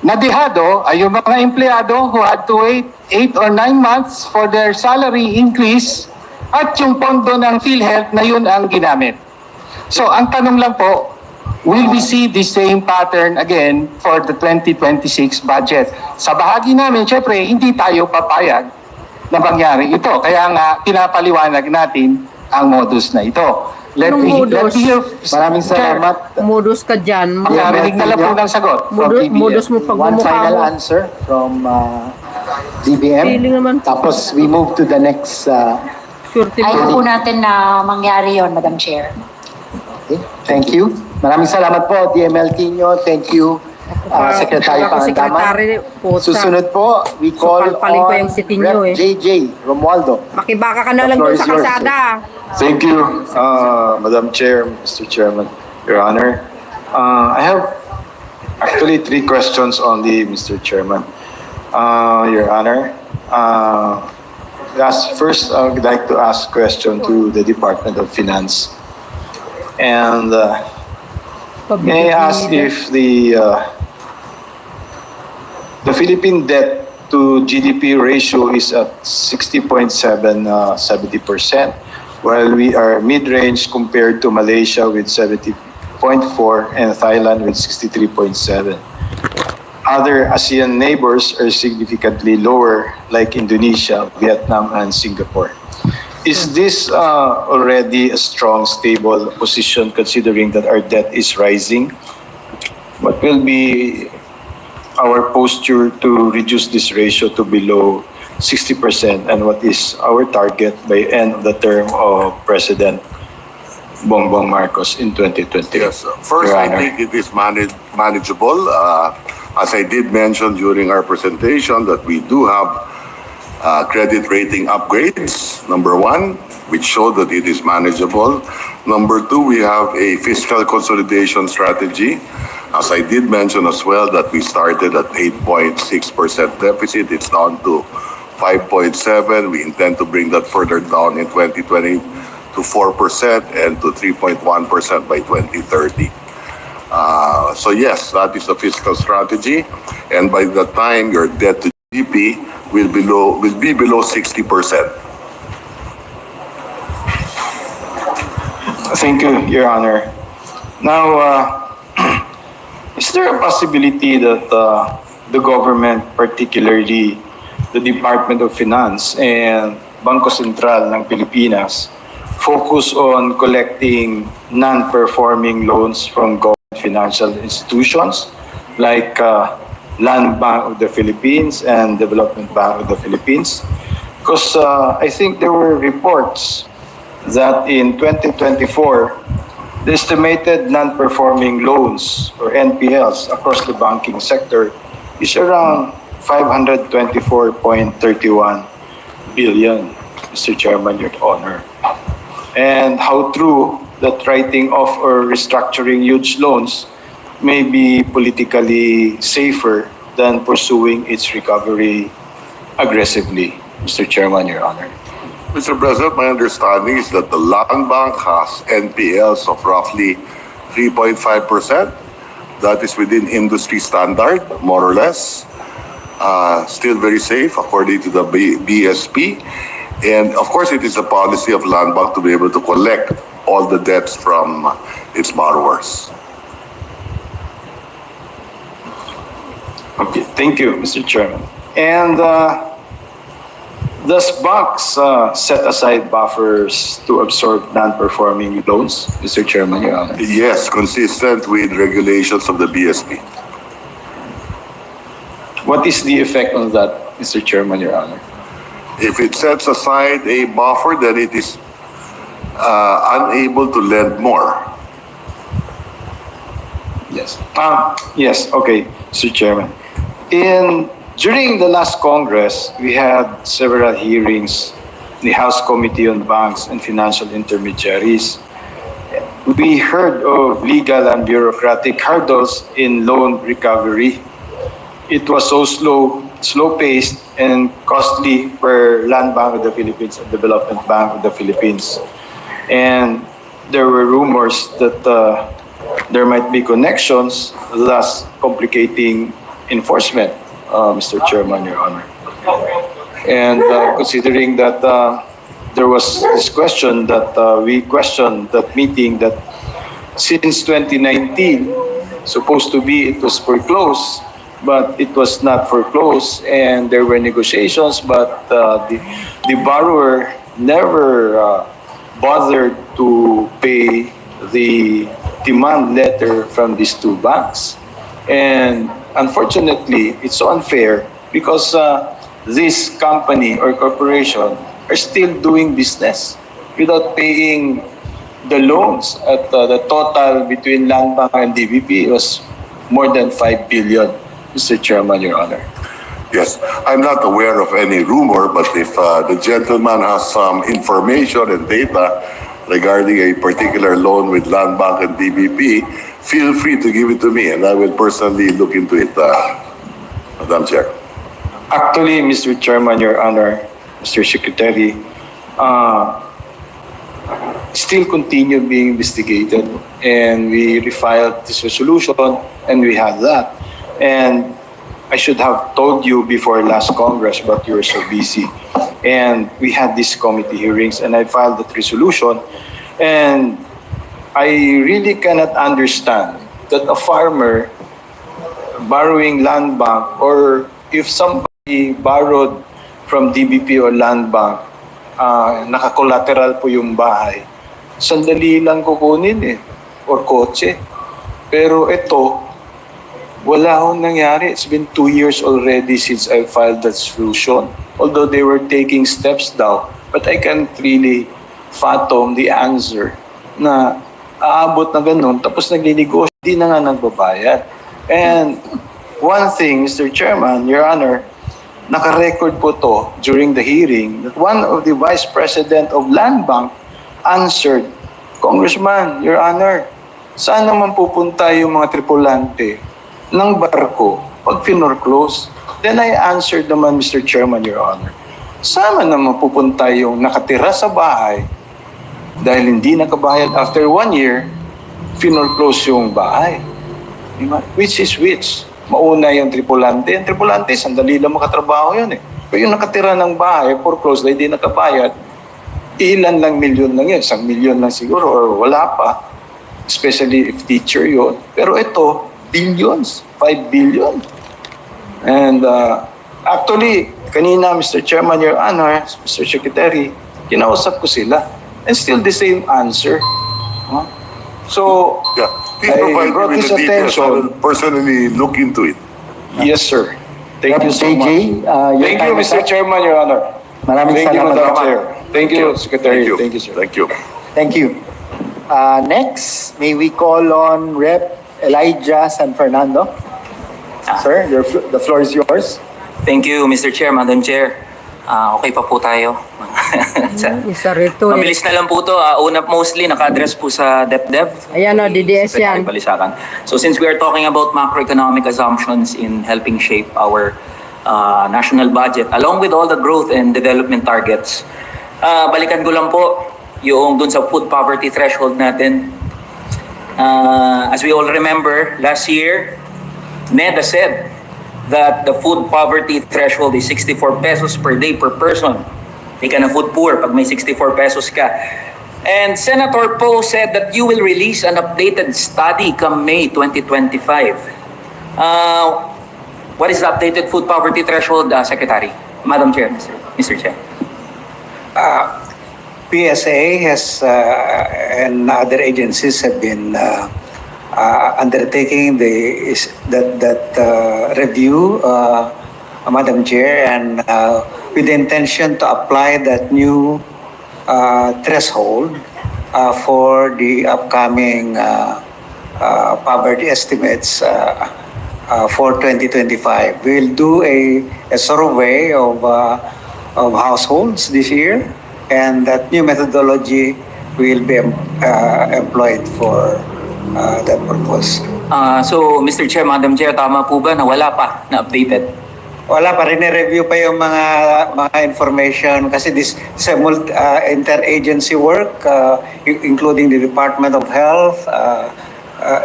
nadehado ay yung mga empleyado who had to wait 8 or 9 months for their salary increase at yung pondo ng PhilHealth na yun ang ginamit. So ang tanong lang po, will we see the same pattern again for the 2026 budget? Sa bahagi namin, syempre, hindi tayo papayag na mangyari ito. Kaya nga, pinapaliwanag natin ang modus na ito. Let me hear. Maraming salamat. Modus ka dyan. Makarinig na lang po ng sagot. from DBM. Modus mo pag One bumukha final mo. answer from DBM. Feeling naman. Tapos we move to the next. Ayaw po natin na mangyari yon, Madam Chair. Okay. Thank you. Maraming salamat po, DML Tino. Thank you, Secretary Pangandaman. Susunod po, we call Supalpalin ko on yung city nyo, Rep. JJ Romualdo. Makibaka ka na lang doon sa kalsada. Thank you, Madam Chair, Mr. Chairman, Your Honor. I have actually 3 questions only, Mr. Chairman. Your Honor, first, I would like to ask a question to the Department of Finance. And may I ask if the Philippine debt to GDP ratio is at 60.70%, while we are mid-range compared to Malaysia with 70.4 and Thailand with 63.7. Other ASEAN neighbors are significantly lower, like Indonesia, Vietnam, and Singapore. Is this already a strong, stable position considering that our debt is rising? What will be our posture to reduce this ratio to below 60%, and what is our target by end of the term of President Bongbong Marcos in 2020? Yes. First, Your I Honor. think it is manageable. As I did mention during our presentation, that we do have credit rating upgrades, number 1, which show that it is manageable. Number 2, we have a fiscal consolidation strategy. As I did mention as well, that we started at 8.6% deficit. It's down to 5.7. We intend to bring that further down in 2020 to 4% and to 3.1% by 2030. So yes, that is the fiscal strategy. And by the time your debt to GDP will be below 60%. Thank you, Your Honor. Now, is there a possibility that the government, particularly the Department of Finance and Bangko Sentral ng Pilipinas, focus on collecting non-performing loans from government financial institutions like Land Bank of the Philippines and Development Bank of the Philippines? Because I think there were reports that in 2024, the estimated non-performing loans or NPLs across the banking sector is around 524.31 billion, Mr. Chairman, Your Honor. And how true that writing off or restructuring huge loans may be politically safer than pursuing its recovery aggressively, Mr. Chairman, Your Honor. Mr. President, my understanding is that the Land Bank has NPLs of roughly 3.5%. That is within industry standard, more or less. Still very safe according to the BSP. And of course, it is a policy of Land Bank to be able to collect all the debts from its borrowers. Okay, thank you, Mr. Chairman. And does banks set aside buffers to absorb non-performing loans, Mr. Chairman, Your Honor? Yes, consistent with regulations of the BSP. What is the effect on that, Mr. Chairman, Your Honor? If it sets aside a buffer, then it is unable to lend more. Yes. Yes, okay, Mr. Chairman. During the last Congress, we had several hearings in the House Committee on Banks and Financial Intermediaries. We heard of legal and bureaucratic hurdles in loan recovery. It was so slow-paced and costly for Land Bank of the Philippines and Development Bank of the Philippines. And there were rumors that there might be connections, thus complicating enforcement, Mr. Chairman, Your Honor. And considering that there was this question that we questioned that meeting that since 2019, supposed to be it was foreclosed, but it was not foreclosed, and there were negotiations, but the borrower never bothered to pay the demand letter from these two banks. And unfortunately, it's so unfair because this company or corporation are still doing business without paying the loans. At the total between Land Bank and DBP was more than 5 billion, Mr. Chairman, Your Honor. Yes, I'm not aware of any rumor, but if the gentleman has some information and data regarding a particular loan with Land Bank and DBP, feel free to give it to me and I will personally look into it, Madam Chair. Actually, Mr. Chairman, Your Honor, Mr. Secretary, still continue being investigated, and we refiled this resolution and we had that. And I should have told you before last Congress, but you were so busy. And we had these committee hearings and I filed that resolution. And I really cannot understand that a farmer borrowing Land Bank, or if somebody borrowed from DBP or Land Bank, naka-collateral po yung bahay, sandali lang kukunin or kotse. Pero ito, wala akong nangyari. It's been 2 years already since I filed that resolution. Although they were taking steps daw, but I can't really fathom the answer na aabot na ganun, tapos nagninegosyo, di na nga nagbabayad. And one thing, Mr. Chairman, Your Honor, naka-record po to during the hearing that one of the Vice President of Land Bank answered, Congressman, Your Honor, saan naman pupunta yung mga tripulante ng barko pag finorclose? Then I answered naman, Mr. Chairman, Your Honor, saan naman pupunta yung nakatira sa bahay dahil hindi nakabayad after 1 year, finorclose yung bahay. Diba? Which is which? Mauna yung tripulante. Yung tripulante, sandali lang makatrabaho yun Pero yung nakatira ng bahay, foreclosed na hindi nakabayad, ilan lang milyon lang yun. 1 milyon lang siguro or wala pa. Especially if teacher yun. Pero ito, billions. 5 billion. And actually, kanina, Mr. Chairman, Your Honor, Mr. Secretary, kinausap ko sila. And still the same answer. So, yeah, please provide me with the details. I will personally look into it. Yes, sir. Thank you so much. Thank you, Mr. Chairman, Your Honor. Maraming Thank you, salamat. Madam Chair. Thank you, Secretary. Thank you. Thank you, sir. Thank you. Thank you. Next, may we call on Rep. Elijah San Fernando. Sir, the floor is yours. Thank you, Mr. Chair, Madam Chair. Okay pa po tayo. Isa rito Mabilis na lang po to. Una, mostly naka-address po sa Dept. Ayan o, DDS yan. Balisakan. So since we are talking about macroeconomic assumptions in helping shape our national budget, along with all the growth and development targets, balikan ko lang po yung dun sa food poverty threshold natin. As we all remember, last year, NEDA said that the food poverty threshold is 64 pesos per day per person. Hindi ka na food poor pag may 64 pesos ka. And Senator Poe said that you will release an updated study come May 2025. What is the updated food poverty threshold, Secretary? Madam Chair, Mr. Chair. PSA has and other agencies have been undertaking that review, Madam Chair, and with the intention to apply that new threshold for the upcoming poverty estimates for 2025. We'll do a survey of households this year, and that new methodology will be employed for that purpose. So, Mr. Chair, Madam Chair, tama po ba na wala pa na updated? Wala pa, rin-review pa yung mga information kasi this is a interagency work, including the Department of Health,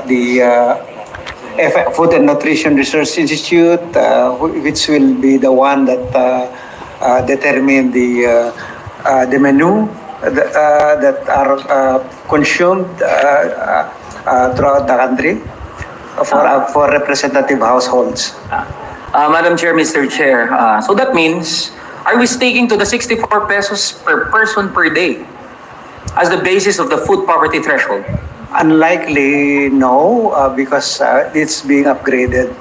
the Food and Nutrition Research Institute, which will be the one that determine the menu that are consumed throughout the country for representative households. Madam Chair, Mr. Chair, so that means, are we sticking to the 64 pesos per person per day as the basis of the food poverty threshold? Unlikely, no, because it's being upgraded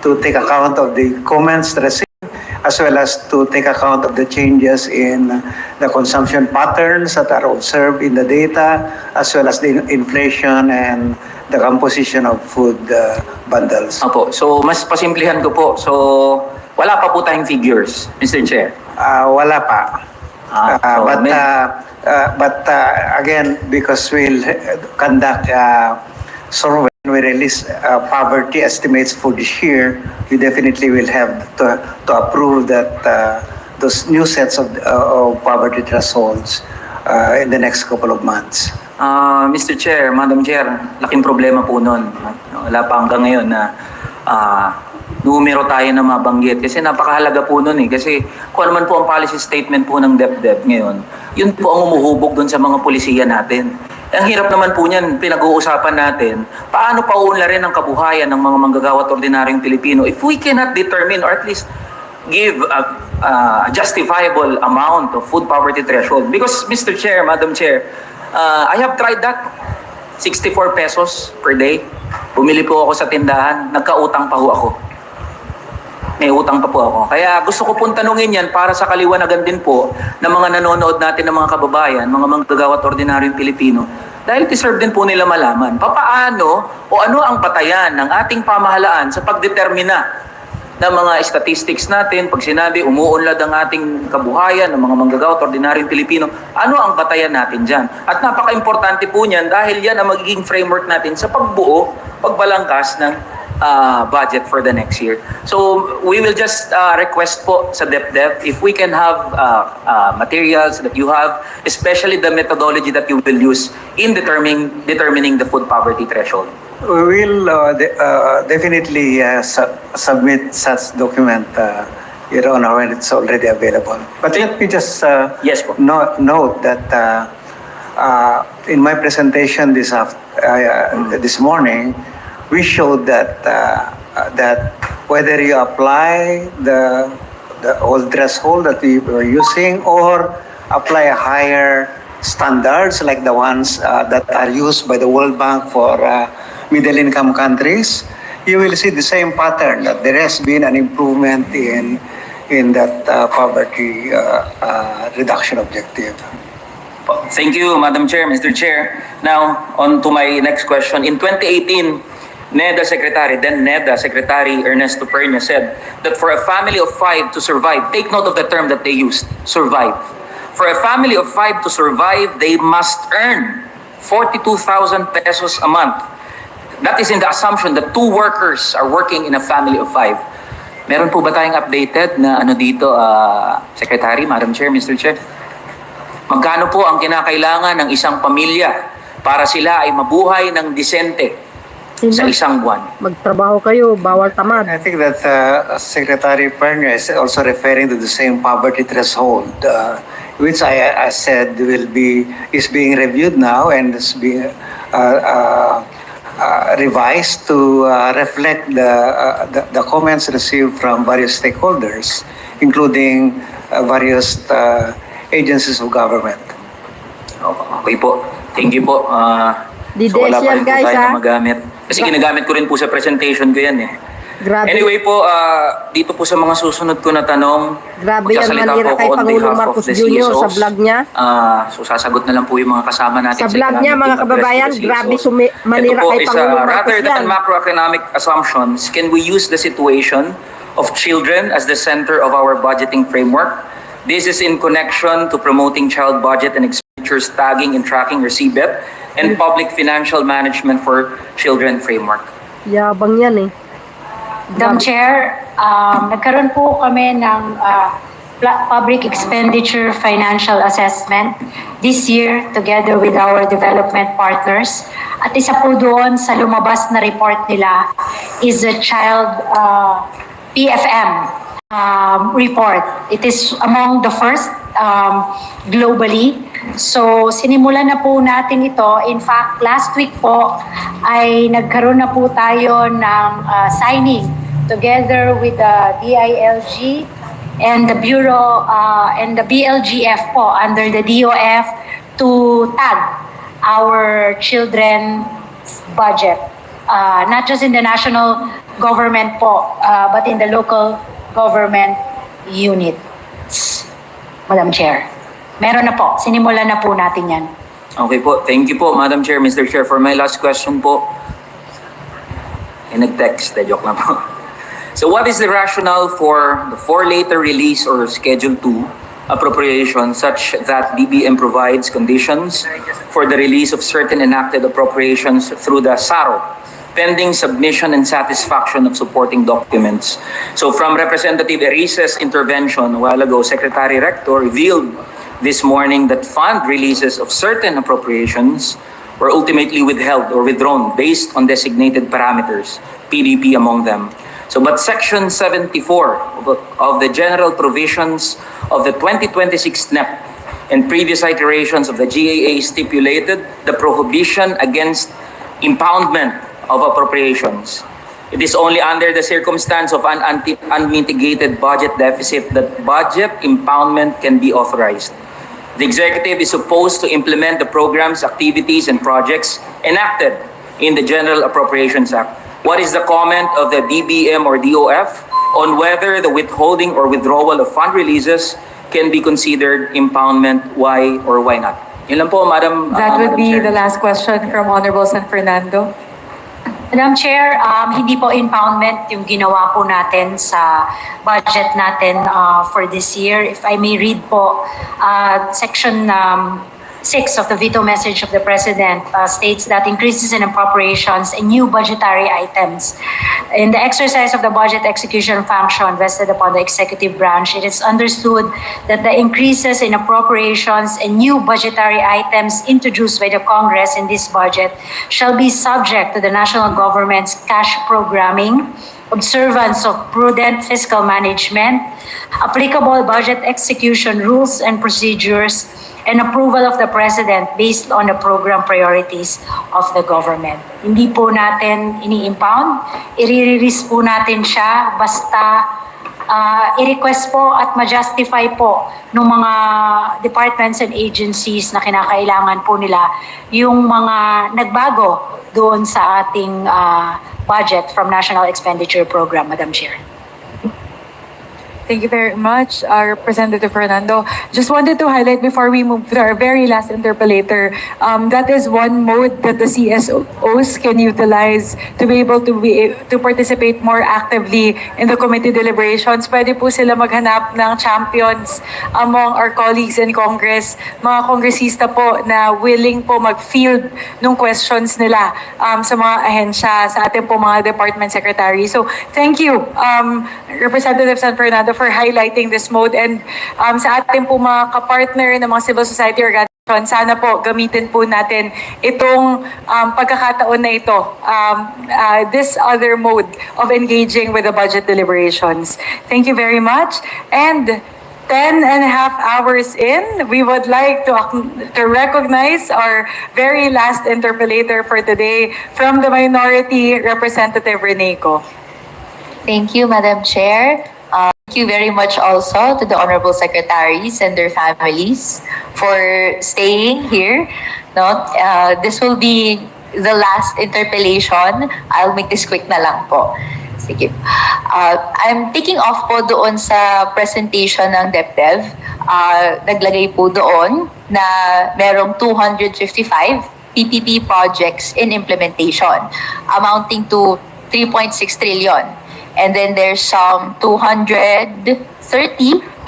to take account of the comments received, as well as to take account of the changes in the consumption patterns that are observed in the data, as well as the inflation and the composition of food bundles. Opo, so mas pasimplihan ko po. So, wala pa po tayong figures, Mr. Chair? Wala pa. But again, because we'll conduct survey, we release poverty estimates for this year, we definitely will have to approve that those new sets of poverty thresholds in the next couple of months. Mr. Chair, Madam Chair, laking problema po nun. Wala pa hanggang ngayon na numero tayo na mabanggit. Kasi napakahalaga po nun eh. Kasi kung ano man po ang policy statement po ng Dept ngayon, yun po ang umuhubog dun sa mga polisiya natin. Ang hirap naman po niyan, pinag-uusapan natin, paano paunlarin ang kabuhayan ng mga manggagawa at ordinaryong Pilipino if we cannot determine or at least give a justifiable amount of food poverty threshold. Because Mr. Chair, Madam Chair, I have tried that. 64 pesos per day. Bumili po ako sa tindahan, nagkautang pa ho ako. May utang pa po ako. Kaya gusto ko pong tanungin yan para sa kaliwanagan din po ng mga nanonood natin ng mga kababayan, mga manggagawa at ordinaryong Pilipino. Dahil deserve din po nila malaman, papaano o ano ang batayan ng ating pamahalaan sa pagdetermina ng mga statistics natin, pag sinabi umuunlad ang ating kabuhayan ng mga manggagawa at ordinaryong Pilipino, ano ang batayan natin dyan? At napaka-importante po niyan dahil yan ang magiging framework natin sa pagbuo, pagbalangkas ng budget for the next year. So we will just request po sa Dept if we can have materials that you have, especially the methodology that you will use in determining the food poverty threshold. We will definitely submit such document, Your Honor, when it's already available. But let me just note that in my presentation this morning, we showed that whether you apply the old threshold that we were using or apply higher standards like the ones that are used by the World Bank for middle-income countries, you will see the same pattern that there has been an improvement in that poverty reduction objective. Thank you, Madam Chair, Mr. Chair. Now, on to my next question. In 2018, NEDA Secretary Ernesto Pernia said that for a family of 5 to survive, take note of the term that they used, survive. For a family of 5 to survive, they must earn 42,000 pesos a month. That is in the assumption that 2 workers are working in a family of 5. Meron po ba tayong updated na ano dito, Secretary, Madam Chair, Mr. Chair? Magkano po ang kinakailangan ng isang pamilya para sila ay mabuhay ng disente sa isang buwan? Magtrabaho kayo, bawal tamad. I think that Secretary Pernia is also referring to the same poverty threshold, which I said is being reviewed now and is being revised to reflect the comments received from various stakeholders, including various agencies of government. Okay po. Thank you po. So wala pa rin po tayo na magamit. Kasi ginagamit ko rin po sa presentation ko yan eh. Grabe. Anyway po, dito po sa mga susunod ko na tanong, Grabe yan magsasalita manira po kay ako on Pangulong behalf of Marcos the Jr. sa CSOs. vlog niya. So sasagot na lang po yung mga kasama natin Sa vlog niya, economic mga team kababayan, address to the grabe CSOs. manira Ito po kay is, Pangulong Marcos rather than yan. macroeconomic assumptions, can we use the situation of children as the center of our budgeting framework? This is in connection to promoting child budget and expenditures tagging and tracking or CBET and public financial management for children framework. Yabang yan eh. Madam Chair, nagkaroon po kami ng public expenditure financial assessment this year together with our development partners. At isa po doon sa lumabas na report nila is a child PFM report. It is among the first globally. So sinimulan na po natin ito. In fact, last week po ay nagkaroon na po tayo ng signing together with the DILG and the Bureau and the BLGF po under the DOF to tag our children's budget. Not just in the national government po, but in the local government units. Madam Chair. Meron na po. Sinimulan na po natin yan. Okay po. Thank you po, Madam Chair, Mr. Chair. For my last question po, nag-text, joke lang po. So what is the rationale for the 4 later release or Schedule 2 appropriation such that DBM provides conditions for the release of certain enacted appropriations through the SARO, pending submission and satisfaction of supporting documents? So from Representative Erice's intervention a while ago, Secretary Rector revealed this morning that fund releases of certain appropriations were ultimately withheld or withdrawn based on designated parameters, PDP among them. So, but Section 74 of the General Provisions of the 2026 NEP and previous iterations of the GAA stipulated the prohibition against impoundment of appropriations. It is only under the circumstance of an unmitigated budget deficit that budget impoundment can be authorized. The executive is supposed to implement the programs, activities, and projects enacted in the General Appropriations Act. What is the comment of the DBM or DOF on whether the withholding or withdrawal of fund releases can be considered impoundment? Why or why not? Yun lang po, Madam. That would Madam be Chair. the last question from Honorable San Fernando. Madam Chair, hindi po impoundment yung ginawa po natin sa budget natin for this year. If I may read po, Section 6 of the veto message of the President states that increases in appropriations and new budgetary items. In the exercise of the budget execution function vested upon the executive branch, it is understood that the increases in appropriations and new budgetary items introduced by the Congress in this budget shall be subject to the national government's cash programming, observance of prudent fiscal management, applicable budget execution rules and procedures, and approval of the President based on the program priorities of the government. Hindi po natin ini-impound, i-release po natin siya basta i-request po at ma-justify po ng mga departments and agencies na kinakailangan po nila yung mga nagbago doon sa ating budget from National Expenditure Program, Madam Chair. Thank you very much, Representative Fernando. Just wanted to highlight before we move to our very last interpellator, that is one mode that the CSOs can utilize to be able to participate more actively in the committee deliberations. Pwede po sila maghanap ng champions among our colleagues in Congress, mga kongresista po na willing po mag-field ng questions nila sa mga ahensya, sa ating po mga department secretary. So thank you, Representative San Fernando, for highlighting this mode, and sa ating po mga kapartner ng mga civil society organizations, sana po gamitin po natin itong pagkakataon na ito, this other mode of engaging with the budget deliberations. Thank you very much. And 10.5 hours in, we would like to recognize our very last interpellator for today from the minority, Representative Reneco. Thank you, Madam Chair. Thank you very much also to the Honorable Secretaries and their families for staying here. No, this will be the last interpellation. I'll make this quick na lang po. Sige. I'm taking off po doon sa presentation ng DepDev. Naglagay po doon na merong 255 PPP projects in implementation, amounting to 3.6 trillion. And then there's some 230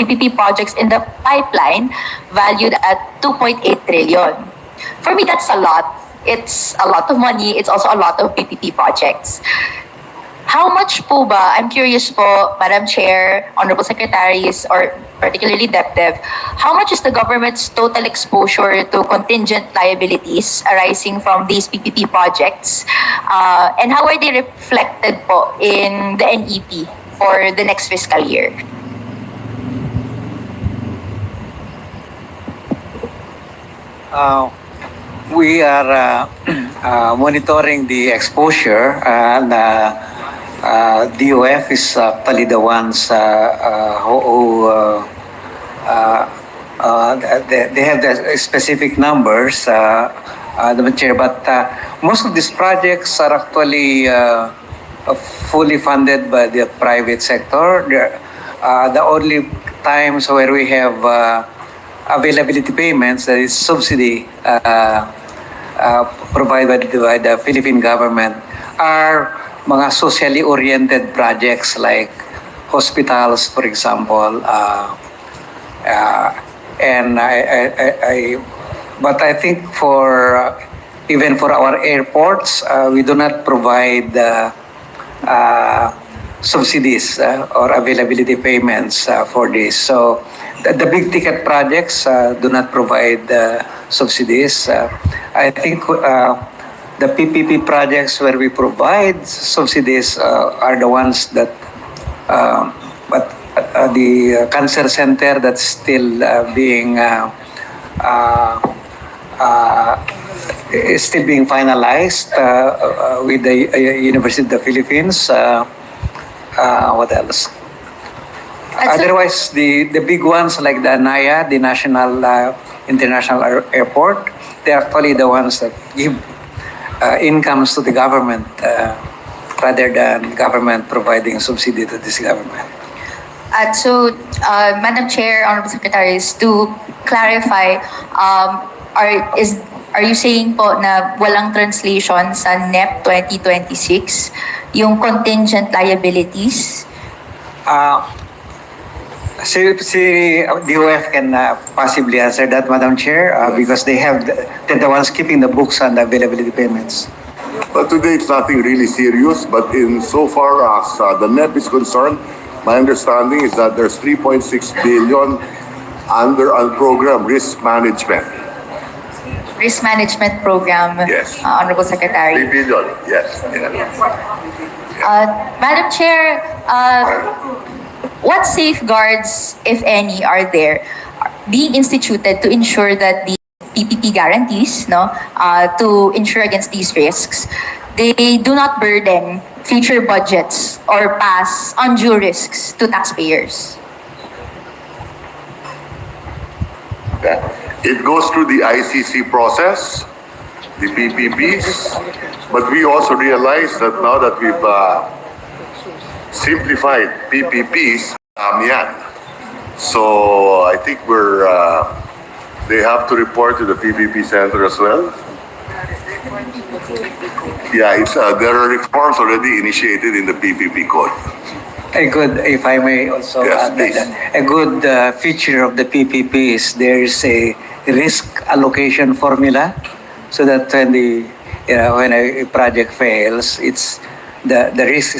PPP projects in the pipeline valued at 2.8 trillion. For me, that's a lot. It's a lot of money. It's also a lot of PPP projects. How much po ba, I'm curious po, Madam Chair, Honorable Secretaries, or particularly DepDev, how much is the government's total exposure to contingent liabilities arising from these PPP projects? And how are they reflected po in the NEP for the next fiscal year? We are monitoring the exposure and DOF is actually the ones who they have the specific numbers, the chair, but most of these projects are actually fully funded by the private sector. The only times where we have availability payments, that is subsidy provided by the Philippine government, are mga socially oriented projects like hospitals, for example, and but I think for even for our airports, we do not provide subsidies or availability payments for this. So the big ticket projects do not provide subsidies. I think the PPP projects where we provide subsidies are the ones that, but the cancer center that's still being is still being finalized with the University of the Philippines. What else? Otherwise, the big ones like the ANAYA, the National International Airport, they're actually the ones that give incomes to the government rather than government providing subsidy to this government. So, Madam Chair, Honorable Secretaries, to clarify, are you saying po na walang translation sa NEP 2026, yung contingent liabilities? Si DOF can possibly answer that, Madam Chair, because they're the ones keeping the books on the availability payments. But today it's nothing really serious, but in so far as the NEP is concerned, my understanding is that there's 3.6 billion under a program, risk management. Risk management program, Yes. Honorable Secretary. 3 billion, yes. Madam Chair, what safeguards, if any, are there being instituted to ensure that the PPP guarantees, to ensure against these risks, they do not burden future budgets or pass undue risks to taxpayers? It goes through the ICC process, the PPPs, but we also realize that now that we've simplified PPPs, yan. So I think they have to report to the PPP center as well. Yeah, there are reforms already initiated in the PPP code. If I may also Yes, add please. that, a good feature of the PPP is there's a risk allocation formula, so that when a project fails, it's the risk